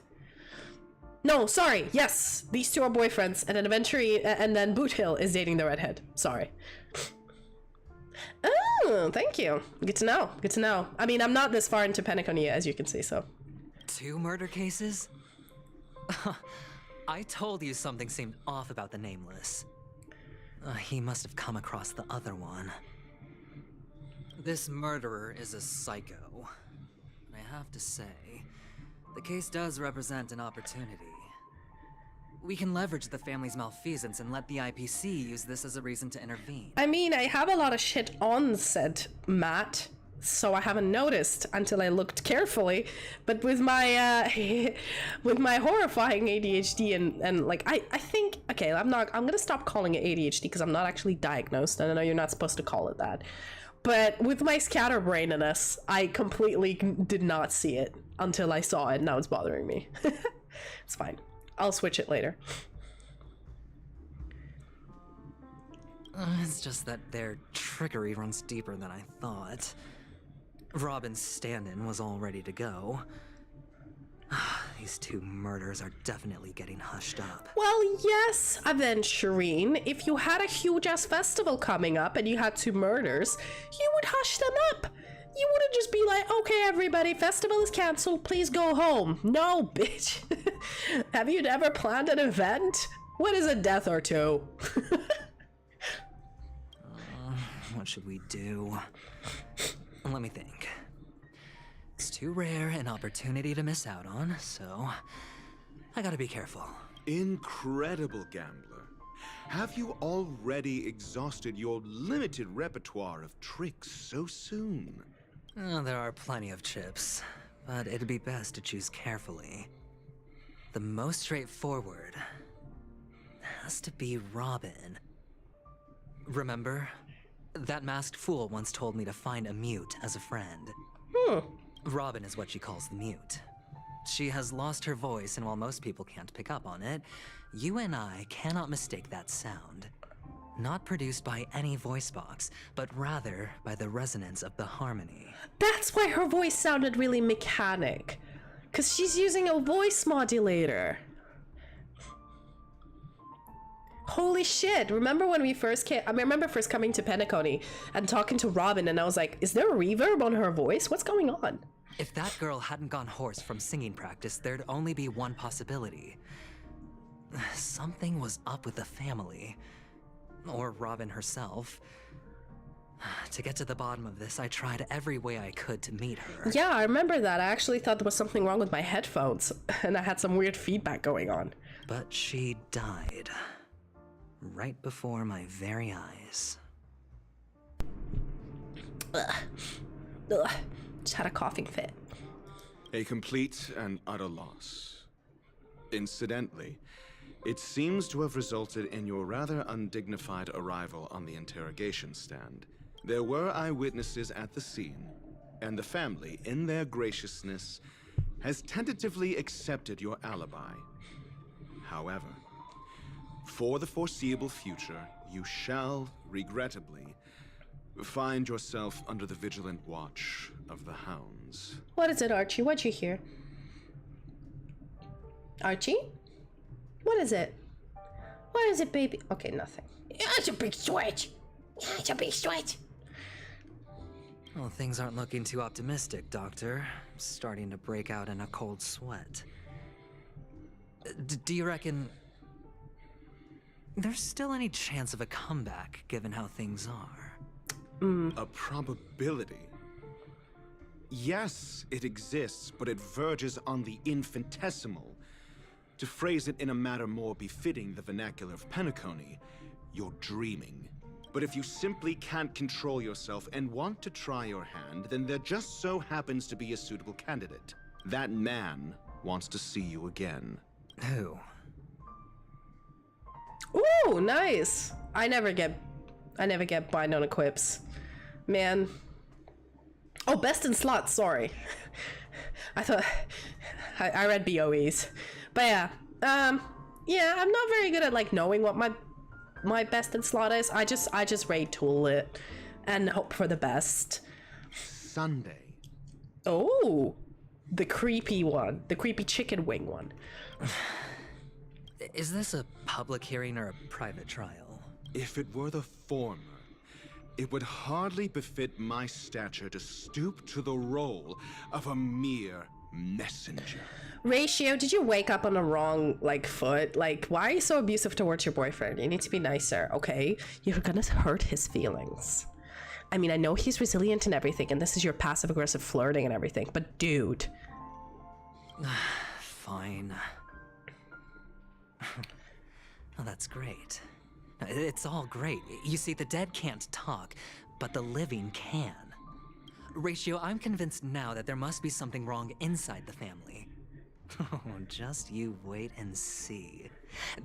No, sorry, yes, these two are boyfriends, and then Aventurine, and then Boot Hill is dating the redhead. Sorry. Oh, thank you. Good to know, good to know. I mean, I'm not this far into Penacony yet, as you can see, so. 2 murder cases? I told you something seemed off about the Nameless. He must have come across the other one. This murderer is a psycho. I have to say, the case does represent an opportunity. We can leverage the family's malfeasance and let the IPC use this as a reason to intervene. I mean, I have a lot of shit on said Matt, so I haven't noticed until I looked carefully. But with my with my horrifying ADHD and like I think, okay, I'm gonna stop calling it ADHD because I'm not actually diagnosed, and I know you're not supposed to call it that. But with my scatterbraininess, I completely did not see it until I saw it, and now it's bothering me. It's fine. I'll switch it later. It's just that their trickery runs deeper than I thought. Robin's stand-in was all ready to go. These 2 murders are definitely getting hushed up. Well, yes, Aventurine. If you had a huge-ass festival coming up and you had 2 murders, you would hush them up. You wouldn't just be like, okay, everybody, festival is canceled, please go home. No, bitch. Have you never planned an event? What is a death or 2? What should we do? Let me think. It's too rare an opportunity to miss out on, so I gotta be careful. Incredible gambler. Have you already exhausted your limited repertoire of tricks so soon? Oh, there are plenty of chips, but it'd be best to choose carefully. The most straightforward has to be Robin. Remember? That masked fool once told me to find a mute as a friend. Robin is what she calls the mute. She has lost her voice, and while most people can't pick up on it, you and I cannot mistake that sound. Not produced by any voice box, but rather by the resonance of the harmony. That's why her voice sounded really mechanic. Because she's using a voice modulator. Holy shit, remember when we first came? I remember first coming to Penacony and talking to Robin, and I was like, is there a reverb on her voice? What's going on? If that girl hadn't gone hoarse from singing practice, there'd only be one possibility. Something was up with the family. Or Robin herself. To get to the bottom of this, I tried every way I could to meet her. Yeah, I remember that. I actually thought there was something wrong with my headphones, and I had some weird feedback going on. But she died. Right before my very eyes. Ugh. Just had a coughing fit. A complete and utter loss. Incidentally, it seems to have resulted in your rather undignified arrival on the interrogation stand. There were eyewitnesses at the scene, and the family, in their graciousness, has tentatively accepted your alibi. However, for the foreseeable future, you shall, regrettably, find yourself under the vigilant watch of the hounds. What is it, Archie? What'd you hear? Archie? What is it? What is it, baby? Okay, nothing. It's a big switch. It's a big switch. Well, things aren't looking too optimistic, Doctor. I'm starting to break out in a cold sweat. Do you reckon there's still any chance of a comeback, given how things are? A probability? Yes, it exists, but it verges on the infinitesimal. To phrase it in a manner more befitting the vernacular of Penacony, you're dreaming. But if you simply can't control yourself and want to try your hand, then there just so happens to be a suitable candidate. That man wants to see you again. Who? Ooh, nice. I never get bind on equips. Man. Oh, best in slots, sorry. I thought I read BOEs. But yeah. Yeah, I'm not very good at like knowing what my best in slot is. I just raid tool it and hope for the best. Sunday. Oh, the creepy one. The creepy chicken wing one. Is this a public hearing or a private trial? If it were the former, it would hardly befit my stature to stoop to the role of a mere messenger. Ratio, did you wake up on the wrong, like, foot? Like, why are you so abusive towards your boyfriend? You need to be nicer, okay? You're gonna hurt his feelings. I mean, I know he's resilient and everything, and this is your passive-aggressive flirting and everything, but dude. Fine. Oh, that's great. It's all great. You see, the dead can't talk, but the living can. Ratio, I'm convinced now that there must be something wrong inside the family. Oh, just you wait and see.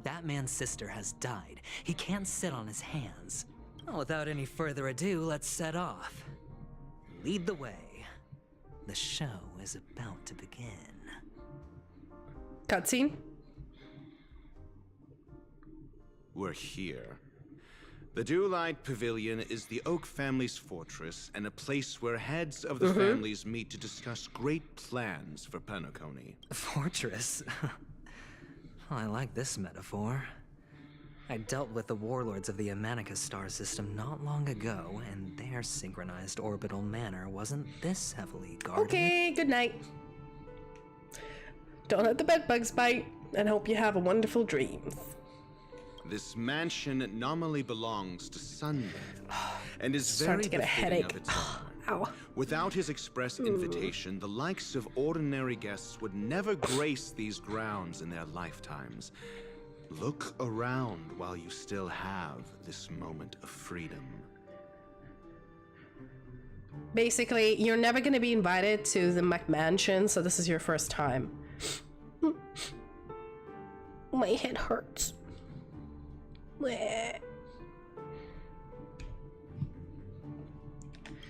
That man's sister has died. He can't sit on his hands. Well, without any further ado, let's set off. Lead the way. The show is about to begin. Cutscene? We're here. The Dewlight Pavilion is the Oak family's fortress and a place where heads of the families meet to discuss great plans for Penacony. Fortress? Well, I like this metaphor. I dealt with the warlords of the Amanicus star system not long ago, and their synchronized orbital manor wasn't this heavily guarded. Okay, good night. Don't let the bedbugs bite, and hope you have a wonderful dream. This mansion nominally belongs to Sunday, and is Starting very to get a befitting headache. of its owner. Ow. Without his express invitation, the likes of ordinary guests would never grace these grounds in their lifetimes. Look around while you still have this moment of freedom. Basically, you're never going to be invited to the McMansion, so this is your first time. My head hurts.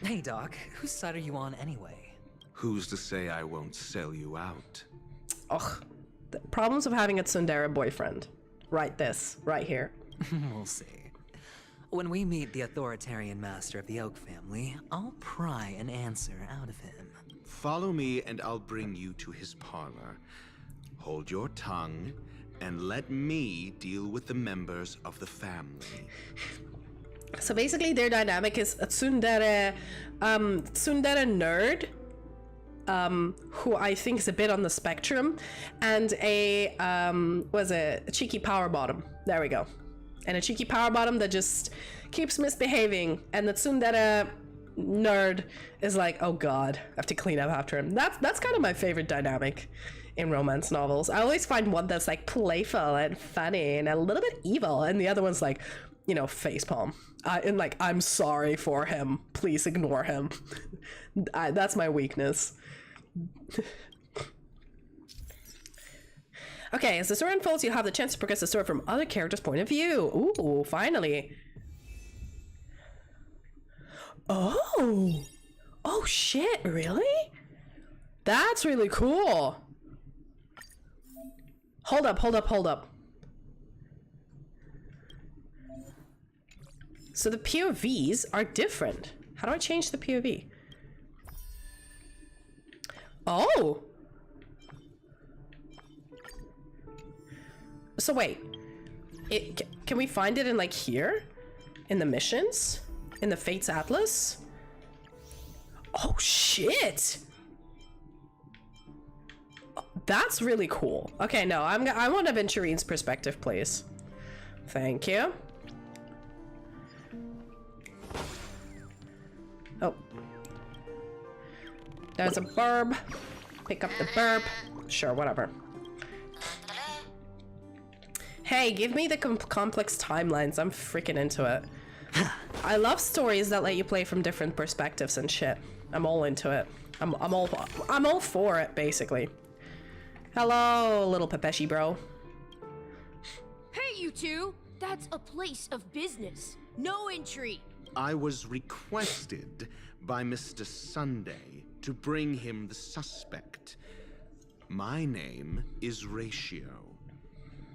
Hey, Doc, whose side are you on anyway? Who's to say I won't sell you out? Ugh. The problems of having a tsundere boyfriend. Write this, right here. We'll see. When we meet the authoritarian master of the Oak family, I'll pry an answer out of him. Follow me and I'll bring you to his parlor. Hold your tongue and let me deal with the members of the family. So basically their dynamic is a tsundere nerd, who I think is a bit on the spectrum, and a cheeky power bottom. There we go. And a cheeky power bottom that just keeps misbehaving, and the tsundere nerd is like, oh god, I have to clean up after him. That's kind of my favorite dynamic in romance novels. I always find one that's like playful and funny and a little bit evil, and the other one's like, you know, facepalm. And like, I'm sorry for him, please ignore him. That's my weakness. Okay, as the story unfolds, you'll have the chance to progress the story from other characters' point of view. Ooh, finally. Oh! Oh shit, really? That's really cool. Hold up, hold up, hold up. So the POVs are different. How do I change the POV? Oh! So wait, can we find it in like here? In the missions? In the Fates Atlas? Oh shit! That's really cool. Okay, no, I want Aventurine's perspective, please. Thank you. Oh. There's a burb. Pick up the burb. Sure, whatever. Hey, give me the complex timelines. I'm freaking into it. I love stories that let you play from different perspectives and shit. I'm all into it. I'm all for it, basically. Hello, little Pepeshi bro. Hey, you two! That's a place of business. No entry. I was requested by Mr. Sunday to bring him the suspect. My name is Ratio.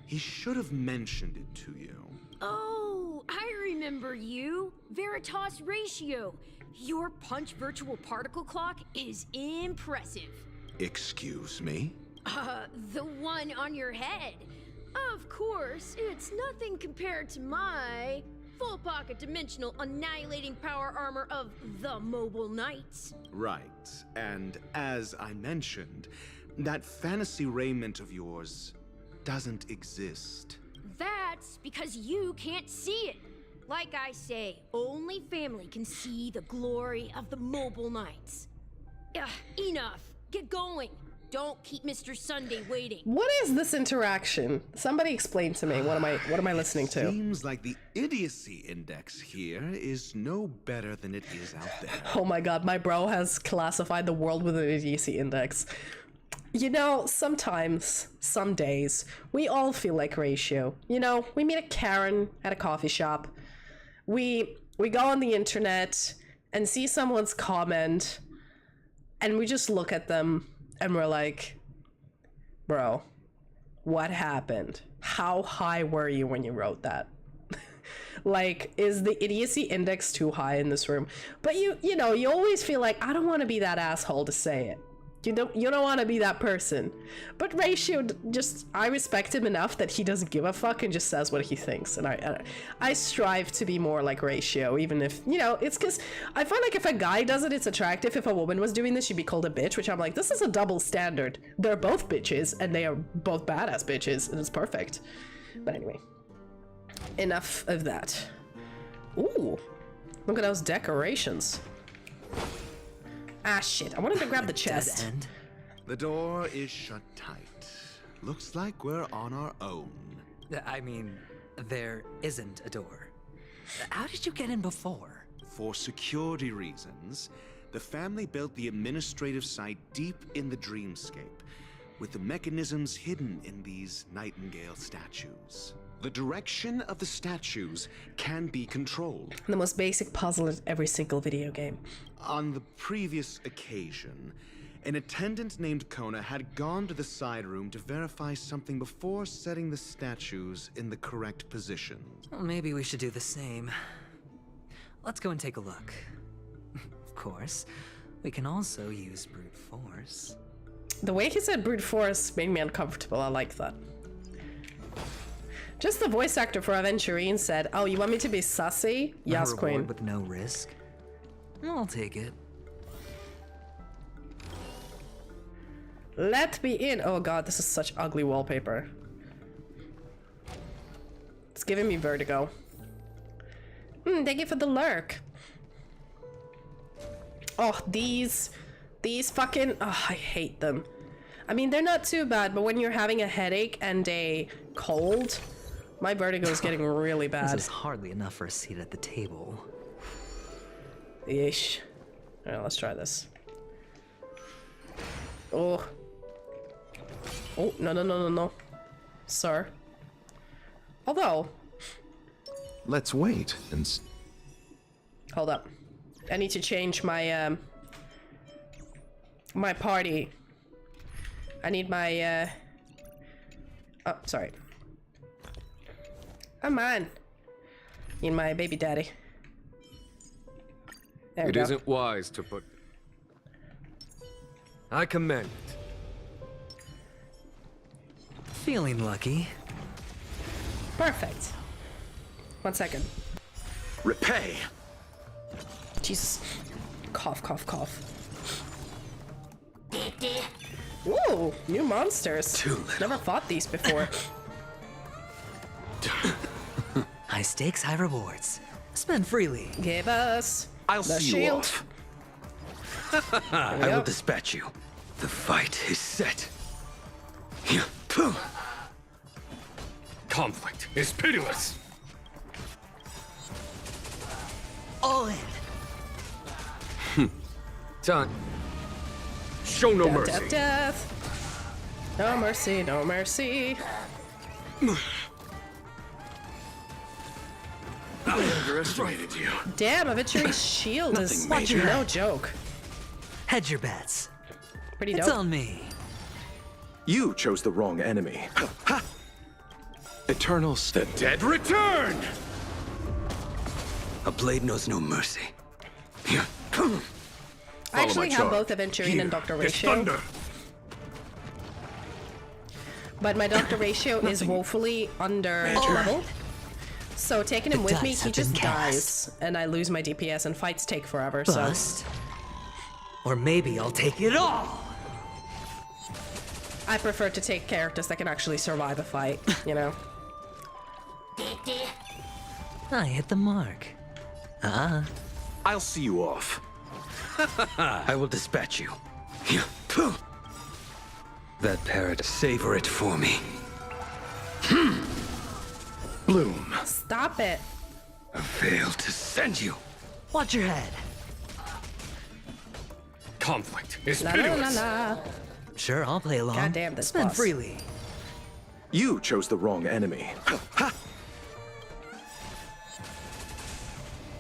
He should have mentioned it to you. Oh, I remember you. Veritas Ratio. Your punch virtual particle clock is impressive. Excuse me? The one on your head. Of course, it's nothing compared to my full pocket dimensional annihilating power armor of the Mobile Knights. Right, and as I mentioned, that fantasy raiment of yours doesn't exist. That's because you can't see it. Like I say, only family can see the glory of the Mobile Knights. Enough. Get going. Don't keep Mr. Sunday waiting. What is this interaction? Somebody explain to me. What am I listening to? Seems like the idiocy index here is no better than it is out there. Oh my god, my bro has classified the world with an idiocy index. You know, sometimes, some days, we all feel like Ratio. You know, we meet a Karen at a coffee shop. We go on the internet and see someone's comment, and we just look at them and we're like, bro, what happened? How high were you when you wrote that? Like, is the idiocy index too high in this room? But you know, you always feel like, I don't want to be that asshole to say it. You don't want to be that person. But Ratio, I respect him enough that he doesn't give a fuck and just says what he thinks. And I strive to be more like Ratio, even if, you know, it's because I find like if a guy does it, it's attractive. If a woman was doing this, she'd be called a bitch, which I'm like, this is a double standard. They're both bitches, and they are both badass bitches, and it's perfect. But anyway. Enough of that. Ooh, look at those decorations. Ah, shit. I wanted to grab the chest. The door is shut tight. Looks like we're on our own. I mean, there isn't a door. How did you get in before? For security reasons, the family built the administrative site deep in the dreamscape, with the mechanisms hidden in these nightingale statues. The direction of the statues can be controlled. The most basic puzzle in every single video game. On the previous occasion, an attendant named Kona had gone to the side room to verify something before setting the statues in the correct position. Well, maybe we should do the same. Let's go and take a look. Of course, we can also use brute force. The way he said brute force made me uncomfortable. I like that. Just the voice actor for Aventurine said, "Oh, you want me to be Sussy?" Yes, a queen. reward with no risk. I'll take it. Let me in. Oh god, this is such ugly wallpaper. It's giving me vertigo. Thank you for the lurk. Oh, these fucking... Oh, I hate them. I mean, they're not too bad, but when you're having a headache and a cold, my vertigo is getting really bad. This is hardly enough for a seat at the table. Yeesh. Alright, let's try this. Oh. Oh, no. Sir. Although... Let's wait and... Hold up. I need to change my, my party. I need my, Oh, sorry. Come on. Need my baby daddy. There we go. It isn't wise to put... I commend it. Feeling lucky. Perfect. 1 second. Repay. Jesus. Cough. Whoa, new monsters. Never fought these before. High stakes, high rewards. Spend freely. Give us I'll the see you shield. off. I will dispatch you. The fight is set. Conflict is pitiless. All in. Time. Show no mercy. Death. No mercy, no mercy. I underestimated you. Damn, Aventurine's shield is no joke. Hedge your bets. Pretty It's dope. on me. You chose the wrong enemy. Eternal The dead return! A blade knows no mercy. I actually have both Aventurine and Dr. Ratio. But my Dr. Ratio is woefully under level. So taking him with me, he just dies. And I lose my DPS and fights take forever, Bust. Or maybe I'll take it all. I prefer to take characters that can actually survive a fight, you know? I hit the mark. I'll see you off. I will dispatch you. That parrot, savor it for me. Bloom. Stop it. I failed to send you. Watch your head. Conflict is La la la pitiless. la. Sure, I'll play along. Goddamn this Spend boss. freely. You chose the wrong enemy.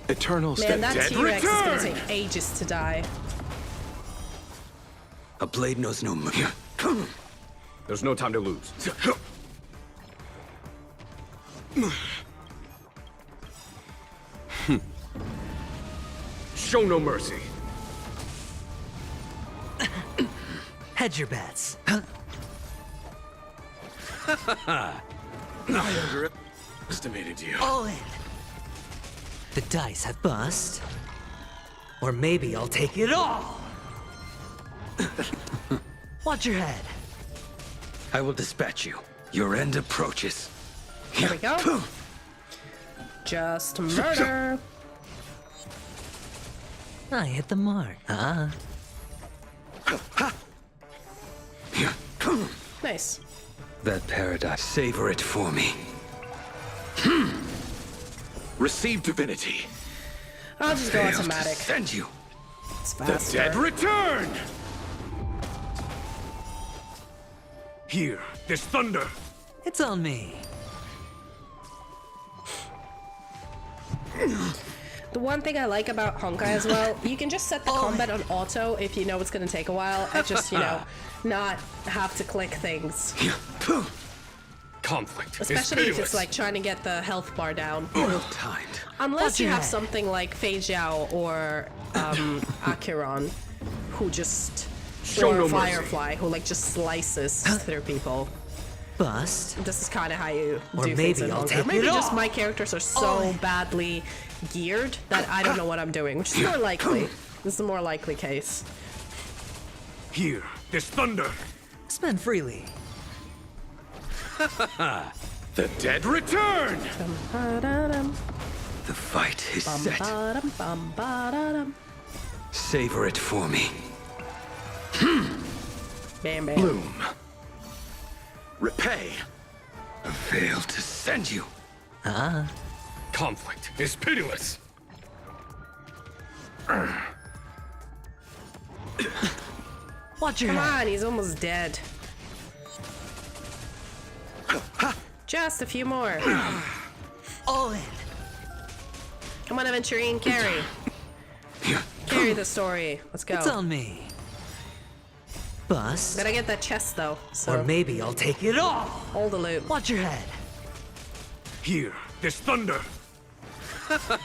Eternal Man, that Dead T-Rex is gonna return. take ages to die. A blade knows no mercy. There's no time to lose. Show no mercy. Hedge your bets. I underestimated you. All in. The dice have bust. Or maybe I'll take it all. Watch your head. I will dispatch you. Your end approaches. There we go. Just murder. I hit the mark. Nice. That paradise. Savor it for me. Receive divinity. I'll just go Failed to automatic. send you. It's The faster. dead return! Hear this thunder. It's on me. The one thing I like about Honkai as well, you can just set the combat on auto if you know it's gonna take a while, and just, you know, not have to click things. Conflict. Especially if it's like trying to get the health bar down. Timed. Unless you have something like Fei Zhao or Acheron, who just Show or no mercy. Firefly, who like just slices through people. Bust. This is kind of how you Or do things maybe in I'll Honkai. take Maybe it just all. my characters are so badly geared that I don't know what I'm doing, which is more likely. This is a more likely case. Hear this thunder. Spend freely. The dead return. The fight is set. Savor it for me. Bam, bam. Bloom. Repay. I failed to send you. Conflict is pitiless. Watch your Come head. on, he's almost dead. Just a few more. All in. Come on, Aventurine, carry. Carry the story. Let's go. It's on me. Bust. Gotta get that chest though. So Or maybe I'll take it all. hold the loot. Watch your head. Hear this thunder.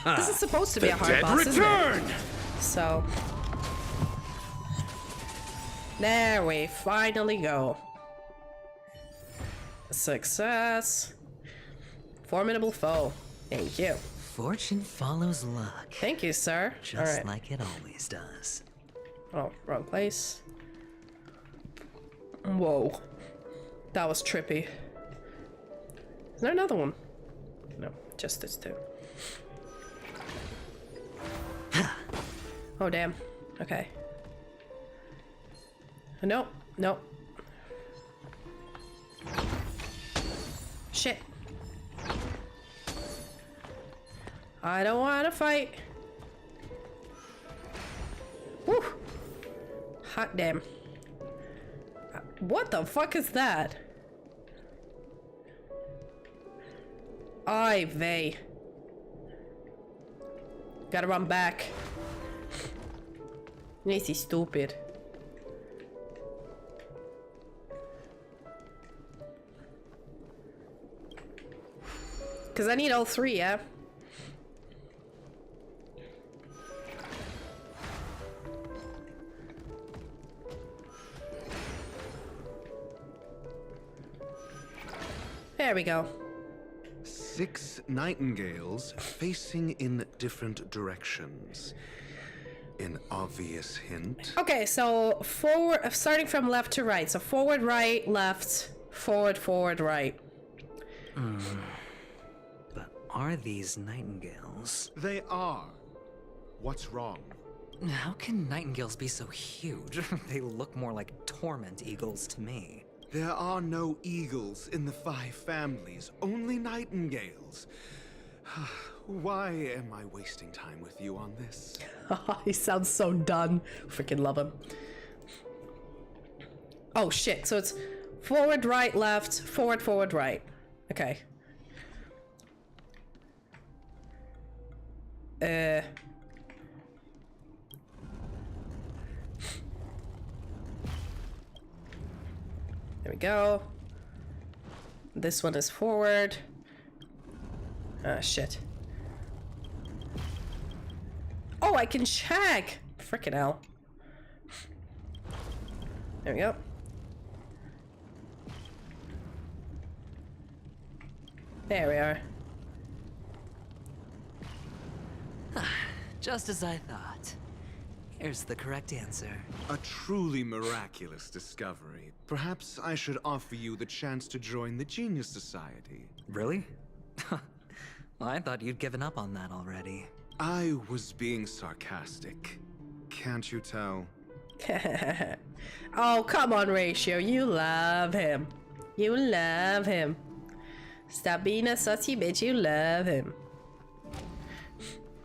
This is supposed to be a hard Dead boss, isn't return. it? So there we finally go. Success. Formidable foe. Thank you. Fortune follows luck. Thank you, sir. Just All right. like it always does. Oh, wrong place. Whoa. That was trippy. Is there another one? No, just this two. Oh, damn. Okay. Nope. Nope. Shit. I don't want to fight. Woo. Hot damn. What the fuck is that? Ay vey. Gotta run back. This is stupid. Cause I need all three, yeah? There we go. 6 nightingales facing in different directions. An obvious hint. Okay, so forward, starting from left to right. So forward, right, left, forward, forward, right. But are these nightingales? They are. What's wrong? How can nightingales be so huge? They look more like torment eagles to me. There are no eagles in the 5 families, only nightingales. Why am I wasting time with you on this? He sounds so done. Freaking love him. Oh shit, so it's forward, right, left, forward, forward, right. Okay. There we go. This one is forward. Ah, shit. Oh, I can check! Frickin' hell. There we go. There we are. Just as I thought. Here's the correct answer. A truly miraculous discovery. Perhaps I should offer you the chance to join the Genius Society. Really? I thought you'd given up on that already. I was being sarcastic. Can't you tell? Oh, come on, Ratio. You love him. You love him. Stop being a sussy bitch. You love him.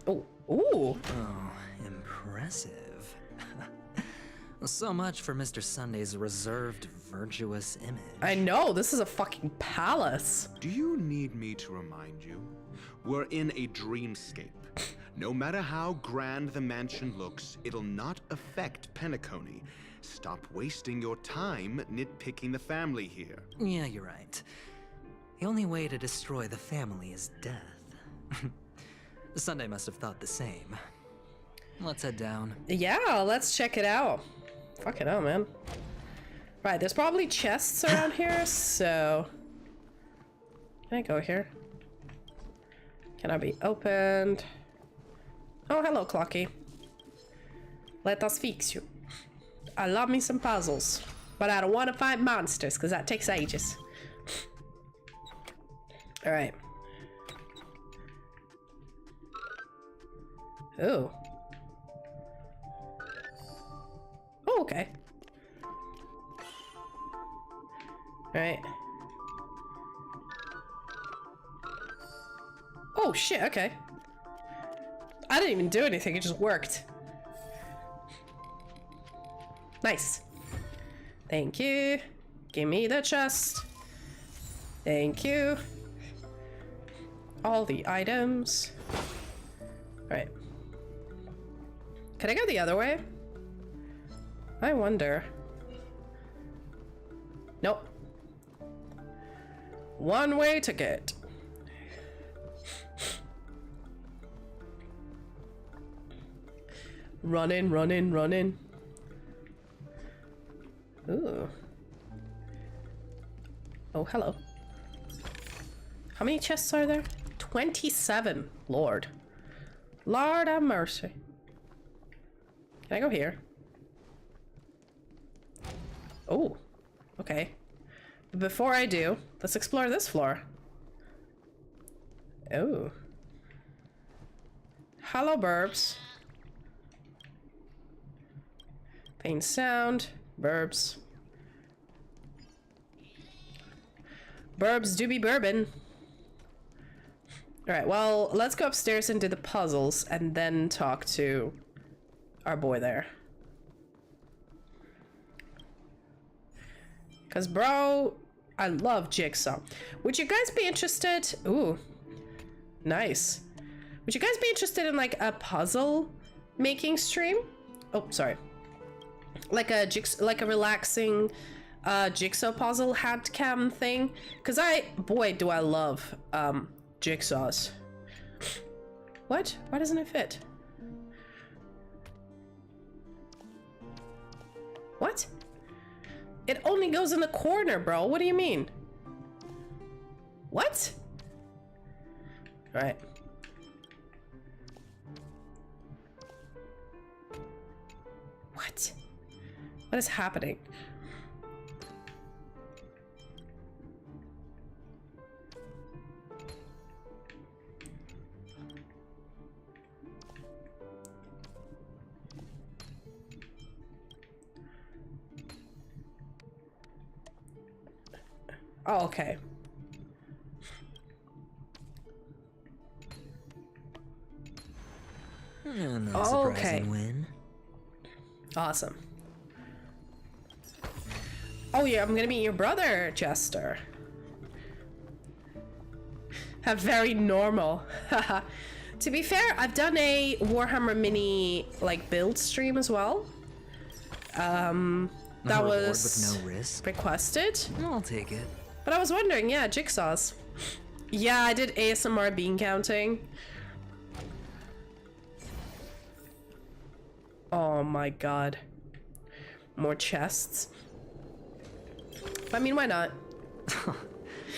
Oh, ooh. Oh, impressive. So much for Mr. Sunday's reserved, virtuous image. I know, this is a fucking palace. Do you need me to remind you? We're in a dreamscape. No matter how grand the mansion looks, it'll not affect Penacony. Stop wasting your time nitpicking the family here. Yeah, you're right. The only way to destroy the family is death. Sunday must have thought the same. Let's head down. Yeah, let's check it out. Fuck it out, man. Right, there's probably chests around here, so... Can I go here? Can I be opened? Oh, hello, Clocky. Let us fix you. I love me some puzzles, but I don't want to fight monsters, because that takes ages. Alright. Ooh. Oh, okay. Right. Oh shit, okay. I didn't even do anything, it just worked. Nice. Thank you. Give me the chest. Thank you. All the items. Alright. Can I go the other way? I wonder. Nope. One way ticket. Running, running, running. Ooh. Oh, hello. How many chests are there? 27. Lord. Lord have mercy. Can I go here? Oh, okay. But before I do, let's explore this floor. Oh. Hello, burbs. Faint sound. Burbs. Burbs do be bourbon. Alright, well, let's go upstairs and do the puzzles and then talk to our boy there. Because, bro, I love Jigsaw. Would you guys be interested? Ooh, nice. Would you guys be interested in, like, a puzzle making stream? Oh, sorry. Like a relaxing jigsaw puzzle hand cam thing. Because boy, do I love jigsaws. What? Why doesn't it fit? What? It only goes in the corner, bro. What do you mean? What? All right. What? What is happening? Oh, okay. Okay. Win. Awesome. Oh yeah, I'm gonna meet your brother, Jester. Very normal. To be fair, I've done a Warhammer Mini like build stream as well. That was with no risk. Requested. I'll take it. But I was wondering, yeah, jigsaws. Yeah, I did ASMR bean counting. Oh my god. More chests. I mean, why not?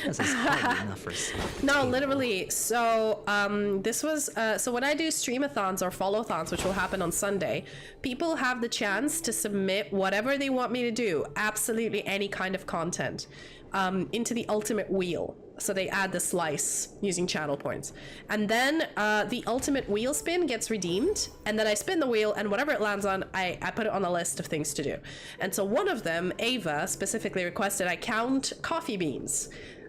This is hardly enough for some No, people. literally. So, this was, so when I do streamathons or follow-thons, which will happen on Sunday, people have the chance to submit whatever they want me to do, absolutely any kind of content, into the ultimate wheel. So they add the slice using channel points. And then the ultimate wheel spin gets redeemed. And then I spin the wheel, and whatever it lands on, I put it on a list of things to do. And so one of them, Ava, specifically requested I count coffee beans.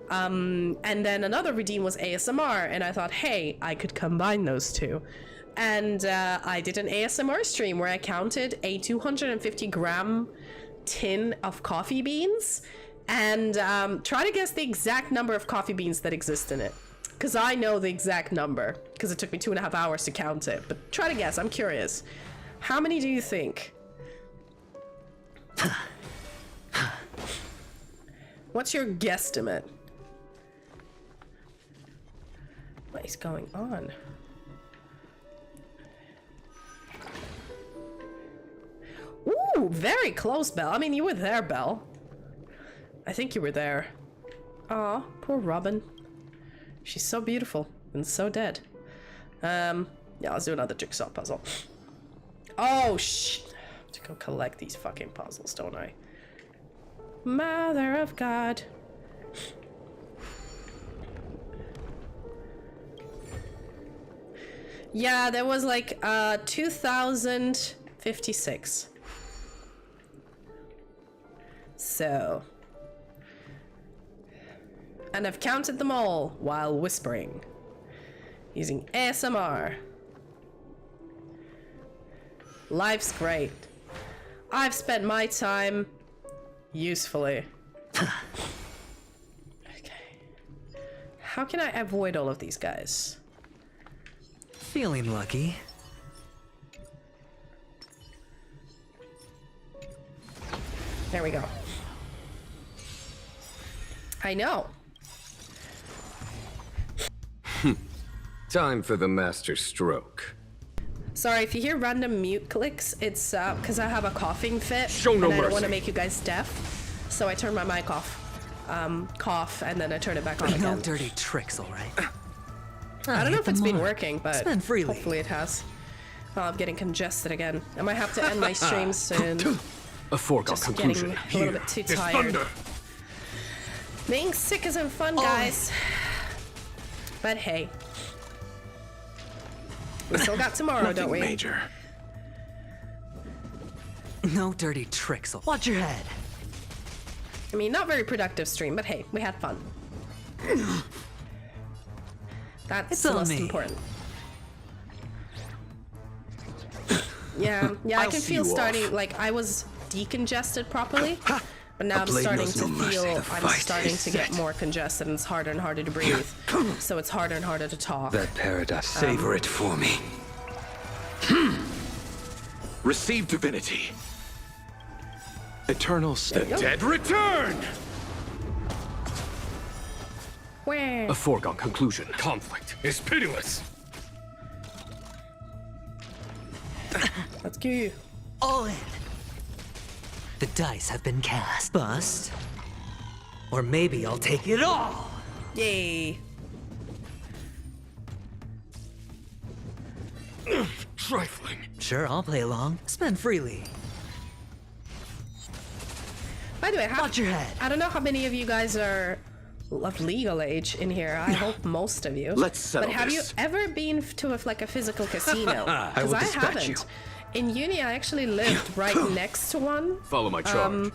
And then another redeem was ASMR. And I thought, hey, I could combine those two. And I did an ASMR stream where I counted a 250 gram tin of coffee beans. And try to guess the exact number of coffee beans that exist in it. Because I know the exact number. Because it took me 2.5 hours to count it. But try to guess, I'm curious. How many do you think? What's your guesstimate? What is going on? Ooh, very close, Belle. I mean, you were there, Belle. I think you were there. Aw, poor Robin. She's so beautiful and so dead. Yeah, let's do another jigsaw puzzle. Oh, shh. I have to go collect these fucking puzzles, don't I? Mother of God. Yeah, there was like 2056. So... And I've counted them all while whispering. Using ASMR. Life's great. I've spent my time usefully. Okay. How can I avoid all of these guys? Feeling lucky. There we go. I know. Time for the master stroke. Sorry, if you hear random mute clicks, it's because I have a coughing fit. Show no and I don't mercy. want to make you guys deaf. So I turn my mic off. Cough, and then I turn it back on again. No dirty tricks, alright? I don't know if it's been working, but Spend freely. hopefully it has. Oh, I'm getting congested again. I might have to end my stream soon. A foregone Just conclusion. getting a little bit too tired. Being sick isn't fun, guys. But hey. We still got tomorrow, don't we? Major. No dirty tricks. Watch your head. I mean, not very productive stream, but hey, we had fun. That's It's the on most me. important. Yeah, I I'll can see feel you starting, off. like, I was decongested properly, but now A I'm blade starting knows to no mercy. feel, The I'm fight starting is to get set. more congested, and it's harder and harder to breathe. So it's harder and harder to talk. That paradox. Savor it for me. Receive divinity. Eternal The state. dead return! Where? A foregone conclusion. Conflict is pitiless. Let's go. All in. The dice have been cast. Bust. Or maybe I'll take it all. Yay. Trifling. Sure, I'll play along. Spend freely. By the way, Watch your head. I don't know how many of you guys are of legal age in here. I hope most of you. Let's settle But have this. you ever been to a physical casino? I Because will I dispatch haven't. you. In uni, I actually lived right next to one. Follow my charge.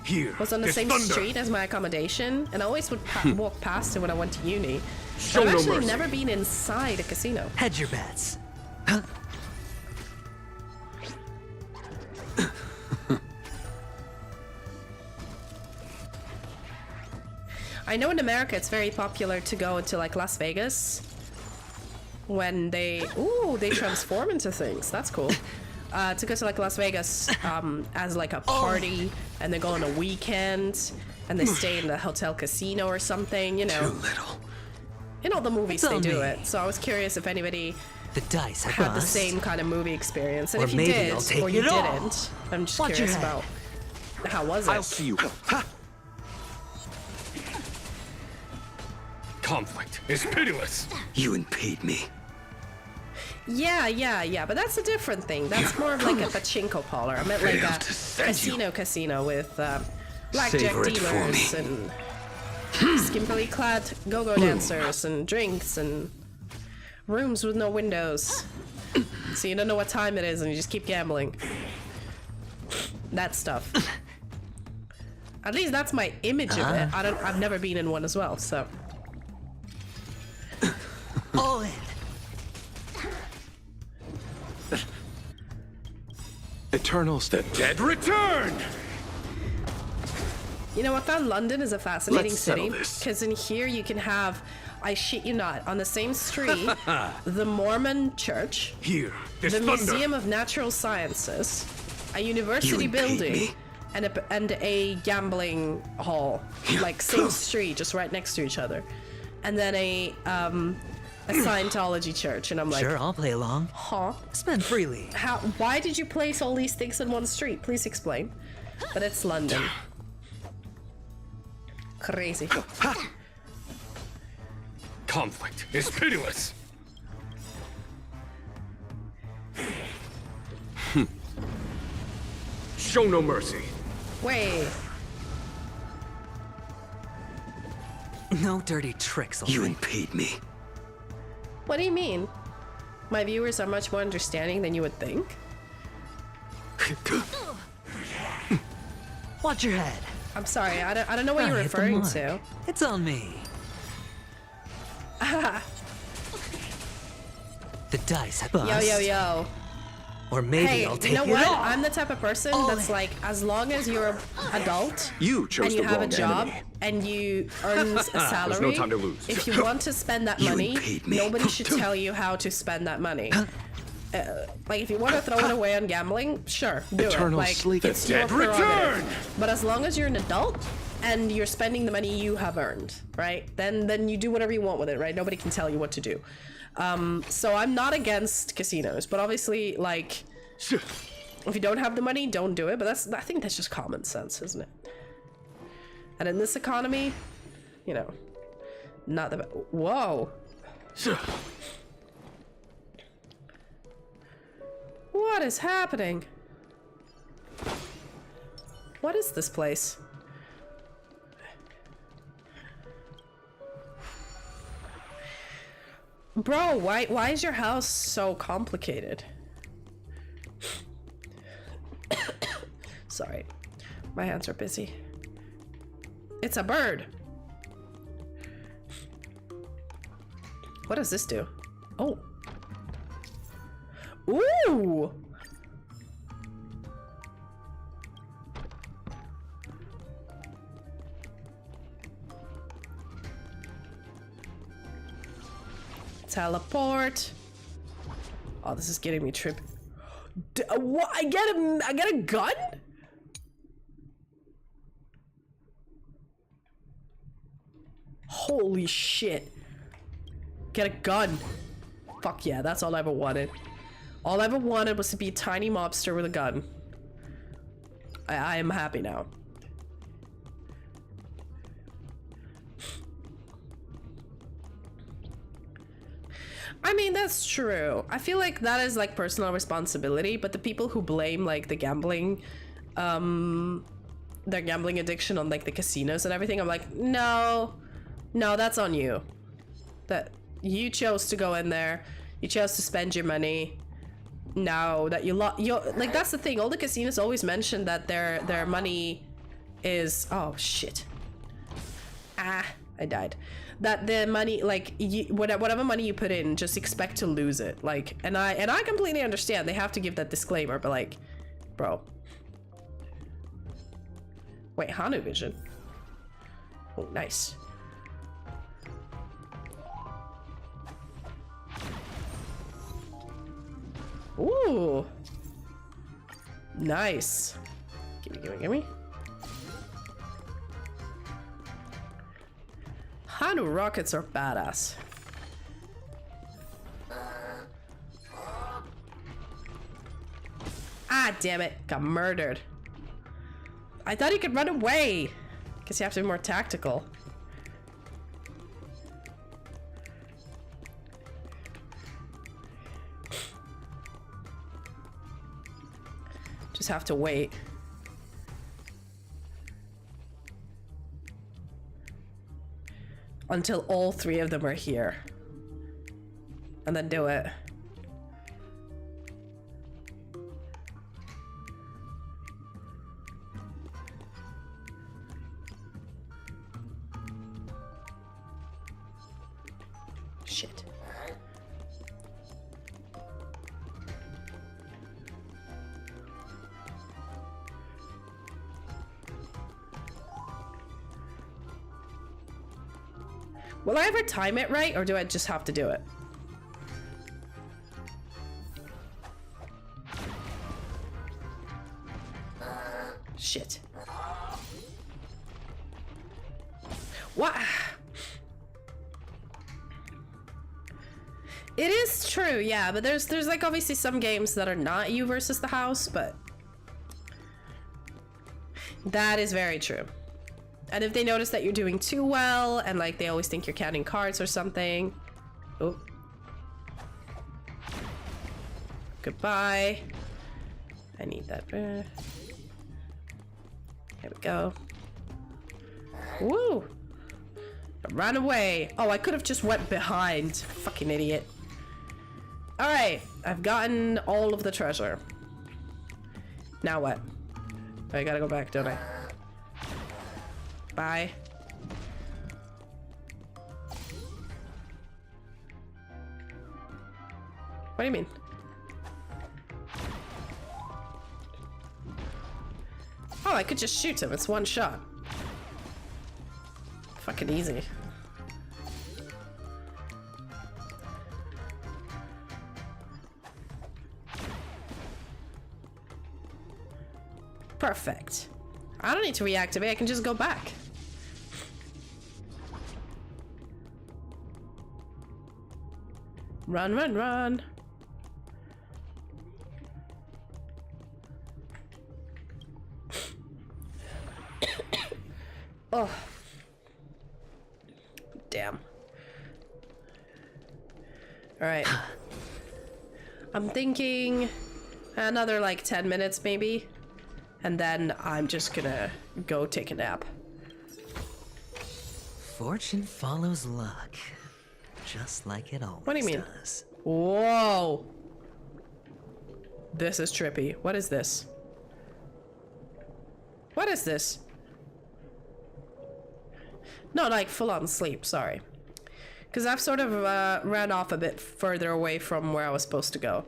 Here Was on the is same thunder. street as my accommodation, and I always would walk past it when I went to uni. Show But I've no actually mercy. never been inside a casino. Hedge your bets. I know in America it's very popular to go to like Las Vegas when they transform into things. That's cool. To go to like Las Vegas as like a party, and they go on a weekend and they stay in the hotel casino or something, you know. Too little. In all the movies It's they on do me. it. So I was curious if anybody The dice have had the bust. same kind of movie experience. And Or if you maybe did, I'll take or you it all. didn't, I'm just Watch your curious head. about how was it? I'll see you. Conflict is pitiless. You impede me. Yeah, but that's a different thing. That's more of like a pachinko parlor. I meant like Failed a to send you. casino with blackjack Savor it for dealers me. and skimpily clad go-go dancers and drinks and rooms with no windows. So you don't know what time it is and you just keep gambling. That stuff. At least that's my image of it. I've never been in one as well, so. All in. Eternals, the dead return! You know, I found London is a fascinating Let's settle city this. because in here you can have, I shit you not, on the same street, the Mormon Church, Here, there's the thunder. Museum of Natural Sciences, a university You impede building, me. and a gambling hall, like same street, just right next to each other, and then a Scientology church, and I'm like, Sure, I'll play along. huh? Spend freely. How? Why did you place all these things in one street? Please explain. But it's London. Crazy. Conflict is pitiless. Show no mercy. Wait. No dirty tricks, You impede me. What do you mean? My viewers are much more understanding than you would think. Watch your head. I'm sorry, I don't know what you're hit the referring mark. to. It's on me. The dice have bust. Yo. Or maybe Hey, I'll take you know it what? all. I'm the type of person that's like, as long as you're an adult You chose and you the have a wrong job enemy. and you earn a salary, There's no time to lose. if you want to spend that You money, impede me. nobody should tell you how to spend that money. Like, if you want to throw it away on gambling, sure, do Eternal it. Like, sleep. it's The your dead return! prerogative. But as long as you're an adult and you're spending the money you have earned, right? Then you do whatever you want with it, right? Nobody can tell you what to do. So I'm not against casinos, but obviously, like, if you don't have the money, don't do it. But I think that's just common sense, isn't it? And in this economy, you know, not the whoa. What is happening? What is this place? Bro, why is your house so complicated? Sorry, my hands are busy. It's a bird. What does this do? Oh. Ooh! Teleport. Oh, this is getting me tripped. What? I get a gun? Holy shit. Get a gun. Fuck yeah, that's all I ever wanted. All I ever wanted was to be a tiny mobster with a gun. I am happy now. I mean, that's true. I feel like that is like personal responsibility, but the people who blame like the gambling, their gambling addiction on like the casinos and everything, I'm like, no, that's on you. That you chose to go in there, you chose to spend your money. Now that you like, that's the thing. All the casinos always mention that their money is, oh shit. I died. That the money, like, whatever money you put in, just expect to lose it. Like, and I completely understand. They have to give that disclaimer, but like, bro. Wait, Hanu vision. Oh, nice. Ooh. Nice. Gimme. Hanu rockets are badass. Ah, damn it. Got murdered. I thought he could run away. Guess you have to be more tactical. Just have to wait. until all 3 of them are here. And then do it. Shit. Will I ever time it right, or do I just have to do it? Shit. What? It is true, yeah, but there's like obviously some games that are not you versus the house, but that is very true. And if they notice that you're doing too well, and like they always think you're counting cards or something. Oh. Goodbye. I need that. There we go. Woo! Run away. Oh, I could have just went behind. Fucking idiot. Alright, I've gotten all of the treasure. Now what? I gotta go back, don't I? Bye. What do you mean? Oh, I could just shoot him. It's one shot. Fucking easy. Perfect. I don't need to reactivate. I can just go back. Run, run, run. Oh. Damn. All right. I'm thinking another like 10 minutes maybe. And then I'm just gonna go take a nap. Fortune follows luck. Just like it always What do you mean? does. Whoa. This is trippy. What is this? What is this? No, like full on sleep, sorry. Because I've sort of ran off a bit further away from where I was supposed to go.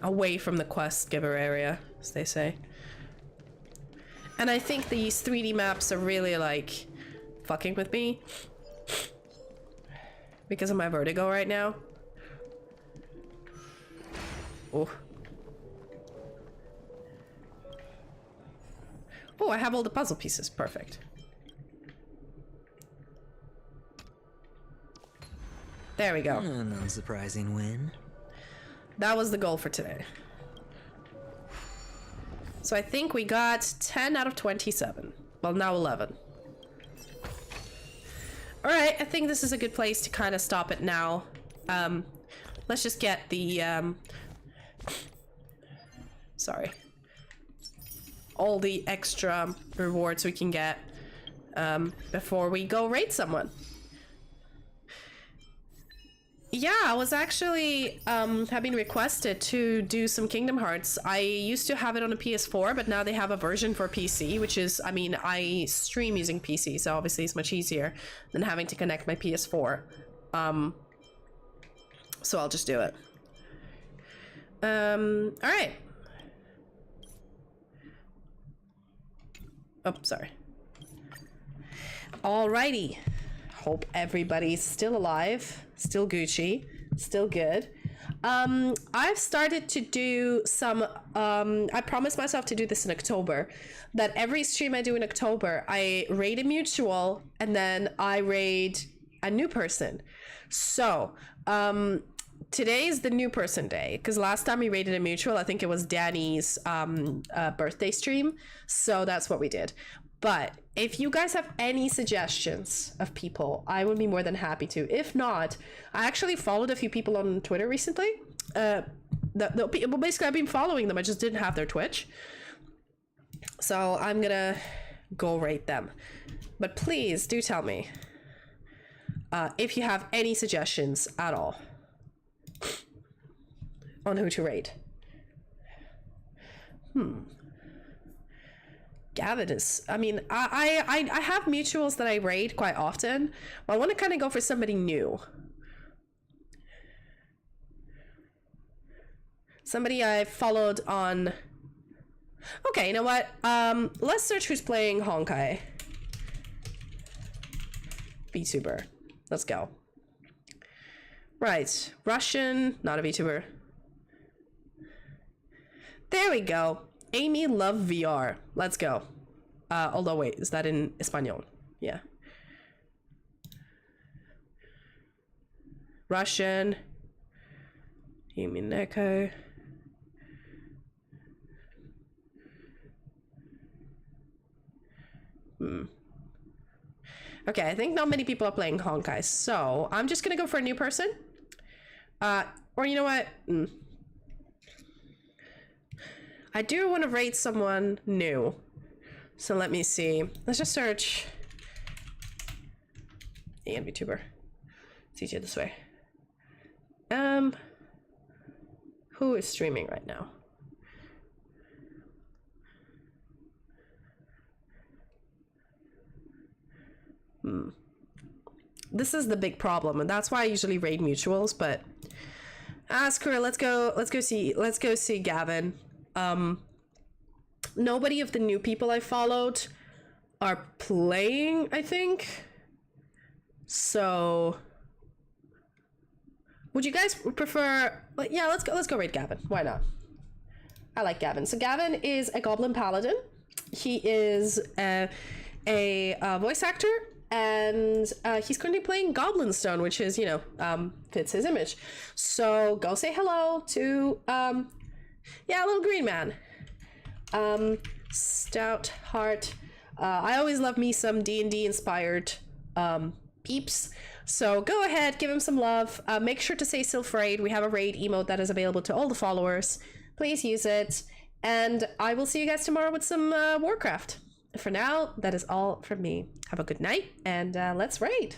Away from the quest giver area, as they say. And I think these 3D maps are really like fucking with me because of my vertigo right now. Oh. Oh, I have all the puzzle pieces. Perfect. There we go. An unsurprising win. That was the goal for today. So I think we got 10 out of 27. Well, now 11. Alright, I think this is a good place to kind of stop it now. Let's just get the, sorry. All the extra rewards we can get, before we go raid someone. Yeah, I was actually have been requested to do some Kingdom Hearts. I used to have it on a PS4, but now they have a version for PC, which is, I mean, I stream using PC, so obviously it's much easier than having to connect my PS4. So I'll just do it. Alright. Oh, sorry. Alrighty. Hope everybody's still alive, still Gucci, still good. I've started to do some, I promised myself to do this in October, that every stream I do in October, I raid a mutual and then I raid a new person. So, today is the new person day, because last time we raided a mutual, I think it was Danny's birthday stream, so that's what we did. But if you guys have any suggestions of people, I would be more than happy to. If not, I actually followed a few people on Twitter recently. Well, basically, I've been following them. I just didn't have their Twitch. So I'm gonna go rate them. But please do tell me if you have any suggestions at all on who to rate. Gavin is, I mean, I have mutuals that I raid quite often, but I want to kind of go for somebody new. Somebody I followed on... Okay, you know what? Let's search who's playing Honkai. Vtuber. Let's go. Right. Russian, not a Vtuber. There we go. Amy Love VR. Let's go. Although, wait, is that in Espanol? Yeah. Russian. Amy Neko. Okay, I think not many people are playing Honkai, so I'm just gonna go for a new person. Or you know what? I do want to rate someone new. So let me see. Let's just search envtuber. It's easier this way. Who is streaming right now? This is the big problem, and that's why I usually raid mutuals, but ask her. Let's go see Gavin. Nobody of the new people I followed are playing, I think. So would you guys prefer, yeah, let's go raid Gavin. Why not? I like Gavin. So Gavin is a goblin paladin. He is a voice actor, and he's currently playing Goblin Stone, which is, you know, fits his image. So go say hello to yeah, little green man. Stout heart. I always love me some D&D inspired peeps. So go ahead, give him some love. Make sure to say Sylfraid. We have a raid emote that is available to all the followers. Please use it. And I will see you guys tomorrow with some Warcraft. For now, that is all from me. Have a good night, and let's raid.